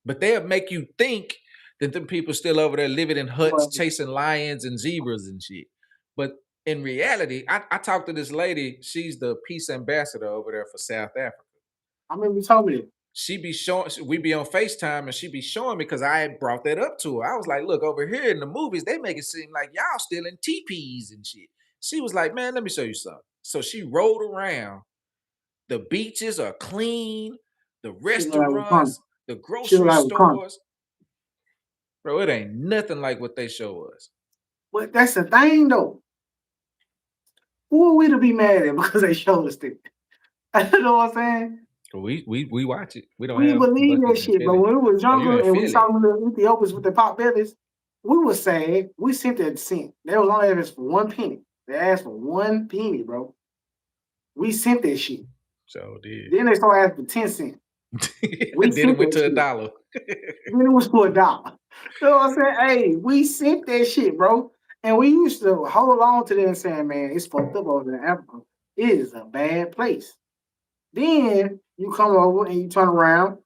But they'll make you think that them people still over there living in huts, chasing lions and zebras and shit. But in reality, I talked to this lady. She's the peace ambassador over there for South Africa. I remember you told me. She be showing, we be on FaceTime and she be showing me because I had brought that up to her. I was like, look, over here in the movies, they make it seem like y'all still in teepees and shit. She was like, man, let me show you something. So she rode around. The beaches are clean. The restaurants, the grocery stores. Bro, it ain't nothing like what they show us. But that's the thing, though. Who are we to be mad at because they showed us that? You know what I'm saying? We watch it. We believe that shit, but when we was younger and we saw the Ethiopians with the pot bellies, we were sad. We sent that cent. They was only asking for 1 penny. They asked for 1 penny, bro. We sent that shit. So did. Then they started asking for 10 cents. Then it went to $1. Then it was to $1. You know what I'm saying? Hey, we sent that shit, bro. And we used to hold on to them saying, man, it's fucked up over in Africa. It is a bad place. Then you come over and you turn around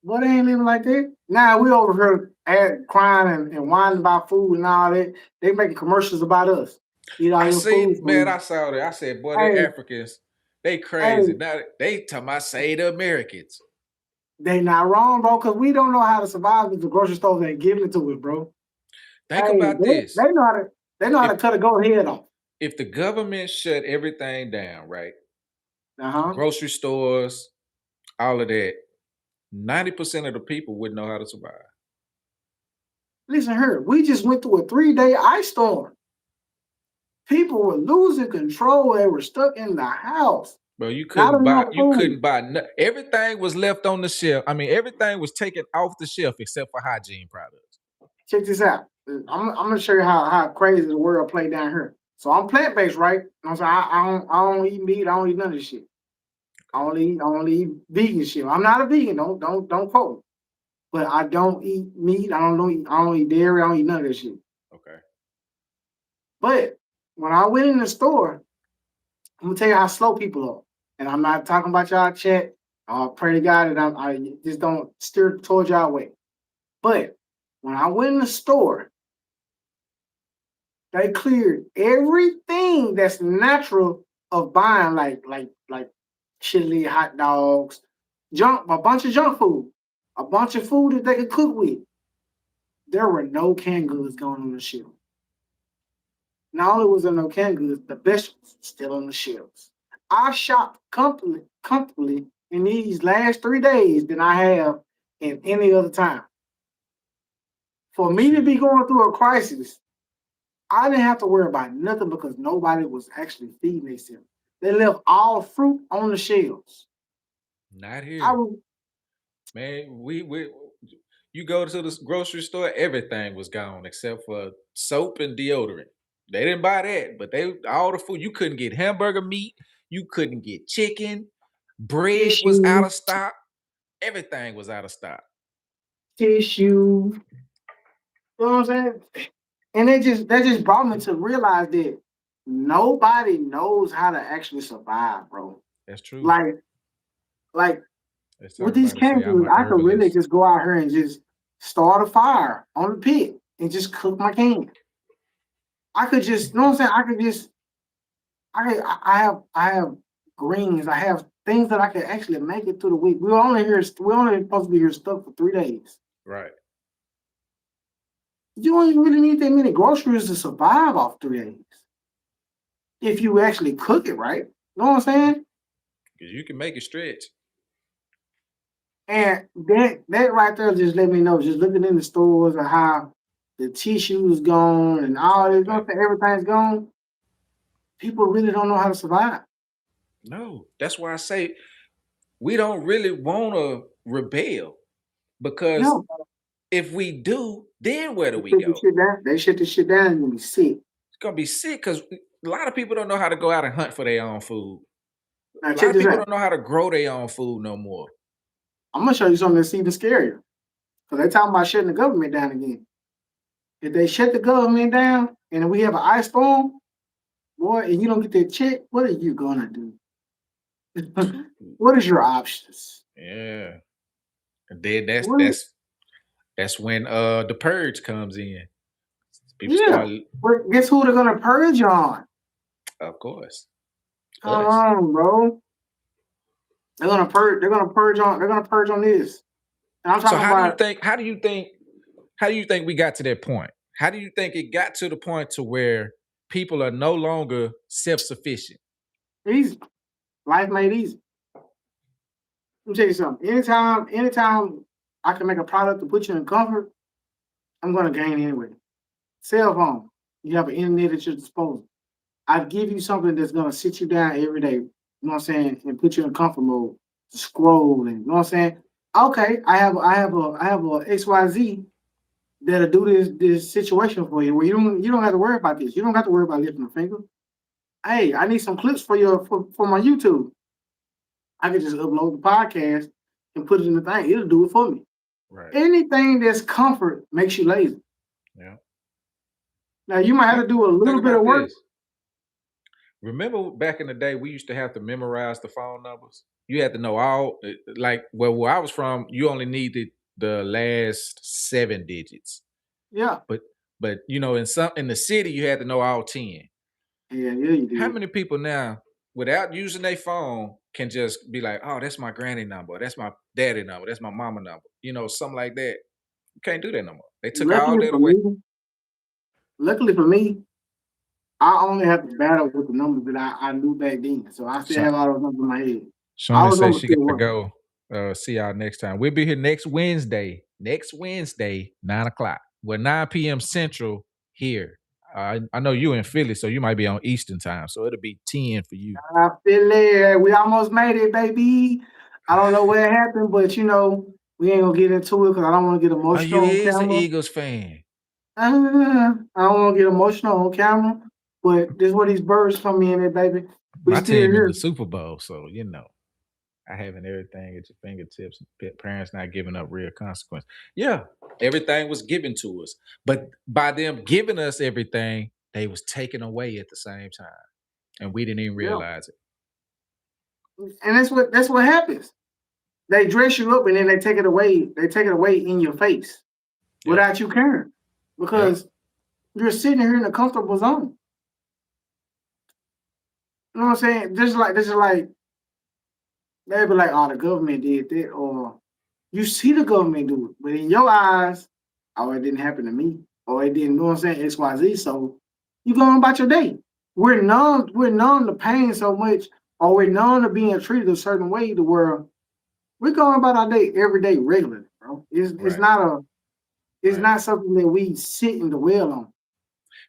But they ain't living like that. Now we over here crying and whining about food and all that. They making commercials about us. Eat all I your food. seen, man, I saw that. I said, boy, they Hey, Africans, they crazy. hey, Now they talking about say the Americans. they not wrong, bro, because we don't know how to survive if the grocery stores ain't giving it to us, bro. Think Hey, about this. they know how to If cut a goat head off. if the government shut everything down, right? Uh-huh. Grocery stores, all of that, 90% of the people wouldn't know how to survive. Listen here, we just went through a 3-day ice storm. People were losing control. They were stuck in the house. Bro, Not enough you food. couldn't buy everything was left on the shelf. I mean, everything was taken off the shelf except for hygiene products. Check this out. I'm gonna show you how crazy the world play down here. So I'm plant based, right? I'm saying I don't eat meat. I don't eat none of this shit. I only eat vegan shit. I'm not a vegan. Don't quote me. But I don't eat meat. I don't eat dairy. I don't eat none of that shit. Okay. But when I went in the store, I'm gonna tell you how slow people are. And I'm not talking about y'all chat. I pray to God that I just don't steer towards y'all way. But when I went in the store, they cleared everything that's natural of buying, like chili, hot dogs, a bunch of junk food, a bunch of food that they could cook with. There were no canned goods going on the shelf. Not only was there no canned goods, the vegetables still on the shelves. I shopped comfortably in these last 3 days than I have in any other time. For me to be going through a crisis, I didn't have to worry about nothing because nobody was actually feeding themselves. They left all fruit on the shelves. Not I here. was, Man, we you go to the grocery store, everything was gone except for soap and deodorant. They didn't buy that, but they all the food. You couldn't get hamburger meat, you couldn't get chicken, bread was out tissue, of stock, everything was out of stock. tissue. You know what I'm saying? And that just brought me to realize that nobody knows how to actually survive, bro. That's true. Like, like Let's with talk these about it. Say canned I'm goods, an I could really herbalist. just go out here and just start a fire on the pit and just cook my can. I could just, you know what I'm saying? I could just, I have greens. I have things that I could actually make it through the week. We're only supposed to be here stuck for 3 days. Right. You don't even really need that many groceries to survive off 3 days. If you actually cook it right. You know what I'm saying? Because you can make it stretch. And that right there just let me know, just looking in the stores and how the tissue's gone and all this, everything's gone. People really don't know how to survive. No, that's why I say we don't really want to rebel because No, if we do, then where do they we shut the go? shit down. They shut the shit down and you'll be sick. It's gonna be sick because a lot of people don't know how to go out and hunt for their own food. Now A lot check of this people out. don't know how to grow their own food no more. I'm gonna show you something that's even scarier. Because they talking about shutting the government down again. If they shut the government down and we have an ice storm, boy, and you don't get that check, what are you gonna do? What is your options? Yeah, and then What, that's when the purge comes in. People yeah. start, But guess who they're gonna purge on? of course, Come us. on, bro. They're gonna purge. They're gonna purge on. They're gonna purge on this. And I'm So talking about. how do you think we got to that point? How do you think it got to the point to where people are no longer self-sufficient? Easy. Life made easy. Let me tell you something. Anytime I can make a product to put you in comfort, I'm gonna gain anyway. Cell phone. You have an internet at your disposal. I give you something that's gonna sit you down every day. You know what I'm saying, and put you in comfort mode. To scroll and you know what I'm saying. Okay, I have a XYZ that'll do this situation for you where you don't have to worry about this. You don't have to worry about lifting a finger. Hey, I need some clips for my YouTube. I can just upload the podcast and put it in the thing. It'll do it for me. Right. Anything that's comfort makes you lazy. Yeah. Now you might have to do a Think little bit about of work. this. Remember back in the day, we used to have to memorize the phone numbers. you had to know all like where I was from, you only needed the last 7 digits. Yeah. But you know, in the city, you had to know all 10. Yeah, you How did. many people now, without using their phone, can just be like, "Oh, that's my granny number. That's my daddy number. That's my mama number." You know, something like that. You can't do that no more. They took all Luckily that for away. me, luckily for me, I only have to battle with the numbers that I knew back then. So I still Sha- have all those numbers in my head. All Shawnee those says numbers she got still to work. go. See y'all next time. We'll be here next Wednesday. Next Wednesday, 9 o'clock. Well, 9 p.m. Central here. I know you in Philly, so you might be on Eastern time. So it'll be 10 for you. I feel it. We almost made it, baby. I don't know what happened, but we ain't gonna get into it because I don't want to get Oh, you emotional on is an camera. Eagles fan. I don't want to get emotional on camera, but this is where these birds come in, baby. We My still team in the here. Super Bowl, so you know. I having everything at your fingertips. Parents not giving up real consequence. Yeah, everything was given to us, but by them giving us everything, they was taken away at the same time, and we didn't even Yeah, realize it. and that's what happens. They dress you up and then they take it away. They take it away in your face Yep. without you caring because you're sitting here in a comfortable zone. You know what I'm saying? This is like they be like, "Oh, the government did that," or you see the government do it, but in your eyes, oh, it didn't happen to me, or it didn't. You know what I'm saying? X, Y, Z. So you go on about your day. We're numb to pain so much, or we're numb to being treated a certain way to where we're going about our day every day regularly, bro. It's Right, not it's right. not something that we sit and dwell on.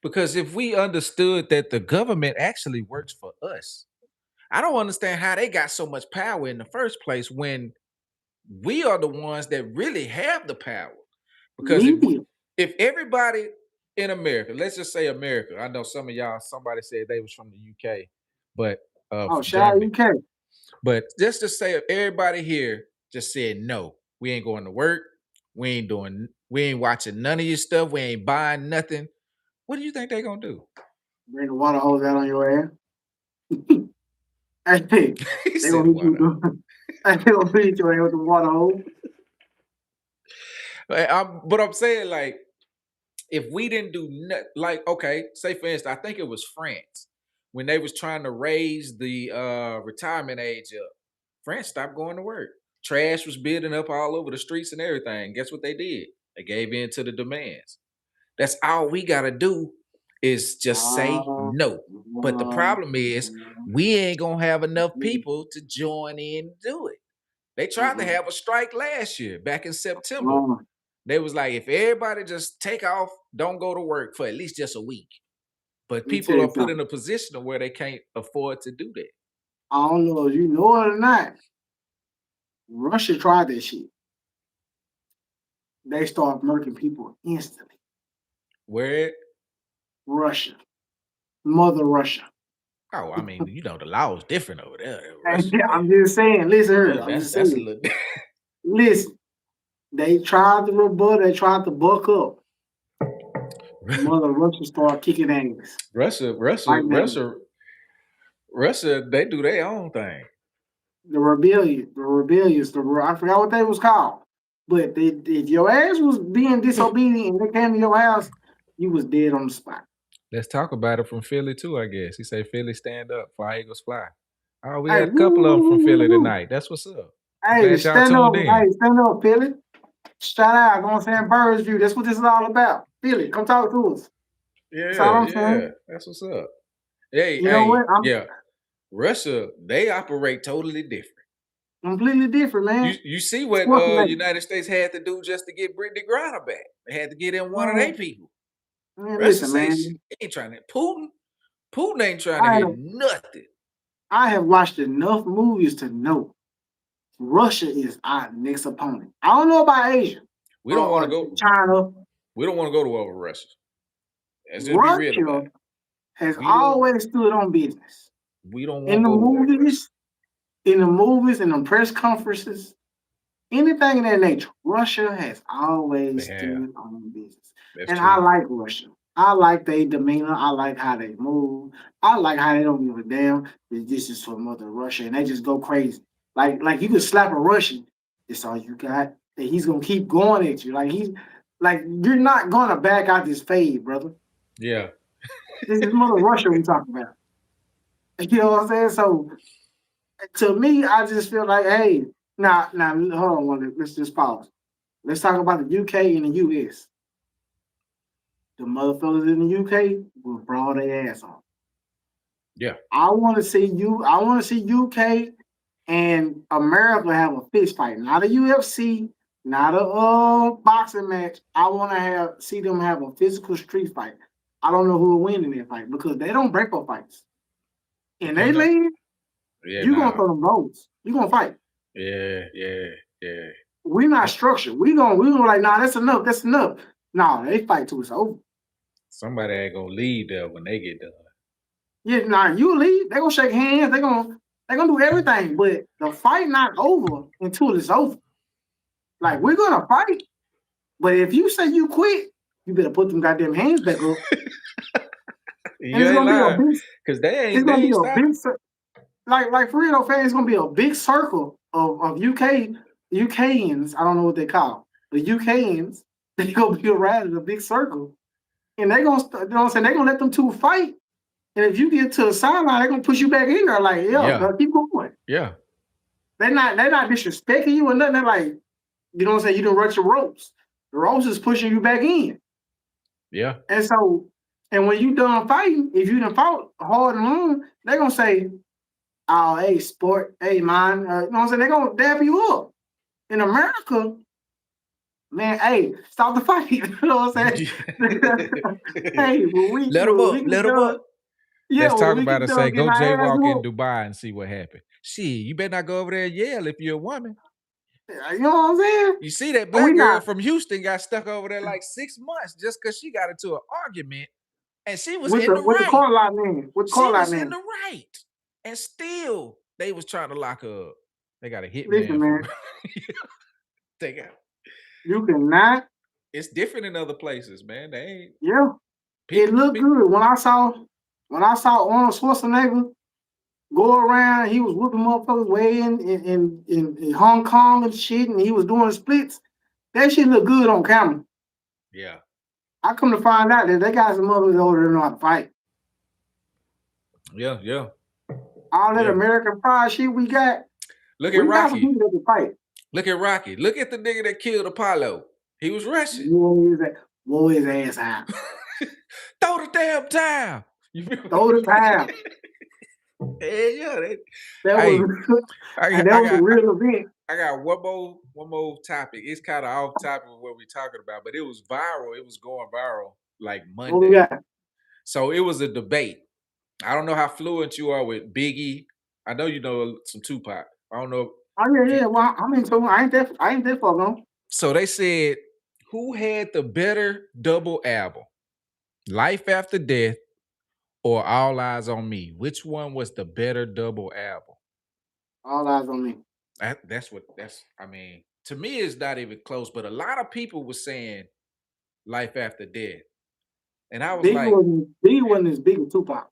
Because if we understood that the government actually works for us, I don't understand how they got so much power in the first place when we are the ones that really have the power. Because Media. if everybody in America, let's just say America, I know some of y'all, somebody said they was from the UK, but Oh, from shout out Germany. UK. But just to say if everybody here just said no, we ain't going to work, we ain't watching none of your stuff, we ain't buying nothing. What do you think they gonna do? Bring the water hose out on your ass. Hey, He they said gonna hit you. water. They gonna hit your ass with the water hose. But I'm saying like if we didn't do like okay, say for instance, I think it was France when they was trying to raise the retirement age up. France stopped going to work. Trash was building up all over the streets and everything. Guess what they did? They gave in to the demands. That's all we gotta do is just say Uh, no. But the uh, problem is we ain't gonna have enough people to join in and do it. They tried to have a strike last year, back in September. uh, They was like, if everybody just take off, don't go to work for at least just a week. But let me tell people are you put in something. a position where they can't afford to do that. I don't know if you know it or not. Russia tried that shit. They start murking people instantly. Where Russia, Mother Russia. oh, I mean, you know, the law is different over there. Russia, I'm just saying. Listen here. I'm just that's a saying. little Listen. They tried to rebut. They tried to buck up. Mother Russia started kicking ass. Russia, Russia, Right now, Russia, Russia, they do their own thing. I forgot what they was called. But if your ass was being disobedient and they came to your house, you was dead on the spot. Let's talk about it from Philly too, I guess. He said Philly stand up, fly Eagles fly. Oh, we Hey, had a woo, couple woo, of them woo, from woo, Philly woo. tonight. That's what's up. I'm Hey, glad y'all tuned in. stand up, Philly. Shout out, I'm saying Birds View. That's what this is all about. Philly, come talk to us. That's all Yeah, I'm yeah. saying. That's what's up. Hey, You know what? I'm yeah. Russia, they operate totally different. completely different, You man. you see what Schwarzenegger. United States had to do just to get Brittany Griner back. They had to get in one of their Man, people. Russia listen, say man. he ain't trying to Putin ain't trying to I hear have nothing. I have watched enough movies to know Russia is our next opponent. I don't know about Asia We don't want to or go. China. We don't want to go to war with Russia. Let's just be real about Russia it. has We don't. always stood on business. We don't want In to the go to war with Russia. movies, in the movies, in the press conferences, anything of that nature, Russia has They always have. stood on business. That's And I true. like Russia. I like their demeanor. I like how they move. I like how they don't give a damn that this is for Mother Russia and they just go crazy. Like you could slap a Russian. It's all you got. And he's gonna keep going at you. Like you're not gonna back out this fade, brother. Yeah. This is Mother Russia we talking about. You know what I'm saying? So to me, I just feel like, hey, now, hold on, let's just pause. Let's talk about the UK and the US. The motherfuckers in the UK will brawl their ass off. Yeah. I want to see UK and America have a fist fight, not a UFC, not a boxing match. I want to see them have a physical street fight. I don't know who will win in that fight because they don't break up fights. And they leave, you gonna throw them blows. You gonna fight. Yeah. We're not structured. We gonna like, nah, that's enough. That's enough. Nah, they fight till it's over. Somebody ain't gonna leave there when they get done. Yeah, nah, you leave. They gonna shake hands. They gonna do everything, but the fight not over until it's over. Like we're gonna fight, but if you say you quit, you better put them goddamn hands back up. You ain't lying, because they ain't stopping. Like for real though, fans, it's gonna be a big circle of UKians. I don't know what they call the UKians. They gonna be around in a big circle, and they gonna, you know what I'm saying? They gonna let them two fight. And if you get to the sideline, they're gonna push you back in there. Like, bro, keep going. Yeah. They're not disrespecting you or nothing. They're like, you know what I'm saying? You done run your ropes. The ropes is pushing you back in. Yeah. And so, and when you done fighting, if you done fought hard and long, they're gonna say, oh, hey, sport, hey, man. You know what I'm saying? They're gonna dap you up. In America, man, hey, stop the fight. You know what I'm saying? Hey, let them up. Yeah, let's talk about it. Say, go jaywalk in up. Dubai and see what happened. Shit, you better not go over there and yell if you're a woman. You know what I'm saying? You see that black girl from Houston got stuck over there like 6 months just because she got into an argument and she was in the right. With the car lot man. She was in the right. And still, they was trying to lock her up. They got a hitman. Listen, man. They got. You cannot. It's different in other places, man. They ain't. Yeah. It looked good. When I saw Arnold Schwarzenegger go around, he was whooping motherfuckers way in Hong Kong and shit, and he was doing splits. That shit looked good on camera. Yeah. I come to find out that they got some motherfuckers over there know how to fight. Yeah. All that American pride shit we got. Look at Rocky. Got that can fight. Look at Rocky. Look at the nigga that killed Apollo. He was Russian. Blow his ass out. Throw the damn towel. Throw the towel. That was a real event. I got one more topic. It's kind of off topic of what we're talking about, but it was viral. It was going viral like Monday. So it was a debate. I don't know how fluent you are with Biggie. I know you know some Tupac. I don't know. Oh yeah. Well, I mean, so I ain't that far gone. So they said, who had the better double album? Life After Death or All Eyes on Me? Which one was the better double album? All Eyes on Me. I mean, to me, it's not even close, but a lot of people were saying Life After Death. And I was Biggie wasn't as big as Tupac.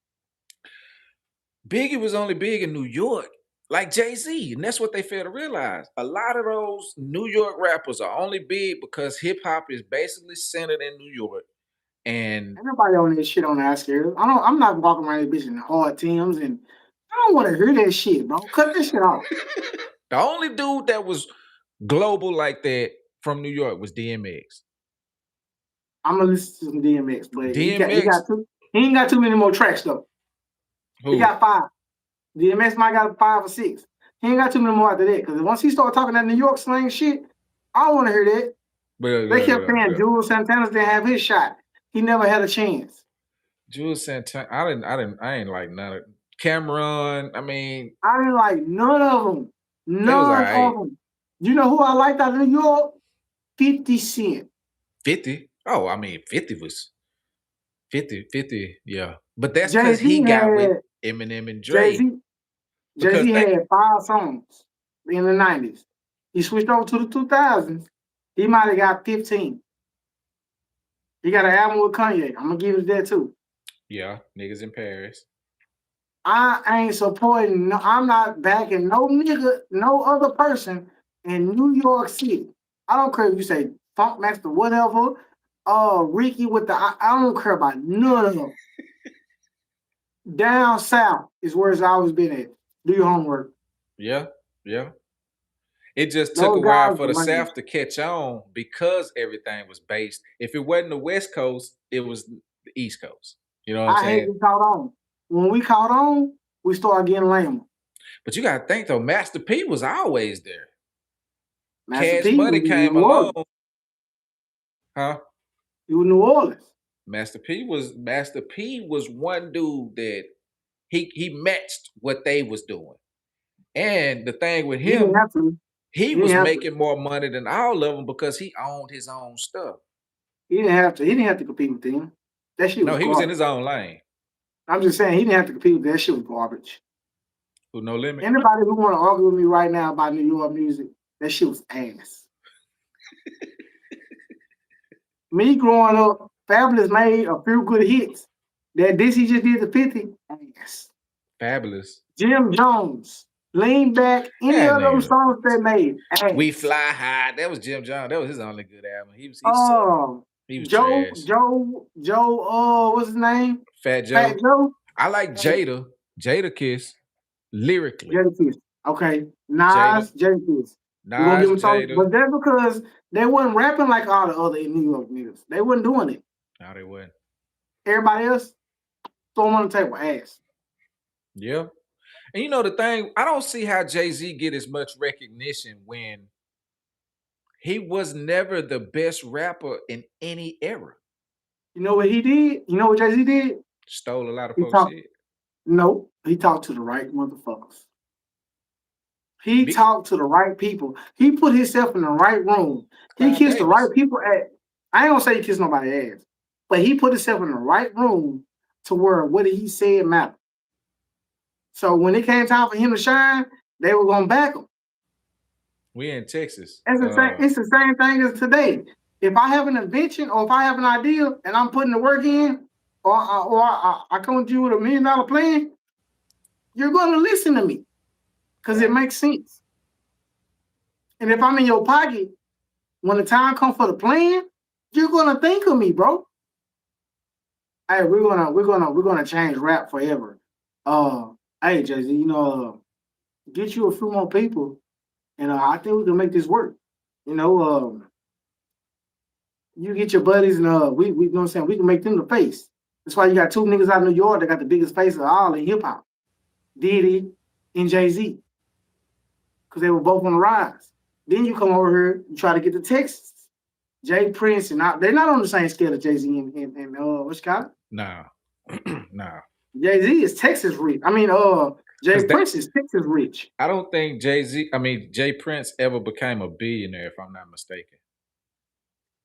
Biggie was only big in New York, like Jay-Z, and that's what they fail to realize. A lot of those New York rappers are only big because hip-hop is basically centered in New York. And ain't nobody on this shit on the outskirts. I'm not walking around this bitch in hard Timbs, and I don't want to hear that shit, bro. Cut this shit off. The only dude that was global like that from New York was DMX. I'm gonna listen to some DMX, but he ain't got too many more tracks though. Who? He got 5. DMX might got 5 or 6. He ain't got too many more after that. Because once he started talking that New York slang shit, I don't want to hear that. They kept saying Jules Santana didn't have his shot. He never had a chance. Jules Santana, I ain't like none of Cameron. I mean, I didn't like none of them. None of them. You know who I liked out of New York? 50 Cent. 50? Oh, I mean, 50 was 50, yeah. But that's because he got with Eminem and Dre. Jay-Z had 5 songs in the 90s. He switched over to the 2000s. He might have got 15. He got an album with Kanye. I'm going to give it that too. Yeah, Niggas in Paris. I ain't supporting. No, I'm not backing no nigga, no other person in New York City. I don't care if you say Funk Master, whatever. Ricky with the. I don't care about none of them. Down south is where it's always been at. Do your homework. Yeah, yeah. It just took a Those while guys for are the lame. South to catch on because everything was based. If it wasn't the West Coast, it was the East Coast. You know what I'm I hate saying? we caught on. When we caught on, we started getting lame. But you gotta think though, Master P was always there. Master Cash P Money was in came New along, Orleans. huh? He was New Orleans. Master P was one dude that he matched what they was doing. And the thing with He didn't him, have to. he He didn't was have to. making more money than all of them because he owned his own stuff. He didn't have to. He didn't have to compete with them. That shit No, was he was in garbage. his own lane. I'm just saying he didn't have to compete with that shit was garbage. Who No Limit? Anybody who want to argue with me right now about New York music, that shit was ass. Me growing up, Fabulous made a few good hits. That this he just did the 50, ass. Fabulous. Jim Jones, Lean Back, any That of those nigga. songs they made, ass. We Fly High. That was Jim John. That was his only good album. He sucked. Oh, He was trash. what's his name? Fat Fat Joe. Joe? I like Jada. Jada Kiss. Lyrically. Jada Kiss. Okay. Jada. Nas, Jada Kiss. We're gonna Nas, give him some, Jada. but that's because they wasn't rapping like all the other New York niggas. They wasn't doing it. No, they wasn't. Everybody else, throw them on the table, ass. Yeah. And you know the thing, I don't see how Jay-Z get as much recognition when he was never the best rapper in any era. You know what he did? You know what Jay-Z did? Stole a lot of He folks' talked. shit. No, he talked to the right motherfuckers. He Big talked to the right people. He put himself in the right room. He Clive kissed the right Davis. people at. I ain't gonna say he kissed nobody's ass, but he put himself in the right room to where what he said mattered. So when it came time for him to shine, they were gonna back him. We in Texas. It's the same thing as today. If I have an invention or if I have an idea and I'm putting the work in, or I come to you with $1 million plan, you're gonna listen to me because it makes sense. And if I'm in your pocket, when the time comes for the plan, you're gonna think of me, bro. Hey, we're gonna change rap forever. Hey Jay-Z, get you a few more people, and I think we can make this work. You get your buddies, and we you know what I'm saying, we can make them the face. That's why you got two niggas out of New York that got the biggest face of all in hip hop, Diddy and Jay-Z, because they were both on the rise. Then you come over here, you try to get to Texas. Jay Prince and they're not on the same scale as Jay-Z and what's it called? Nah. Nah. Jay-Z is Texas rich. I mean, Jay Prince is Texas rich. I don't think Jay Prince ever became a billionaire, if I'm not mistaken.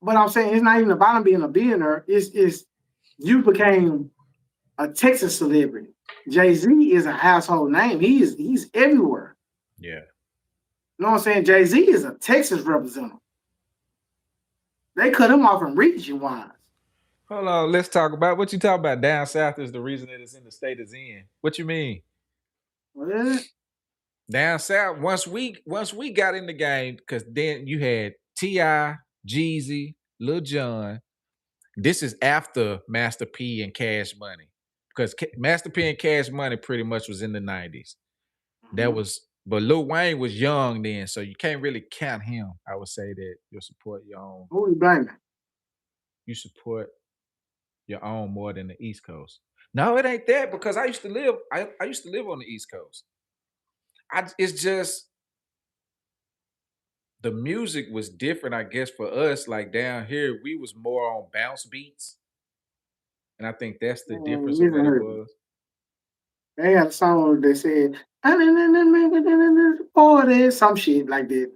But I'm saying it's not even about him being a billionaire. It's you became a Texas celebrity. Jay-Z is a household name. He's everywhere. Yeah. You know what I'm saying? Jay-Z is a Texas representative. They cut him off from region wise. Hold on, let's talk about what you talk about. Down south is the reason that it's in the state it's in. What you mean? What is it? Down south, once we got in the game, because then you had T.I., Jeezy, Lil Jon. This is after Master P and Cash Money, because Master P and Cash Money pretty much was in the 90s. But Lil Wayne was young then, so you can't really count him. I would say that you'll support your own. Who you blaming? You support your own more than the East Coast. No, it ain't that, because I used to live on the East Coast. It's just the music was different, I guess, for us. Like down here, we was more on bounce beats. And I think that's the difference of what it was. They had a song where they said, oh, there's some shit like that.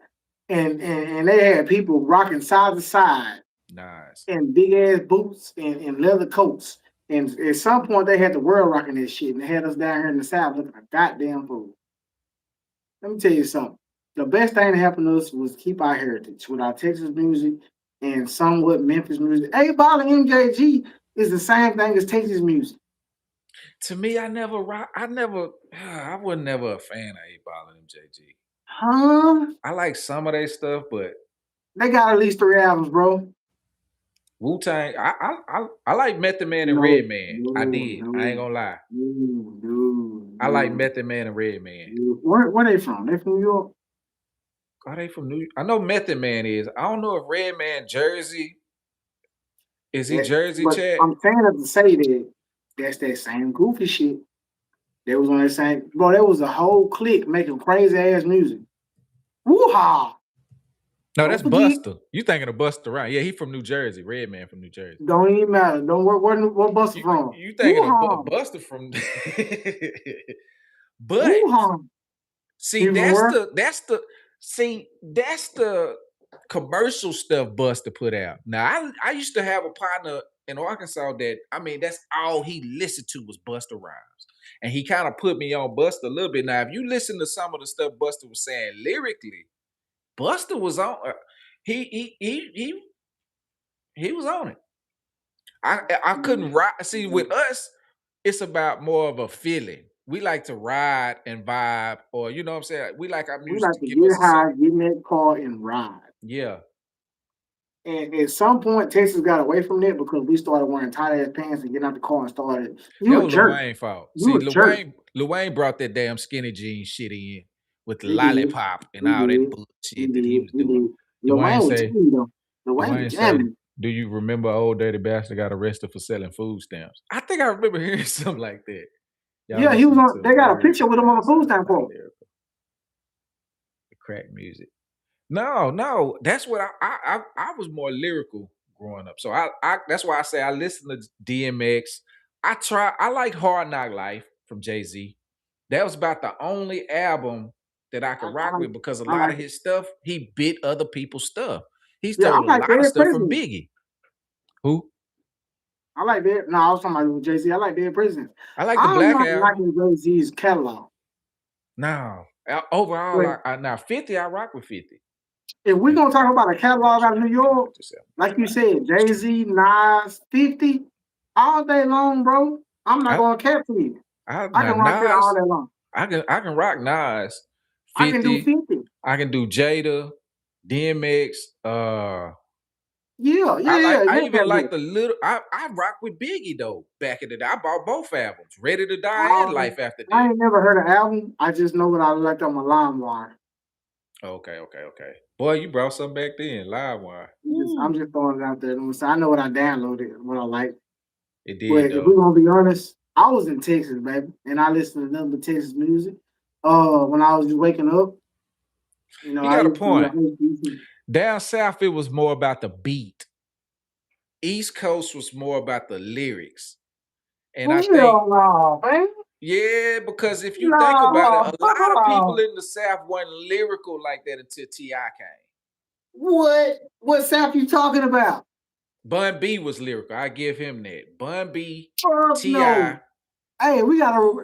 And they had people rocking side to side. Nice. And big ass boots and leather coats. And at some point they had the world rocking this shit. And they had us down here in the South looking like a goddamn fool. Let me tell you something. The best thing that happened to us was keep our heritage with our Texas music and somewhat Memphis music. 8 Ball and MJG is the same thing as Texas music. To me, I was never a fan of 8 Ball and MJG. Huh? I like some of their stuff, but They got at least 3 albums, bro. Wu-Tang, I like Method Man and No, Redman. I no, did. I ain't no, gonna lie. no, no, I like no, Method Man and Redman. no. Where they from? They from New York? Are they from New I know Method Man is. I don't know if Redman Jersey. Is he Jersey, But Chad? I'm saying it to say that that's that same goofy shit. They was on that same, bro. There was a whole clique making crazy ass music. Woo-ha! No, Don't that's forget. Buster. You thinking of Buster Rhymes. Yeah, he from New Jersey. Redman from New Jersey. Don't even matter. Don't where Buster from? You thinking of Woo-ha! Buster from But Woo-ha! see, He from where? that's the commercial stuff Buster put out. Now, I used to have a partner in Arkansas that that's all he listened to was Buster Rhymes, and he kind of put me on Buster a little bit. Now, if you listen to some of the stuff Buster was saying lyrically, Buster was on. He was on it. I couldn't ride. See, with us, it's about more of a feeling. We like to ride and vibe, or you know what I'm saying? We like our We music like to to give get us a high, certain. get in that car, and ride. Yeah. And at some point, Texas got away from that because we started wearing tight ass pants and getting out the car and started. You That a was Lil jerk. Wayne's fault. You See, a jerk. Lil Wayne brought that damn skinny jeans shit in with the He did. lollipop and He all that did. He bullshit that he did. was He doing. did. Lil Wayne was jamming though. Lil Wayne was jamming. Do you remember old dirty bastard got arrested for selling food stamps? I think I remember hearing something like that. Yeah, he was on. They got a picture with him on the food stamp quote. Crack music. No, that's what I was more lyrical growing up. So I that's why I say I listen to DMX. I like Hard Knock Life from Jay-Z. That was about the only album that I could rock with because a lot of his stuff, he bit other people's stuff. He stole a lot of stuff from Biggie. Who? I like that. No, I was talking about Jay-Z. I like Dead Presidents. I like the Black album. I'm not liking Jay-Z's catalog. No. Overall, now 50, I rock with 50. If we're gonna talk about a catalog out of New York, like you said, Jay-Z, Nas, 50, all day long, bro. I'm not gonna cap for you. I can rock it all day long. I can rock Nas. 50, I can do 50. I can do Jada, DMX. I even like the little. I rock with Biggie though. Back in the day, I bought both albums, Ready to Die and Life After Death. I ain't never heard an album. I just know what I liked on my LimeWire. Okay. Boy, you brought something back then, LimeWire. I'm just throwing it out there. I know what I downloaded, what I like. It did. But if we're gonna be honest, I was in Texas, baby, and I listened to nothing but Texas music. When I was just waking up, you got a point. Down south, it was more about the beat. East Coast was more about the lyrics. And I think, man. Yeah, because if you think about it, a lot of people in the South weren't lyrical like that until T.I. came. What South you talking about? Bun B was lyrical. I give him that. Bun B, T.I. No. Hey, we gotta.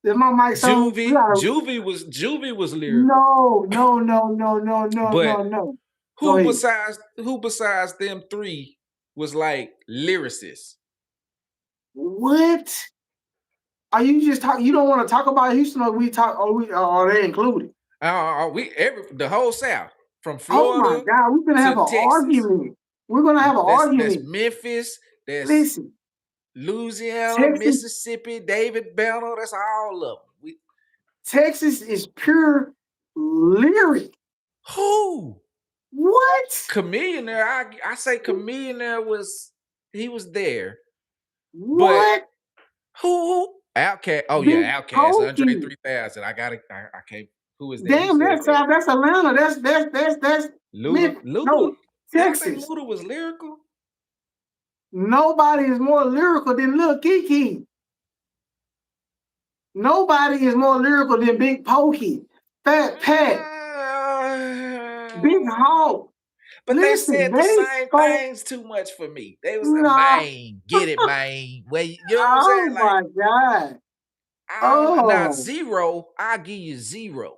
Is my mic on? Juvie was lyrical. No. Who besides them three was like lyricists? What? Are you just talking? You don't want to talk about Houston, or we talk? Are they included? The whole South from Florida. Oh my God, we're gonna have an argument. We're gonna have an argument. That's Memphis. That's Louisiana, Texas, Mississippi, David Banner. That's all of them. Texas is pure lyric. Who? What? Chameleon there. I say Chameleon there was there. What? But who? Outkast. Oh yeah, Outkast. Andre 3000. I can't. Who is that? Damn, that's Atlanta. That's Luda. No, Texas. Luda was lyrical. Nobody is more lyrical than Lil Kiki. Nobody is more lyrical than Big Pokey, Fat Pat, Big Hawk. But they said the same things too much for me. They was man, get it, man. Well, you know what I'm saying? Like, my God. Now zero, I'll give you zero.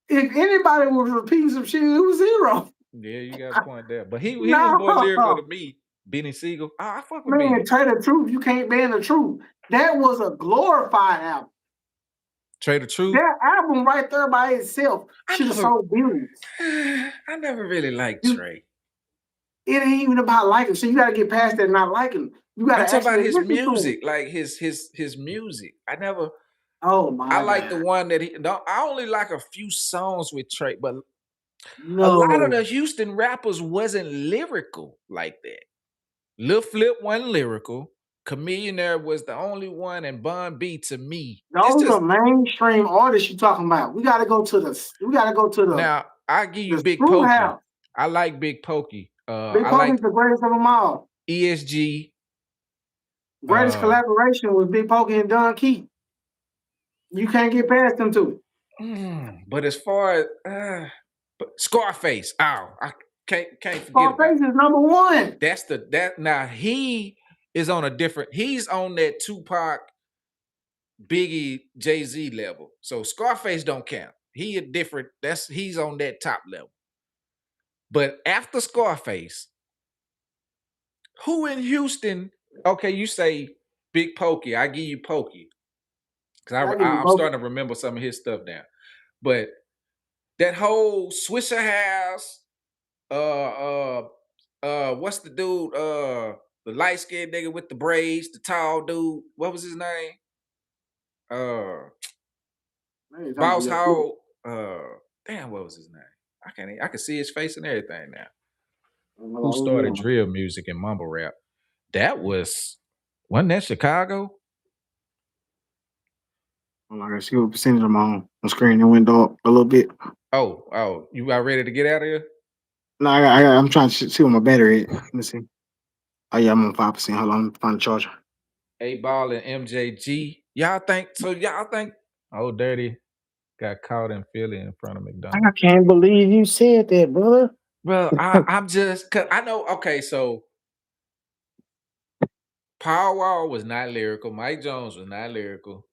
If anybody was repeating some shit, it was zero. Yeah, you got a point there. But he was more lyrical to me Benny Siegel. Oh, I fuck with Man, Benny. tell the truth. You can't ban the truth. That was a glorified album. Trey the Truth. That album right there by itself I should have never- sold billions. I never really liked You- Trey. It ain't even about liking. So you got to get past that not liking. You got I'm to talking about actually his listen to music, it. like his music. I never. Oh my! I like the God. one that he. No, I only like a few songs with Trey, but a No. lot of the Houston rappers wasn't lyrical like that. Lil Flip wasn't lyrical. Chameleonaire was the only one, and Bun B to me. It's Those just are mainstream artists you talking about. We got to go to the. We got to go to the. now I give you the Big Screw Pokey. House. I like Big Pokey. Big I Pokey's like the greatest of them all. ESG. Greatest collaboration was Big Pokey and Don Keith. You can't get past them two. But as far as but Scarface, I can't forget about Scarface is number one. that's that now he is on a different, he's on that Tupac, Biggie, Jay-Z level. So Scarface don't count. He a different, he's on that top level. But after Scarface, who in Houston? Okay, you say Big Pokey. I give you Pokey. Because I'm starting to remember some of his stuff now. But that whole Swisher House, what's the dude? The light-skinned nigga with the braids, the tall dude. What was his name? Boss Hog. Damn, what was his name? I can see his face and everything now. Who started drill music and mumble rap? That wasn't that Chicago? I'm not gonna see what percentage I'm on screen. It went up a little bit. Oh, you got ready to get out of here? No, I'm trying to see what my battery is. Let me see. Oh yeah, I'm on 5%. Hold on, I'm find the charger. 8Ball and MJG. Y'all think Oh, Dirty got caught in Philly in front of McDonald's. I can't believe you said that, brother. Well, I'm just, cause I know. Okay, so Powerwall was not lyrical. Mike Jones was not lyrical.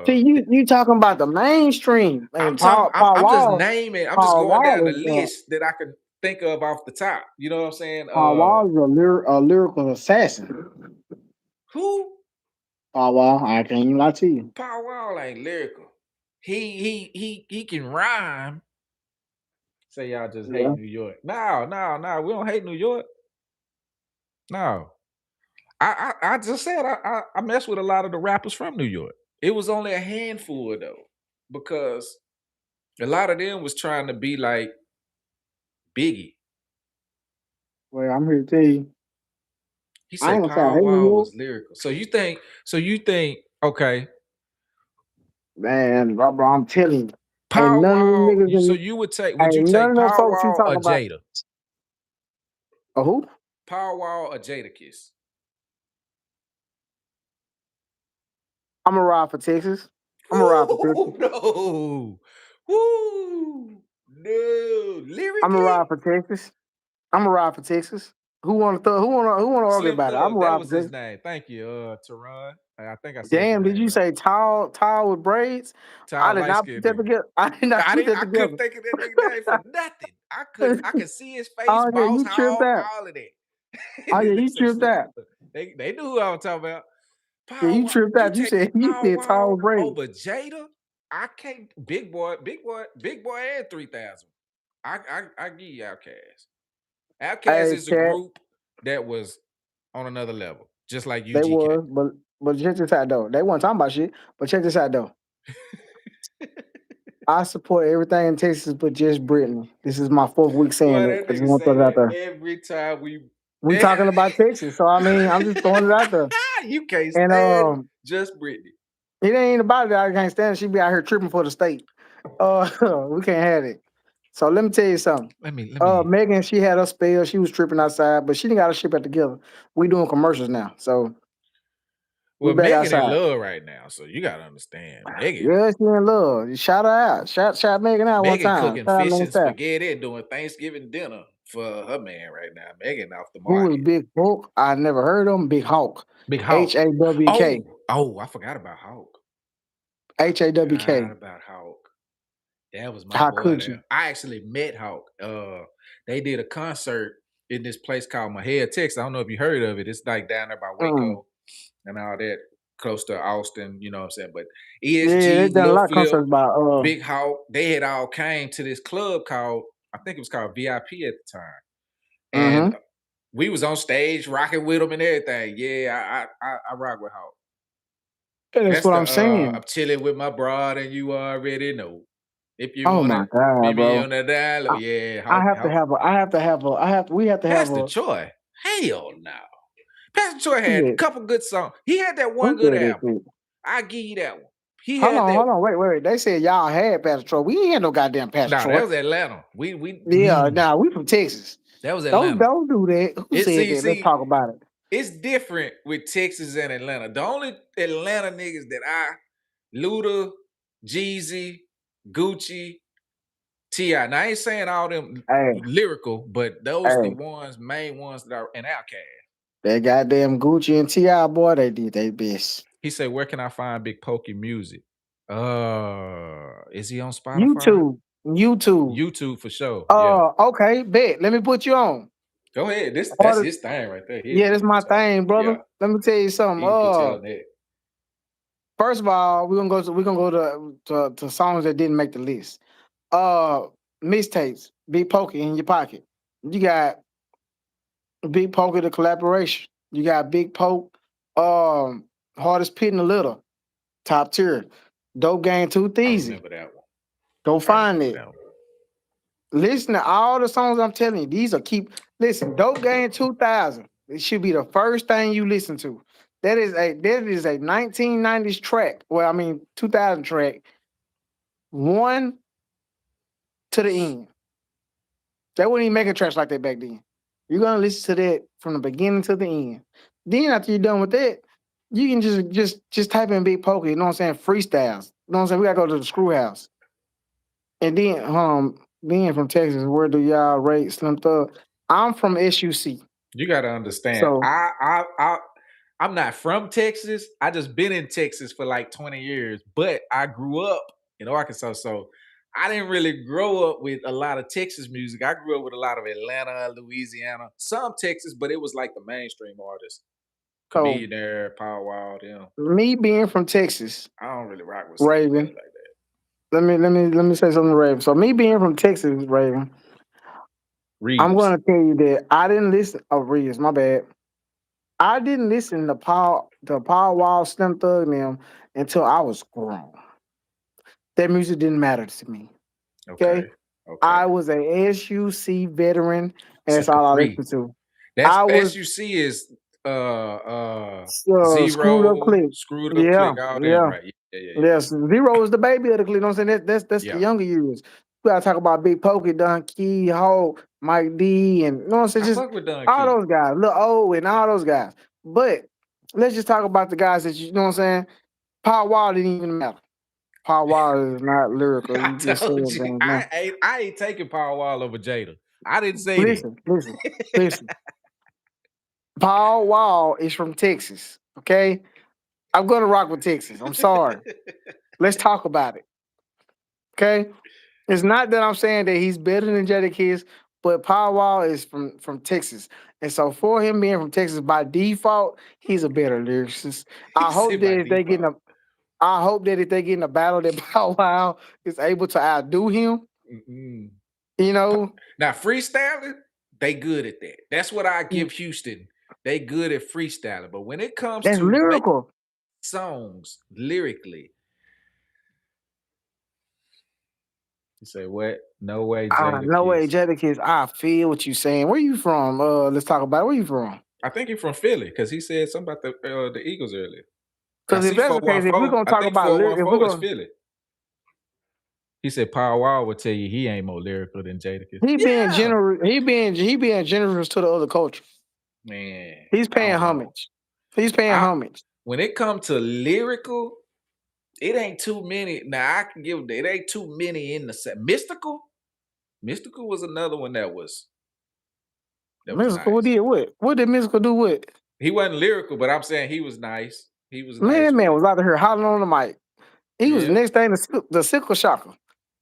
See, you talking about the mainstream? I'm And Paul just Wall, naming. I'm Paul just going down Wall the is, list that I can think of off the top. You know what I'm saying? Paul Wall is a lyrical assassin. Who? Paul Wall, I can't even lie to you. Paul Wall ain't lyrical. He can rhyme. Say y'all just hate New York. No, we don't hate New York. No. I just said I mess with a lot of the rappers from New York. It was only a handful though, because a lot of them was trying to be like Biggie. Well, I'm here to tell you. He said Power Wall was lyrical. So you think, okay. Man, bro, I'm telling you. Power Wall, so you would take, would you take Power Wall or Jada? Who? Power Wall or Jadakiss? I'm gonna ride for Texas. No. Woo. No. Lyrically? I'm gonna ride for Texas. Who wanna argue about it? I'm gonna ride for Texas. That was his name. Thank you, Teron. I think I said. Damn, did you say tall with braids? I did not put that together. I did not put that together. I couldn't think of that nigga name for nothing. I could see his face, oh, yeah, Boss Hog, all of that. Oh yeah, you tripped out. They knew who I was talking about. Yeah, you tripped out. You said tall with braids. Over Jada? I can't. Big boy, and 3,000. I give you Outkast. Outkast is a group that was on another level, just like UGK. They was, but check this out though. They weren't talking about shit, but check this out though. I support everything in Texas but just Brittany. This is my 4th week saying it. I just want to throw it out there. Every time we talking about Texas, so I mean, I'm just throwing it out there. You can't stand just Brittany. It ain't about it. I can't stand it. She be out here tripping for the state. We can't have it. So let me tell you something. Let me. Megan, she had her spell. She was tripping outside, but she didn't got her shit back together. We doing commercials now, so. Well, Megan in love right now, so you gotta understand. Megan. Yeah, she in love. Shout her out. Shout Megan out one time. Megan cooking fish and spaghetti and doing Thanksgiving dinner for her man right now. Megan off the market. Who is Big Hawk? I never heard of him. Big Hawk. Big Hawk. HAWK. Oh, I forgot about Hawk. HAWK. Forgot about Hawk. That was my boy there. I actually met Hawk. They did a concert in this place called Mahia, Texas. I don't know if you heard of it. It's like down there by Mm. Waco and all that, close to Austin, you know what I'm saying? But Yeah, they ESG, done a Lil lot of Flip, concerts about Big Hawk, they had all came to this club called, I think it was called VIP at the time. And mm-hmm. we was on stage rocking with them and everything. Yeah, I rock with Hawk. And that's That's what the I'm saying. I'm chilling with my broad and you already know. If you Oh wanna my God, meet me bro. on the dial, I, yeah, I Hawk, have to Hawk. have a I have to have a we have to have Pastor a Troy. Hell no. Pastor Troy who had a did couple good songs. He had that one who good did this album. shit? I give you that one. He had Hold that. on, wait. They said y'all had Pastor Troy. We ain't had no goddamn Pastor No, Troy. that was Atlanta. Yeah, nah, we from Texas. That was Don't Atlanta. don't do that. Who It said that? Let's see, talk about it. it's different with Texas and Atlanta. The only Atlanta niggas that Luda, Jeezy, Gucci, T.I. Now I ain't saying all them Hey, lyrical, but those the hey, main ones that are an outcast. that goddamn Gucci and T.I. boy, they did their best. He said, "Where can I find Big Pokey music?" Is he on Spotify? YouTube. YouTube for sure. Yeah, Okay, bet. Let me put you on. go ahead. That's his thing right there. Yeah, that's my So thing, yeah, brother. Let me tell you something. he can put you on that. First of all, we're gonna go to songs that didn't make the list. Uh, Mixtapes, Big Pokey in your pocket. You got Big Pokey the collaboration. You got Big Poke, Hardest Pit in the Little, top tier. Dope Game Too I Easy. remember that one. Go I find remember it. that one. Listen to all the songs I'm telling you. These are listen, Dope Game 2000. It should be the first thing you listen to. That is a 1990s track. Well, I mean 2000 track. One to the end. They wouldn't even make a tracks like that back then. You're gonna listen to that from the beginning to the end. Then after you're done with that, you can just type in Big Pokey, you know what I'm saying? Freestyles. You know what I'm saying? We gotta go to the screw house. And then being from Texas, where do y'all rate Slim Thug? I'm from SUC. You got to understand. So I'm not from Texas. I just been in Texas for like 20 years, but I grew up in Arkansas, so I didn't really grow up with a lot of Texas music. I grew up with a lot of Atlanta, Louisiana, some Texas, but it was like the mainstream artists, so Chameleon, Power Wild, me being from Texas, I don't really rock with Slim Thug Raven. like that. Let me say something to Raven. So me being from Texas, Raven, I'm Reeves. gonna tell you that I didn't listen. Oh, Reeves, my bad. I didn't listen to Paul Wall, Slim Thug, and them until I was grown. That music didn't matter to me. Okay. Okay, I Okay. was a SUC veteran, and that's Second all I free. listened to. That's I was SUC is screwed up zero, click. screwed up Yeah, click, all them, yeah. right? Yeah. Yes, Zero is the baby of the clique. You know what I'm saying? That's the Yeah. younger years. We gotta talk about Big Pokey, Don Key, Ho, Mike D, and you know what I'm saying? I Just fuck with Don all Key. those guys, Lil O and all those guys. But let's just talk about the guys that you know what I'm saying. Power Wall didn't even matter. Power Wall is not lyrical. I You just told saying you things, man. I ain't taking Power Wall over Jada. I didn't say Listen. Paul Wall is from Texas. Okay, I'm gonna rock with Texas. I'm sorry. that. Let's talk about it. Okay. It's not that I'm saying that he's better than Jadakiss, but Paul Wall is from Texas, and so for him being from Texas by default, he's a better lyricist. He I hope said by that if they get in default. a, I hope that if they get in a battle, that Paul Wall is able to outdo him. Mm-mm. You know, Now freestyling, they good at that. That's what I give Houston. They good at freestyling. But when it comes that's to make lyrical. songs lyrically, you say what? No way, Jada No way, Kiss. Jadakiss. I feel what you're saying. Where you from? Let's talk about it. Where you from? I think he's from Philly because he said something about the Eagles earlier. I Because if see that's the case, if we're 414. gonna I talk think about if we're 414 is gonna, Philly. He said Power Wall would tell you he ain't more lyrical than Jadakiss. he being Yeah, generous, he being generous to the other culture. man. He's I paying don't know. homage. He's paying I homage. when it comes to lyrical, it ain't too many. Now I can give it ain't too many in the set. Mystical. Mystical was another one that was Musical, what nice. did what? What did musical do what? He wasn't lyrical, but I'm saying he was nice. He was nice Man, with it. was out here hollering on the mic. He was the Yeah. next thing the sickle shocker.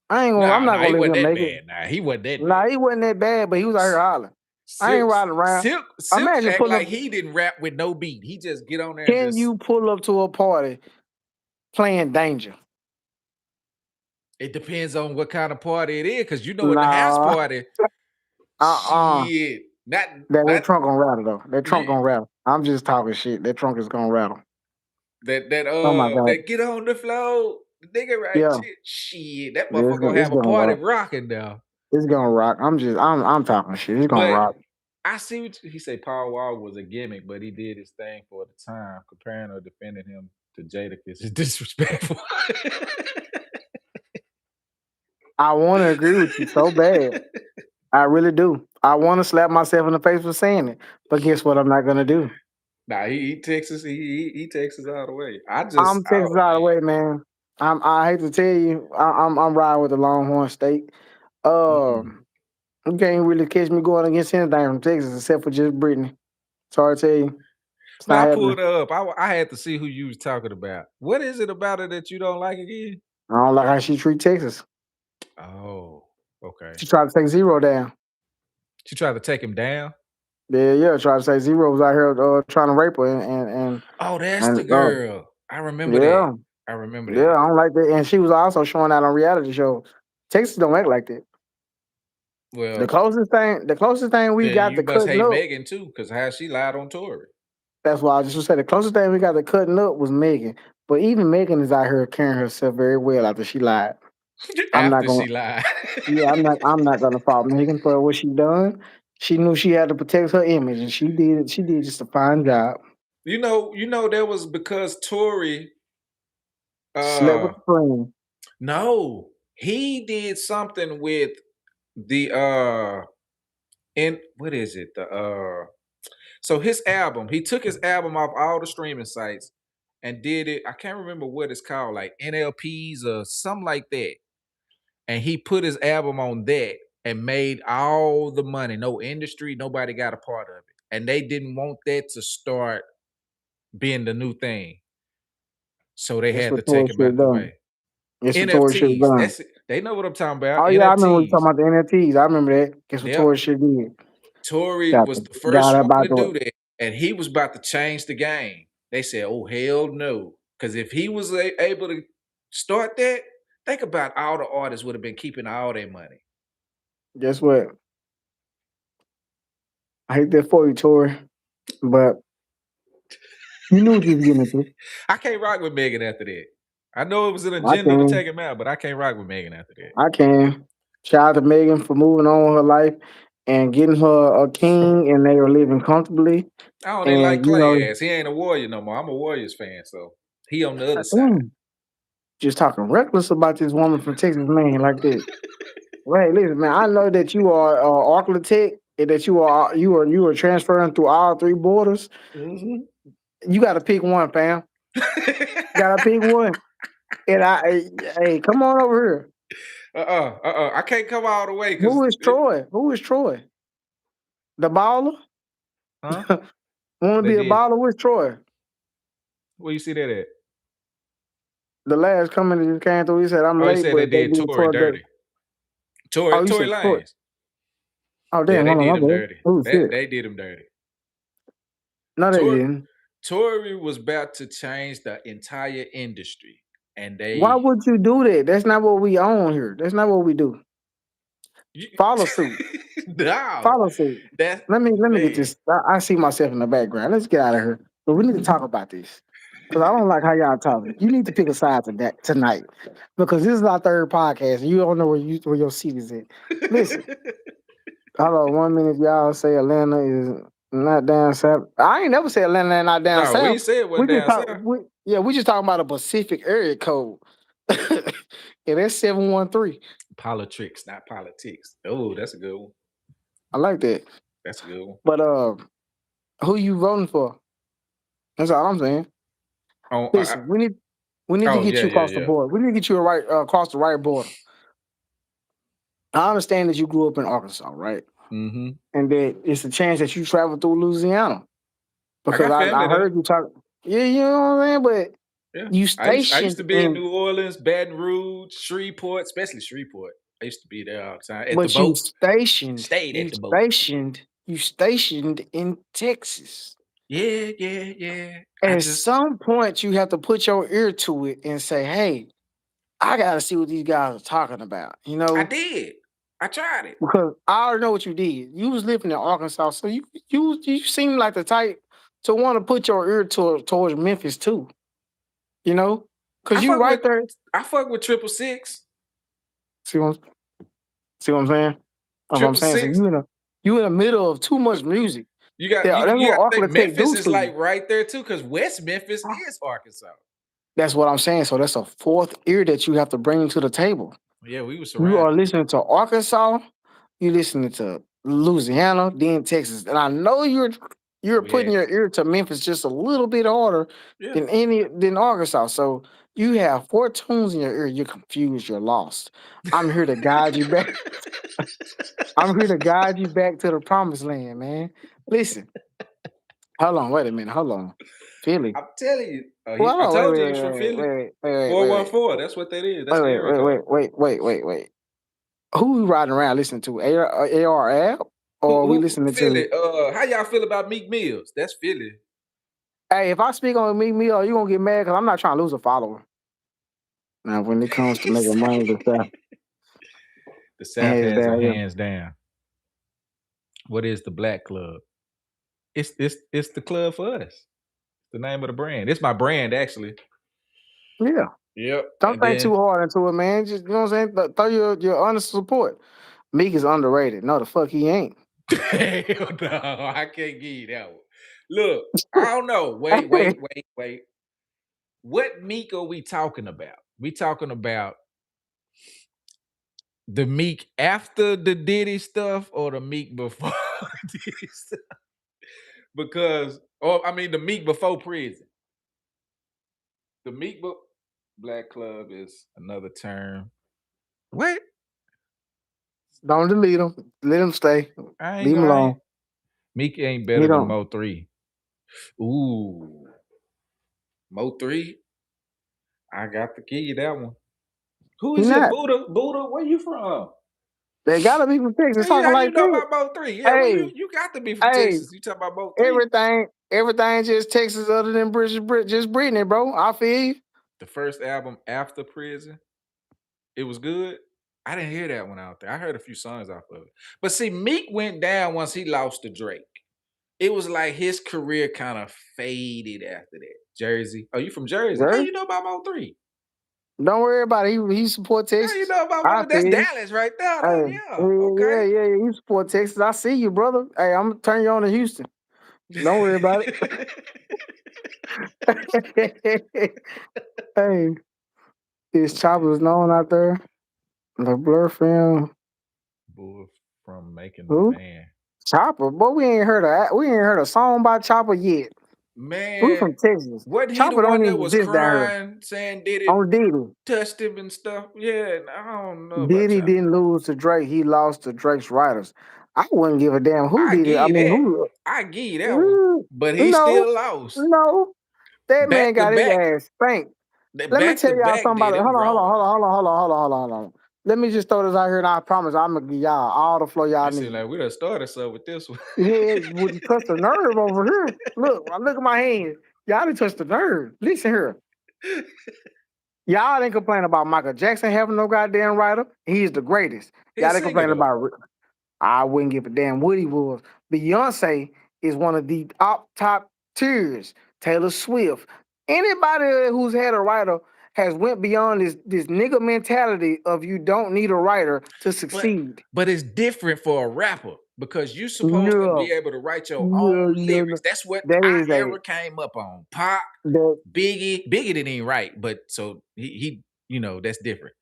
I'm Nah, not he gonna let wasn't him that make it. bad. Nah, he wasn't that Nah, bad. he wasn't that bad, but he was out here hollering. I ain't Silk, riding around. Silk Imagine act pulling like up. he didn't rap with no beat. He just get on there and Can just. you pull up to a party playing Danger? It depends on what kind of party it is, because you know at the house Nah. party, Uh-uh. shit, not That trunk gonna rattle though. That trunk you, gonna rattle. I'm just talking shit. That trunk is gonna rattle. Oh my God. that get on the floor, the nigga right Yeah. shit, that Yeah, motherfucker gonna it's have a gonna party rock. rocking now. It's gonna rock. I'm talking shit. It's gonna But rock. I see what he said. Paul Wall was a gimmick, but he did his thing for the time. Comparing or defending him to Jadakiss is disrespectful. I wanna agree with you so bad. I really do. I wanna slap myself in the face for saying it. But guess what I'm not gonna do? Nah, he Texas. He Texas all the way. I I'm Texas oh all the man. way, man. I hate to tell you, I'm riding with the Longhorn State. Mm-mm. You can't really catch me going against anything from Texas except for just Brittany. Sorry to tell you, it's Man, not I happening. pulled her up. I had to see who you was talking about. What is it about her that you don't like again? I don't like how she treat Texas. Oh, okay. She tried to take Zero down. She tried to take him down. Yeah, tried to say Zero was out here trying to rape her and Oh, that's the and girl. I remember that. yeah, I remember yeah, that. I don't like that. And she was also showing out on reality shows. Texas don't act like that. Well, The closest thing we then got you to must cutting hate up. Megan too, because how she lied on Tory. That's why I just was say the closest thing we got to cutting up was Megan. But even Megan is out here carrying herself very well after she lied. I'm not After gonna. she lied. Yeah, I'm not gonna fault Megan for what she done. She knew she had to protect her image, and she did. She did just a fine job. That was because Tory Slept with uh the friend. no, he did something with the and what is it? So his album, he took his album off all the streaming sites and did it. I can't remember what it's called, like NLPs or something like that. And he put his album on that and made all the money. No industry, nobody got a part of it. And they didn't want that to start being the new thing. So they That's had to what take Tory him should out have the done. way. That's what Tory should have NFTs. done. That's it. They know what I'm talking about. Oh yeah, I remember we NFTs. talking about the NFTs. I remember that. Guess what Yep. Tory should did? Tory Got was the got first up one out to the way. do that, and he was about to change the game. They said, "Oh hell no!" Because if he was able to start that, think about all the artists would have been keeping all their money. Guess what? I hate that for you, Tory, but you knew what you was getting into. I can't rock with Megan after that. I know it was an I agenda to can. take him out, but I can't rock with Megan after that. I can. Shout out to Megan for moving on with her life and getting her a king, and they are living comfortably. I don't even like And you know, Clay ass. He ain't a Warrior no more. I'm a Warriors fan, so he on the other side. just talking reckless about this woman from Texas, man, like that. Wait, listen, man. I know that you are architect and that you are transferring through all three borders. Mhm. You got to pick one, fam. Got to pick one. And hey, come on over here. I can't come all the way because Who is Troy? Who is Troy? The baller? huh? Want to They be a did. baller? Where's Troy? Where you see that at? The last comment that just came through, he said, I'm Oh, he late, said they but they did did Tory Troy dirty. dirty. Tory Oh, you Tory said Troy. Lanez. Oh, Yeah, damn, they hold on, did my him bad. dirty. Oh, shit. They did him dirty. No, they Tory didn't. Tory was about to change the entire industry, and Why they would you do that? That's not what we own here. That's not what we do. you, Follow suit. no, Follow suit. that Let me get man. this. I see myself in the background. Let's get out of here. But we need to talk about this. Because I don't like how y'all talking. You need to pick a side tonight. Because this is our third podcast. And you don't know where your seat is at. Listen, hold on 1 minute. Y'all say Atlanta is not down south. I ain't never said Atlanta not down No, we south. ain't said We one just down talk. south. We just talking about a Pacific area code. Yeah, that's 713. Politics, not politics. Oh, that's a good one. I like that. That's a good one. But who you voting for? That's all I'm saying. Oh, Listen, we need to oh get yeah, you yeah, across the yeah. board. We need to get you across the right border. I understand that you grew up in Arkansas, right? Mm-hmm. And that it's a chance that you travel through Louisiana. I Because got I family there. heard you talk. Yeah, you know what I'm saying? But Yeah, you I used stationed to be in in, New Orleans, Baton Rouge, Shreveport, especially Shreveport. I used to be there all the time at the but you boat. stationed, Stayed you at the boat. stationed you stationed in Texas. Yeah. At some point, you have to put your ear to it and say, "Hey, I gotta see what these guys are talking about." You I know, did. I tried it. because I already know what you did. You was living in Arkansas, so you seem like the type to want to put your ear towards Memphis too. You know, I because you fuck with right there. I fuck with 666. See what see what I'm saying? That's what I'm Triple saying. So six. you in the middle of too much music. You got Yeah, that's you what got to think Oakland Tech Memphis do is to you. like right there too, because West Memphis is Arkansas. That's what I'm saying. So that's a fourth ear that you have to bring to the table. Yeah, we were You are surrounded. listening to Arkansas, you listening to Louisiana, then Texas. And I know you're putting your ear to Memphis just a little bit harder Yeah. than Arkansas. So you have 4 tunes in your ear, you're confused, you're lost. I'm here to guide you back. I'm here to guide you back to the promised land, man. Listen. Hold on, wait a minute. Hold on. Philly. I'm telling you. Well, I hold on, told you he was from Philly. 414. That's what that is. That's the area code. wait. Who we riding around listening to? AR Ab? Or are we Who listening Philly? to? How y'all feel about Meek Mills? That's Philly. Hey, if I speak on me, you gonna get mad because I'm not trying to lose a follower. Now, when it comes to making money, The South has a hands down. What is the Black Club? It's the club for us. The name of the brand. It's my brand, actually. Yeah. Yep. Don't think too hard into it, man. Just, you know what I'm saying? Throw your honest support. Meek is underrated. No, the fuck he ain't. Hell no, I can't give you that one. Look, I don't know. Wait. What Meek are we talking about? We talking about the Meek after the Diddy stuff or the Meek before the Diddy stuff? Because, the Meek before prison. The Meek Black Club is another term. What? Don't delete him. Let him stay. I ain't Leave him gonna. alone. Meek ain't better than Moe3. Ooh. Moe3. I got to give you that one. Who is it? Buddha? Where you from? They gotta be from Texas. Hey, Talking how like you know that. about Moe3? Yeah, Hey, you got to be from Texas. You talking about Moe3? everything just Texas other than just Brittany, bro. I feel you. The first album after prison, it was good. I didn't hear that one out there. I heard a few songs off of it. But see, Meek went down once he lost to Drake. It was like his career kind of faded after that. Jersey. Oh, you from Jersey? How you know about Moe3? Don't worry about it. He support Texas. How you know about Moe3? That's Dallas right there. Though. Yeah. Okay. Yeah. You support Texas. I see you, brother. Hey, I'm gonna turn you on to Houston. Don't worry about it. Hey, his choppers known out there. The Blur film. Bull from making Who? the man. Chopper, boy, we ain't heard a song by Chopper yet. Man, we from Texas. Wasn't he Chopper the one don't that even was exist down here. crying, saying Diddy On Diddy. touched him and stuff? Yeah, I don't know. Diddy didn't lose to Drake. He lost to Drake's writers. I wouldn't give a damn who did it. I mean, who? I give you that one. But he still lost. No, that man got his ass spanked. Let me tell y'all something about it. Hold on. Let me just throw this out here, and I promise I'm gonna give y'all all the flow y'all need. Like we done started something with this one. Yeah, would touch the nerve over here. Look at my hands. Y'all didn't touch the nerve. Listen here. Y'all didn't complain about Michael Jackson having no goddamn writer. He's the greatest. Y'all didn't complain about. I wouldn't give a damn what he was. Beyonce is one of the top tiers. Taylor Swift. Anybody who's had a writer has went beyond this nigga mentality of you don't need a writer to succeed. But it's different for a rapper because you're supposed to be able to write your own lyrics. That's what I ever came up on. Pac, Biggie didn't even write, but so he that's different.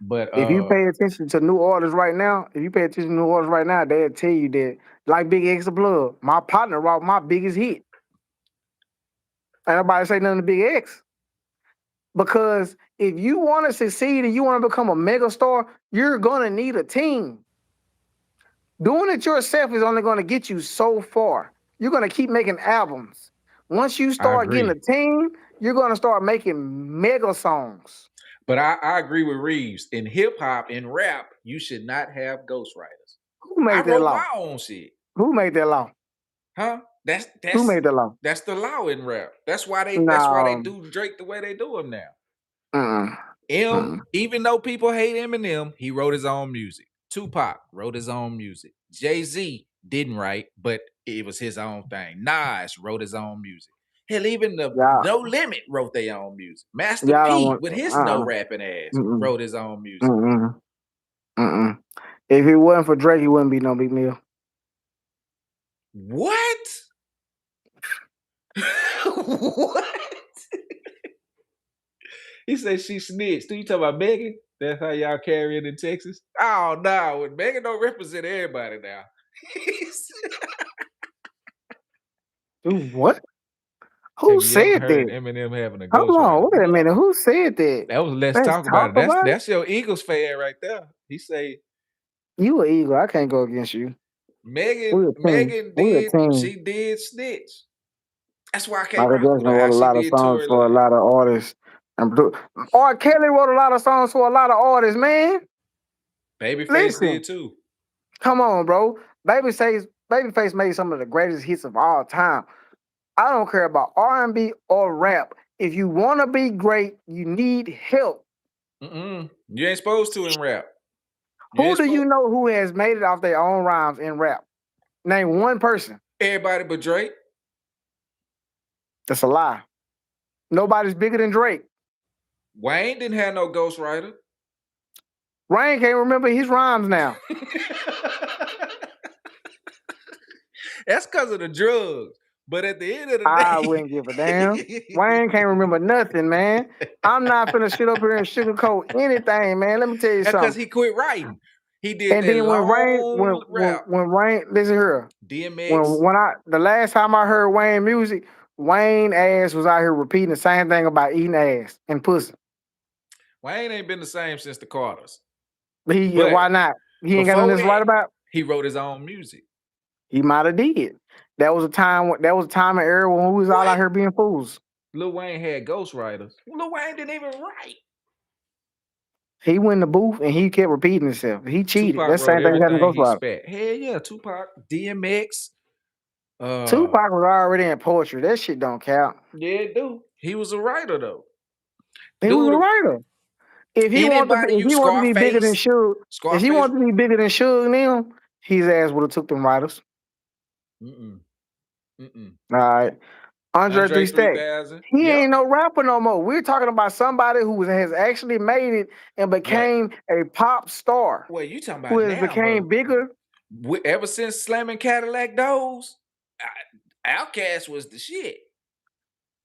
But if you pay attention to new artists right now, they'll tell you that, like Big X of Blood, my partner wrote my biggest hit. Ain't nobody say nothing to Big X. Because if you want to succeed and you want to become a mega star, you're going to need a team. Doing it yourself is only going to get you so far. You're going to keep making albums. Once you start getting a team, you're going to start making mega songs. But I agree with Reeves. In hip hop and rap, you should not have ghostwriters. Who made I that wrote law? my own shit. Who made that law? Huh? Who made that law? That's the law in rap. That's why they No. do Drake the way they do him now. Mm-mm. Even though people hate Eminem, he wrote his own music. Tupac wrote his own music. Jay-Z didn't write, but it was his own thing. Nas wrote his own music. Hell, even the Y'all, No Limit wrote their own music. Master y'all don't P, want. with his no rapping ass, Mm-mm. wrote his own music. Mm-mm. Mm-mm. If it wasn't for Drake, he wouldn't be no Big Meal. What? What? He said she snitched. You talking about Megan? That's how y'all carry it in Texas? Oh no, Megan don't represent everybody now. Dude, what? Have Who you ever said heard that? Eminem having a Hold on, ghostwriter? wait a minute. Who said that? That was Let's Let's Talk About talk It. about it. That's your Eagles fan right there. He say You an Eagle. I can't go against you. Megan she did snitch. That's why I can't Michael rock with Jackson her. wrote How a she lot of did songs Tory for a Lanez. lot of artists. R. Kelly wrote a lot of songs for a lot of artists, man. Babyface did too. Come on, bro. Babyface made some of the greatest hits of all time. I don't care about R&B or rap. If you want to be great, you need help. You ain't supposed to in rap. Who do you know who has made it off their own rhymes in rap? Name one person. Everybody but Drake. That's a lie. Nobody's bigger than Drake. Wayne didn't have no ghostwriter. Wayne can't remember his rhymes now. That's because of the drugs. But at the end of the day, I wouldn't give a damn. Wayne can't remember nothing, man. I'm not finna sit up here and sugarcoat anything, man. Let me tell you something. Because he quit writing. He did and that then when Wayne, listen here. DMX. The last time I heard Wayne music, Wayne ass was out here repeating the same thing about eating ass and pussy. Wayne ain't been the same since the Carters. But why not? He ain't got nothing to write about. He wrote his own music. He might have did. That was a time and era when we was all out here being fools. Lil Wayne had ghostwriters. Lil Wayne didn't even write. He went in the booth and he kept repeating himself. He cheated. Tupac That's the same thing he had to ghostwriter. Hell yeah, Tupac, DMX. Tupac was already in poetry. That shit don't count. Yeah, it do. He was a writer though. He was a writer. If he wanted to be bigger than Suge, if he wanted to be bigger than Suge now, his ass would have took them writers. All right. Andre 3 Stacks. He ain't no rapper no more. We're talking about somebody who has actually made it and became a pop star. Well, you talking about who has became bigger. Ever since slamming Cadillac Doors, Outkast was the shit.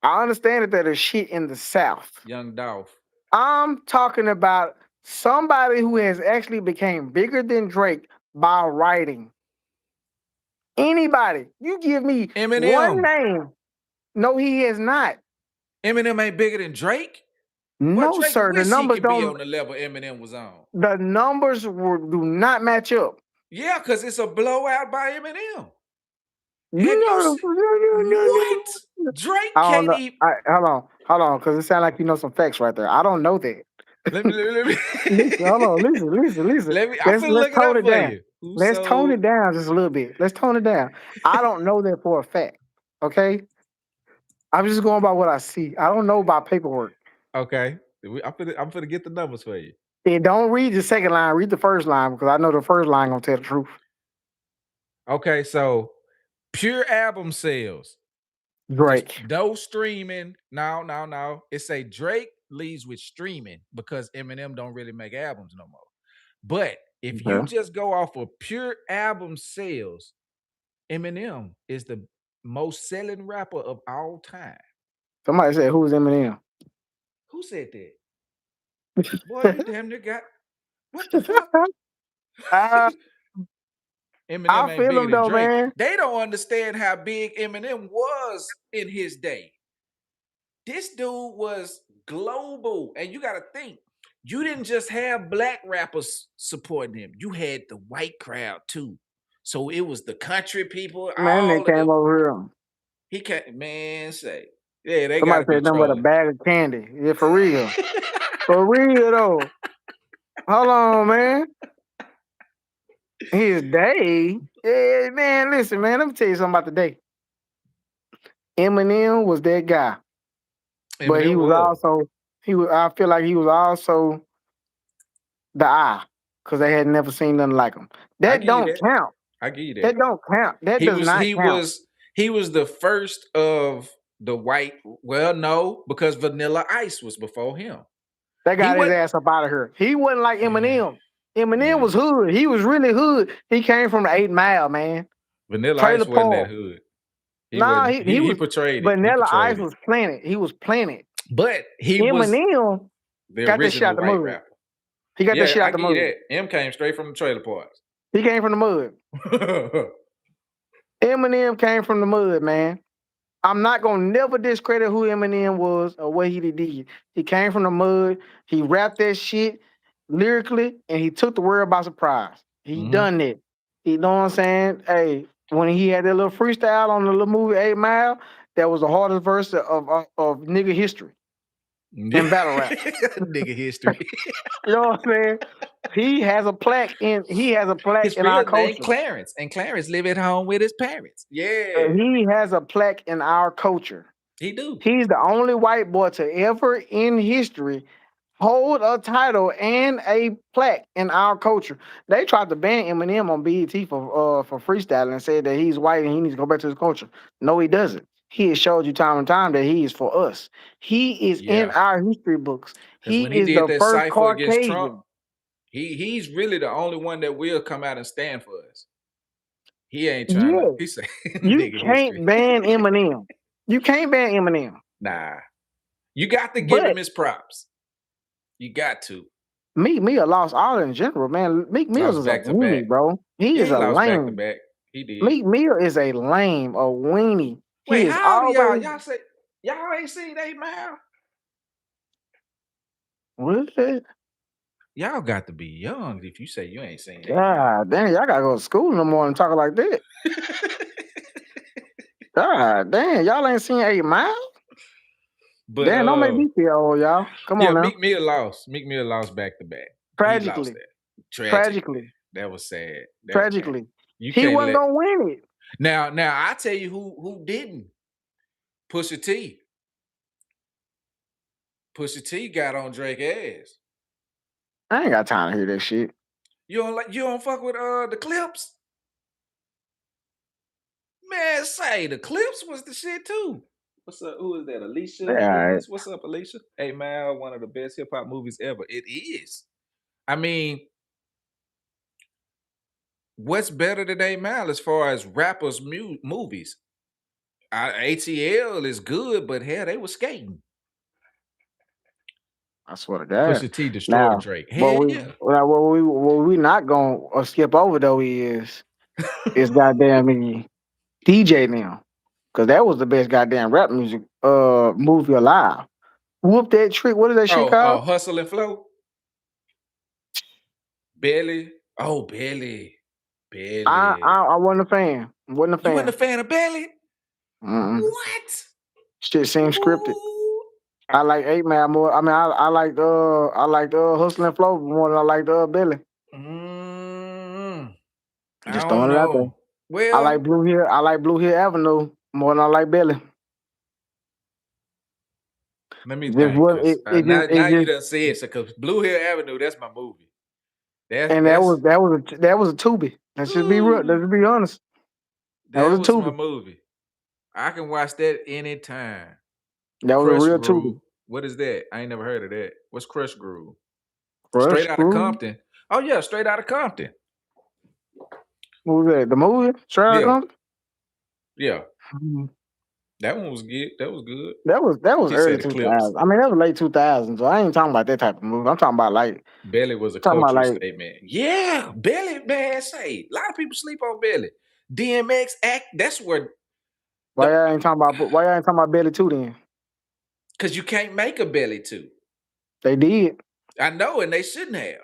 I understand that there's shit in the South. Young Dolph. I'm talking about somebody who has actually became bigger than Drake by writing. Anybody. You give me Eminem. One name. No, he has not. Eminem ain't bigger than Drake? No, Drake sir. The numbers don't be on the level Eminem was on. The numbers do not match up. Yeah, because it's a blowout by Eminem. What? Drake can't even. Hold on, because it sounds like you know some facts right there. I don't know that. Let me. Listen, hold on, listen. Let's tone it down. Let's tone it down just a little bit. Let's tone it down. I don't know that for a fact. Okay, I'm just going by what I see. I don't know about paperwork. Okay, I'm gonna get the numbers for you. And don't read the second line. Read the first line because I know the first line gonna tell the truth. Okay, so pure album sales. Drake. No streaming. No. It say Drake leads with streaming because Eminem don't really make albums no more. But if you just go off of pure album sales, Eminem is the most selling rapper of all time. Somebody said, "Who's Eminem?" Who said that? Boy, you damn near got what the fuck? Eminem ain't bigger than Drake. Man. They don't understand how big Eminem was in his day. This dude was global, and you got to think. You didn't just have black rappers supporting him. You had the white crowd too. So it was the country people. Man, they came over here. He can't, man, say. Yeah, they somebody said nothing but a bag of candy. Yeah, for real. For real, though. Hold on, man. His day. Yeah, man, listen, man. Let me tell you something about the day. Eminem was that guy. But he Eminem was was. also I feel like he was also the eye. Because they had never seen nothing like him. I That give you don't that. count. I give you that. That don't count. That He does was not he count. was he was the first of the white. Well, no, because Vanilla Ice was before him. They got He his went. ass up out of here. He wasn't like Eminem. Eminem Yeah. was hood. He was really hood. He came from the 8 Mile, man. Vanilla Trailer Ice wasn't that park. hood. He Nah, wasn't. he He was portrayed it. He Vanilla Ice portrayed it. was Planet. He was Planet. But he was Eminem the got that shit out original the white mud. rapper. He got that Yeah, shit I out the give you mud. that. M came straight from the trailer parks. He came from the mud. Eminem came from the mud, man. I'm not gonna never discredit who Eminem was or what he did. He came from the mud. He rapped that shit lyrically, and he took the world by surprise. He done it. You know what I'm saying? Hey, when he had that little freestyle on the little movie 8 Mile, that was the hardest verse of nigga history in battle rap. Nigga history. You know what I'm saying? He has a plaque His in our real name culture. Clarence, and Clarence live at home with his parents. Yeah, He has a plaque in our culture. he do. He's the only white boy to ever in history hold a title and a plaque in our culture. They tried to ban Eminem on BET for freestyling and said that he's white and he needs to go back to his culture. No, he doesn't. He has showed you time and time that he is for us. He is in Yeah, our history books. because He when he is did the that first cipher against Trump, Caucasian. he's really the only one that will come out and stand for us. He ain't trying to. Yeah, He say you nigga history. can't ban Eminem. You can't ban Eminem. Nah, you got to give But him his props. You got to. Meek Mill lost all in general, man. Meek Mills Lost is a back to back. weenie, bro. He Yeah, is he a lost back to lame. back. He did. Meek Mill is a lame, a weenie. He Wait, is how old are y'all? always Y'all say y'all ain't seen 8 Mile? what? Y'all got to be young if you say you ain't seen 8 Mile. God damn, y'all gotta go to school in the morning talking like that. God damn, y'all ain't seen 8 Mile? But Damn, don't make me feel old, y'all. Come yeah, on now. Meek Mill lost. Meek Mill lost back to back. He lost Tragically, that. Tragically. tragically, That was sad. tragically. You He can't wasn't let gonna win it. now I tell you who didn't. Pusha T. Pusha T got on Drake ass. I ain't got time to hear that shit. You don't fuck with the Clips? Man, say the Clips was the shit too. What's up? Who is that? Alicia Yeah, Keys? What's up, Alicia? 8 Mile, one of the best hip hop movies ever. It is. I mean, what's better than 8 Mile as far as rappers movies? ATL is good, but hell, they was skating. I swear to God. Pusha T destroyed Now, Drake. what Hell we yeah. what we not gonna skip over though is goddamn DJ now. Cause that was the best goddamn rap music movie alive. Whoop that trick. What is that shit called? Hustle and Flow. Belly. Oh, Belly. Belly. I wasn't a fan. Wasn't a You wasn't a fan. fan of Belly? Mm-mm. What? Shit seems scripted. Ooh. I like 8 Man more. I mean, I like Hustle and Flow more than I like Billy. I Just don't throwing it out there. know. Well, I like Blue Hill Avenue more than I like Billy. let me Just think, what because it now you just done said it. Because Blue Hill Avenue, that's my movie. and that was a Tubi. Let's just be real. Let's just be honest. That was a my Tubi. movie. I can watch that anytime. That was a Crush real Groove. Tubi. What is that? I ain't never heard of that. What's Crush Groove? Crush Straight out of Groove. Compton. Oh yeah, Straight out of Compton. What was that? The movie? Straight Outta Yeah. Compton? Yeah. Mhm. That one was good. That was good. That was He early said the Clips. 2000s. I mean, that was late 2000s. So I ain't talking about that type of movie. I'm talking about Belly was a talking about cultural statement. Yeah, Belly, man. Say, a lot of people sleep on Belly. DMX act. That's where why y'all ain't talking about Belly 2 then? because you can't make a Belly 2. They did. I know, and they shouldn't have.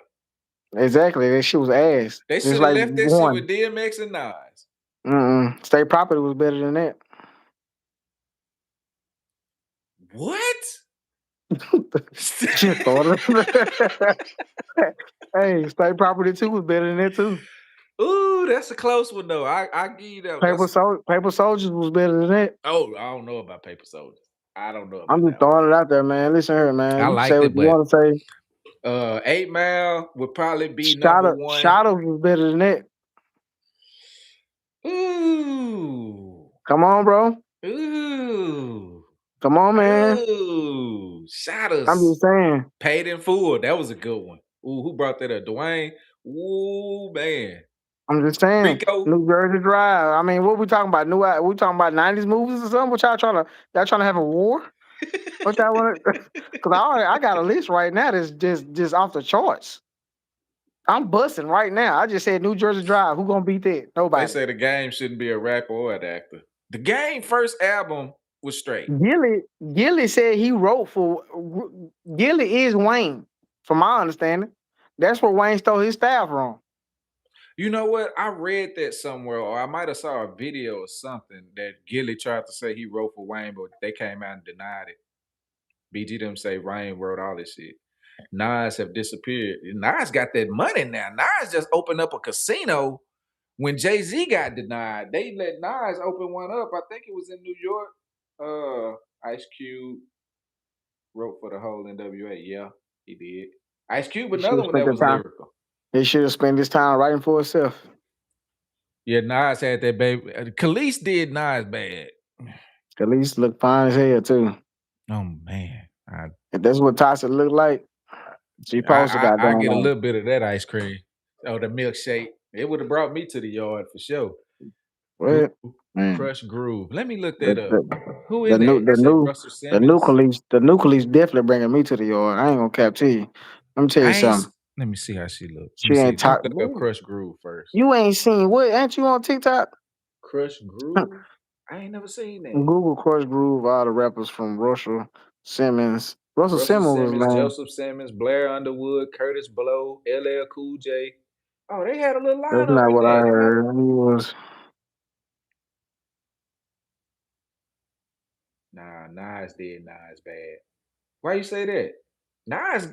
Exactly. That shit was ass. They Just should have like left that shit with one. DMX and Nas. State Property was better than that. What? Just thought of Hey, State Property 2 was better than that too. Ooh, that's a close one though. I give you that. Paper Soldiers was better than that. Oh, I don't know about Paper Soldiers. I don't know I'm about just that one. throwing it out there, man. Listen here, man. I You can say liked what it, you but want to say. 8 Mile would probably be number one. Shadow was better than that. Ooh. Come on, bro. Ooh. Come on, man. Ooh. Shadows. I'm just saying. Paid in Full. That was a good one. Ooh, who brought that up? Dwayne? Ooh, man. I'm just saying. Rico. New Jersey Drive. I mean, what we talking about? We talking about 90s movies or something? What y'all trying to have a war? What y'all want to? Because I got a list right now that's just off the charts. I'm busting right now. I just said New Jersey Drive. Who gonna beat that? They Nobody. say The Game shouldn't be a rapper or an actor. The Game first album was straight. Gilly said he wrote for Gilly is Wayne, from my understanding. That's where Wayne stole his style from. You know what? I read that somewhere, or I might have saw a video or something that Gilly tried to say he wrote for Wayne, but they came out and denied it. BG them say Wayne wrote all this shit. Nas have disappeared. Nas got that money now. Nas just opened up a casino when Jay-Z got denied. They let Nas open one up. I think it was in New York. Ice Cube wrote for the whole NWA. Yeah, he did. Ice Cube, another one that was lyrical. He should have spent his time writing for himself. Yeah, Nas had that baby. Khalees did Nas bad. Khalees looked fine as hell too. Oh man, if that's what Tasha looked like, she posted I get a little bit of that ice cream. Oh, the milkshake. It would have brought me to the yard for sure. What? Crush Groove. Let me look that up. Who is the new, that? the new, Russell Simmons? the new Khalees definitely bringing me to the yard. I ain't gonna cap to you. Let me tell you something. Let me see how she looks. She ain't talk. Look up Crush Groove first. You ain't seen what? Ain't you on TikTok? Crush Groove? I ain't never seen that. Google Crush Groove, all the rappers from Russell Simmons. Russell Simmons was lame. Joseph Simmons, Blair Underwood, Curtis Blow, LL Cool J. Oh, they had a little lineup. That's not what I heard. He was. Nah, Nas did Nas bad. Why you say that? Nas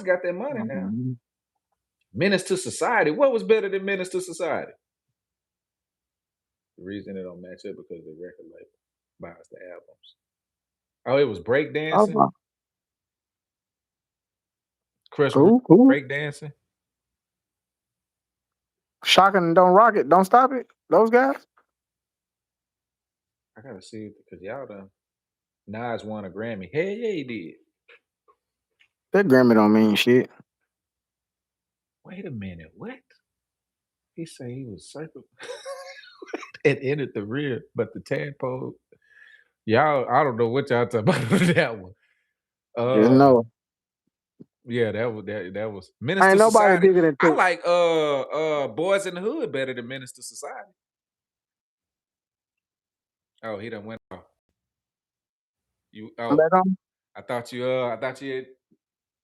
got that money now. Menace to Society. What was better than Menace to Society? The reason it don't match up because the record label buys the albums. Oh, it was breakdancing. Crush breakdancing. Shocking and Don't Rock It, Don't Stop It. Those guys. I gotta see because y'all done. Nas won a Grammy. Hell yeah, he did. That Grammy don't mean shit. Wait a minute, what? He said he was circle and entered the rear, but the tadpole. Y'all, I don't know what y'all talking about that one. No. Yeah, that was Menace Ain't to nobody Society. bigger than I like Boys in the Hood better than Menace to Society. Oh, he done went off. I thought you had,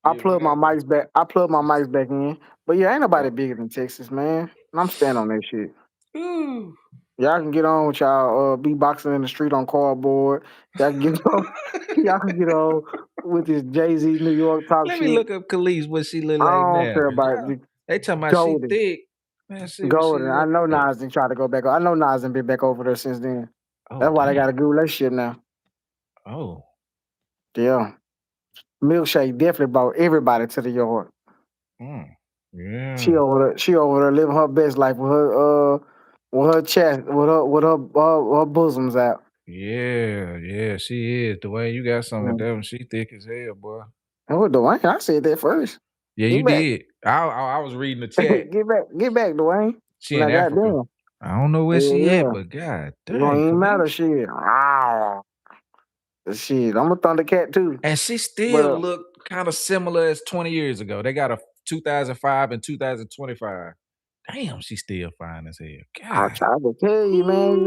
I plugged my mics back. I plugged my mics back in. But yeah, ain't nobody bigger than Texas, man. And I'm standing on that shit. Ooh. Y'all can get on with y'all beatboxing in the street on cardboard. Y'all can get on. Y'all can get on with this Jay-Z New York talk shit. Let me look up Khalees, what she look like now. I don't care about it. They talking about she thick. Man, Golden. I know Nas didn't try to go back. I know Nas didn't been back over there since then. That's why they got a good relationship now. Oh. Yeah. Milkshake definitely brought everybody to the yard. Yeah. She over there living her best life with her chest, with her bosoms out. Yeah, she is. The way you got some of them, she thick as hell, boy. Oh, Dwayne, I said that first. Yeah, you did. I was reading the chat. Get back, Dwayne. She in Africa. Goddamn. I don't know where she at, but god damn. It don't even matter, shit. Shit, I'm a Thundercat too. And she still look kind of similar as 20 years ago. They got a 2005 and 2025. Damn, she still fine as hell. God. I tried to tell you, man.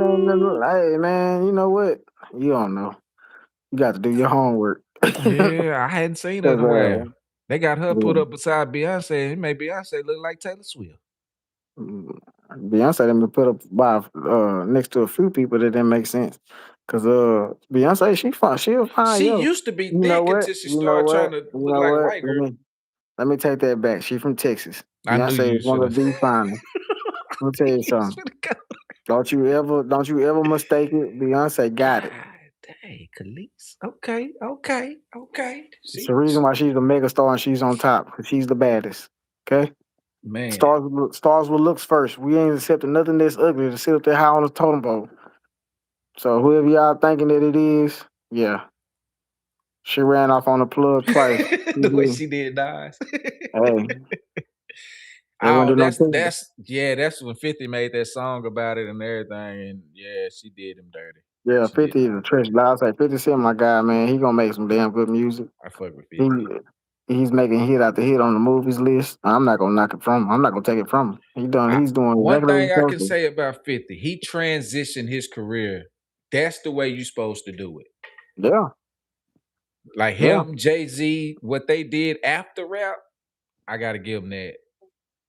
Hey, man, you know what? You don't know. You got to do your homework. Yeah, I hadn't seen her in a while. They got her put up beside Beyonce. It made Beyonce look like Taylor Swift. Beyonce didn't put up by next to a few people that didn't make sense. Cause Beyonce, she fine. She was fine. She used to be thick until she started trying to look like a white girl. Let me take that back. She from Texas. I Beyonce is one of the finest. Let me tell you He was something. finna go. Don't you ever mistake it. Beyonce got it. God dang, Khalees. Okay. It's the reason why she's a mega star and she's on top because she's the baddest. Okay, Man. stars with looks first. We ain't accepting nothing that's ugly to sit up there high on the totem pole. So whoever y'all thinking that it is, yeah, she ran off on the plug twice. The way she did Nas. Hey, they Oh, wouldn't do no thing. that's when 50 made that song about it and everything. And yeah, she did him dirty. Yeah, She did 50 is him a trash. But I was like, 50 Cent, my guy, man, he gonna make some damn good music. I fuck with 50. He's making hit after hit on the movies list. I'm not gonna knock it from him. I'm not gonna take it from him. He's doing One exactly what thing he's I supposed can to. say about 50, he transitioned his career. That's the way you're supposed to do it. Yeah. Like him, Jay-Z, what they did after rap, I gotta give him that.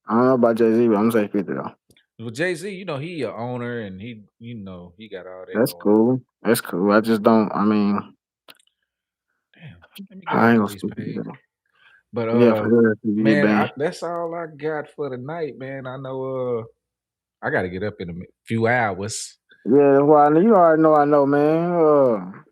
I don't know about Jay-Z, but I'm gonna say 50 though. Well, Jay-Z, he a owner and he got all that. That's going cool. on. That's cool. I just don't. I mean, Damn, let me get I off ain't of gonna this speak to page. that. But Yeah, for sure. man, that's all I got for tonight, man. I know I gotta get up in a few hours. Yeah, well, you already know I know, man.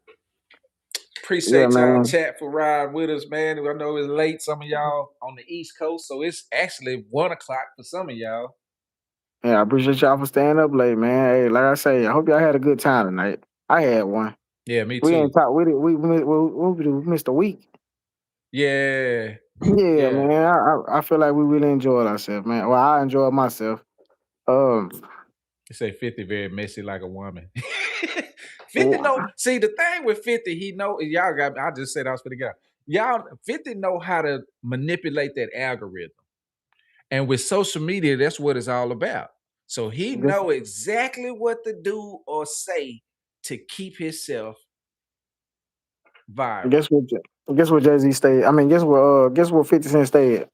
Appreciate y'all man. chat for riding with us, man. I know it's late, some of y'all on the East Coast, so it's actually 1:00 for some of y'all. Yeah, I appreciate y'all for staying up late, man. Hey, like I say, I hope y'all had a good time tonight. I had one. Yeah, me We too. ain't talked. We missed a week. Yeah. Yeah, man. I feel like we really enjoyed ourselves, man. Well, I enjoyed myself. They say 50 very messy like a woman. 50 see the thing with 50, he know y'all got I just said I was gonna get out. Y'all 50 know how to manipulate that algorithm. And with social media, that's what it's all about. So he know exactly what to do or say to keep himself viral. Guess what Jay-Z stayed? I mean, guess what 50 Cent stayed?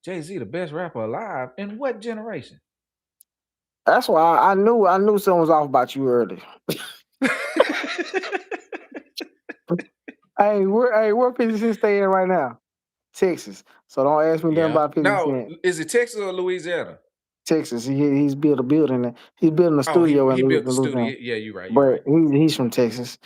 Jay-Z, the best rapper alive. In what generation? That's why I knew something was off about you early. Hey, where 50 Cent staying right now? Texas. So don't ask me nothing about 50 Cent. Is it Texas or Louisiana? Texas. He's built a building. He's building a studio he in built the Louisiana. studio. Yeah, you're right. But he's from Texas.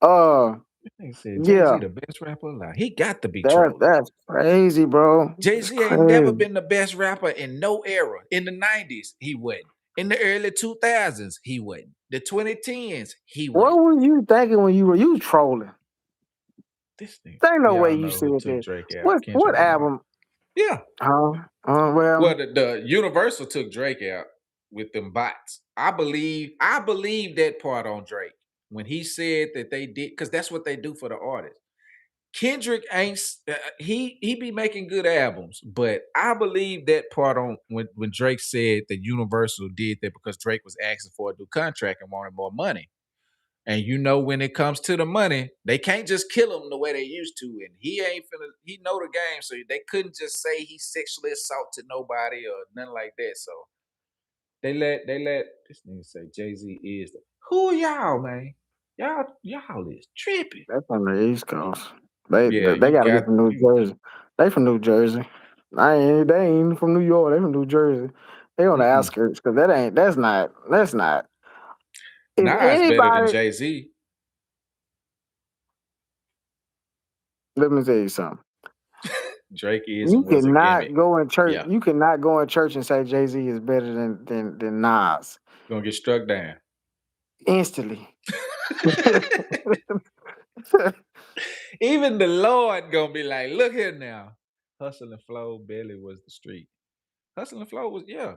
He said Jay-Z the best rapper alive. He got to be trolling. That's crazy, bro. Jay-Z ain't never been the best rapper in no era. In the 90s, he wasn't. In the early 2000s, he wasn't. The 2010s, he wasn't. What were you thinking when you trolling? This thing. There ain't no way you said that. Drake out. What album? Yeah. Well, the Universal took Drake out with them bots. I believe that part on Drake when he said that they did, because that's what they do for the artist. Kendrick ain't he be making good albums, but I believe that part on when Drake said that Universal did that because Drake was asking for a new contract and wanted more money. And when it comes to the money, they can't just kill him the way they used to. And he know the game. So they couldn't just say he sexually assaulted nobody or nothing like that. So they let this nigga say Jay-Z is who are y'all, man? Y'all is tripping. That's on the East Coast. They gotta be from New Jersey. They from New Jersey. They ain't from New York. They from New Jersey. They on the outskirts because that's not. If Nas better than Jay-Z. Let me tell you something. Drake is. You cannot go in church. Yeah. You cannot go in church and say Jay-Z is better than Nas. You're gonna get struck down instantly. Even the Lord gonna be like, look here now. Hustle and Flow, Belly was the street. Hustle and Flow was, yeah.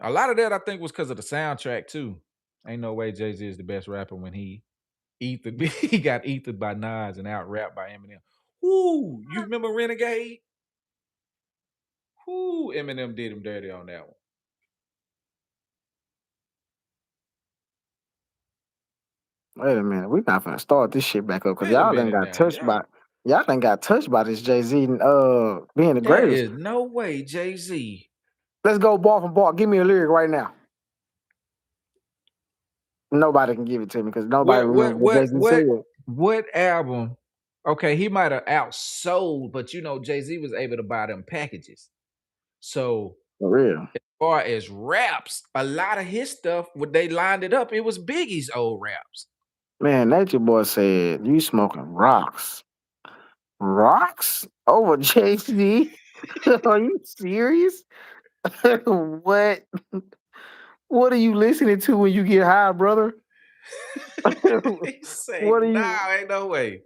A lot of that I think was because of the soundtrack too. Ain't no way Jay-Z is the best rapper when he got ethered by Nas and out rapped by Eminem. Ooh, you remember Renegade? Ooh, Eminem did him dirty on that one. Wait a minute, we're not gonna start this shit back up because y'all done got touched by this Jay-Z being the greatest. There is no way Jay-Z. Let's go bar for bar. Give me a lyric right now. Nobody can give it to me because nobody remembers what Jay-Z said. What album? Okay, he might have outsold, but Jay-Z was able to buy them packages. So For real. As far as raps, a lot of his stuff, when they lined it up, it was Biggie's old raps. Man, Nature Boy said, you smoking rocks. Rocks? Over JC? Are you serious? What? What are you listening to when you get high, brother? He say, What are nah, you ain't no way.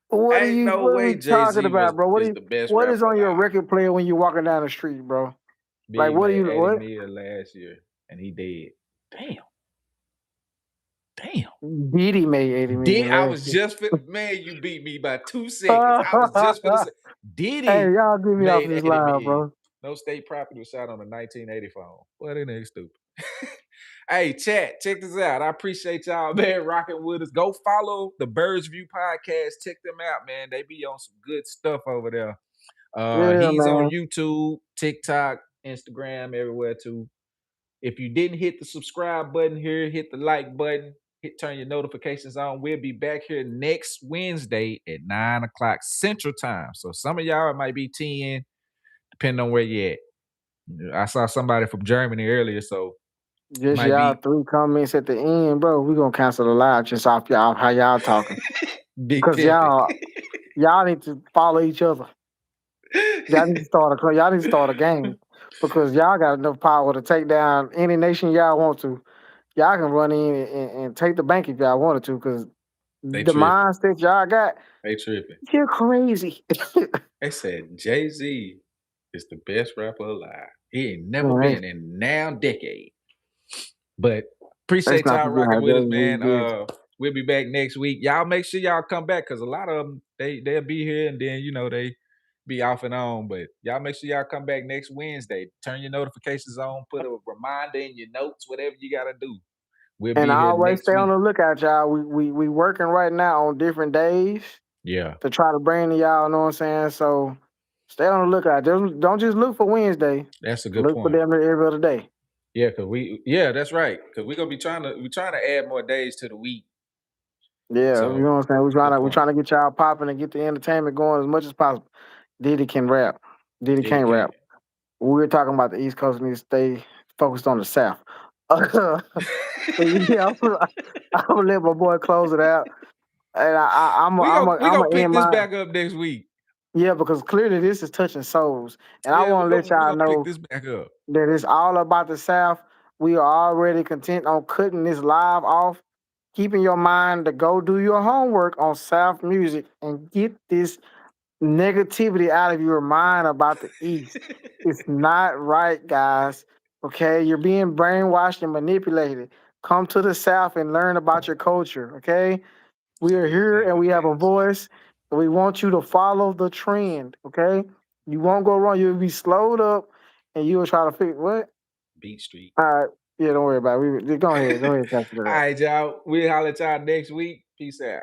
what are Ain't you no what are way we talking Jay-Z about, bro? is the best What is rapper on your alive. record player when you're walking down the street, bro? Like Big what are made you 80 what? mil last year, and he dead. Damn. Diddy made 80 million I last was year. just man, you beat me by 2 seconds. I was just finna say, Hey, Diddy y'all get me off made this 80 live, million. bro. No state property was shot on a 1980 phone. What that nigga stupid. Hey, chat, check this out. I appreciate y'all, man, rocking with us. Go follow the Birds View podcast. Check them out, man. They be on some good stuff over there. Yeah, He's on man. YouTube, TikTok, Instagram, everywhere too. If you didn't hit the subscribe button here, hit the like button, turn your notifications on. We'll be back here next Wednesday at 9 o'clock Central Time. So some of y'all, it might be 10, depending on where you're at. I saw somebody from Germany earlier, so it Just might y'all be 3 comments at the end, bro. We gonna cancel the live just off y'all how y'all talking. Big Cause pimping. y'all need to follow each other. Y'all need to start a game. Because y'all got enough power to take down any nation y'all want to. Y'all can run in and take the bank if y'all wanted to, because They the tripping. mindset y'all got, They tripping. you're crazy. They said Jay-Z is the best rapper alive. He ain't never Man, been in now decade. But let's appreciate not y'all forget how rocking with us, Jay-Z man. did. We'll be back next week. Y'all make sure y'all come back because a lot of them they'll be here and then they be off and on. But y'all make sure y'all come back next Wednesday. Turn your notifications on, put a reminder in your notes, whatever you gotta do. We'll And be I here always next stay on week. the lookout, y'all. We working right now on different days Yeah, to try to bring to y'all, know what I'm saying? So stay on the lookout. Don't just look for Wednesday. that's a good Look for point. them every other day. Yeah, that's right. Cause we're gonna be trying to add more days to the week. Yeah, you So know what I'm saying? good We're point. trying to get y'all popping and get the entertainment going as much as possible. Diddy can rap. Diddy can't Dedicated. rap. We're talking about the East Coast need to stay focused on the South. Yeah, I'm gonna let my boy close it out, and We I'm gonna gonna pick end this my back up next week. because clearly this is touching souls, and I Yeah, want to let we y'all gonna pick know this back up. that it's all about the South. We are already content on cutting this live off, keeping your mind to go do your homework on South music and get this negativity out of your mind about the East. It's not right, guys. Okay, you're being brainwashed and manipulated. Come to the South and learn about your culture. Okay, we are Big here and damn we have a ass. voice, and we want you to follow the trend. Okay, you won't go wrong. You'll be slowed up, and you will try to figure what. Beat Street. All right, yeah, don't worry about it. Go ahead, cancel All it out. right, y'all. We'll holler at y'all next week. Peace out.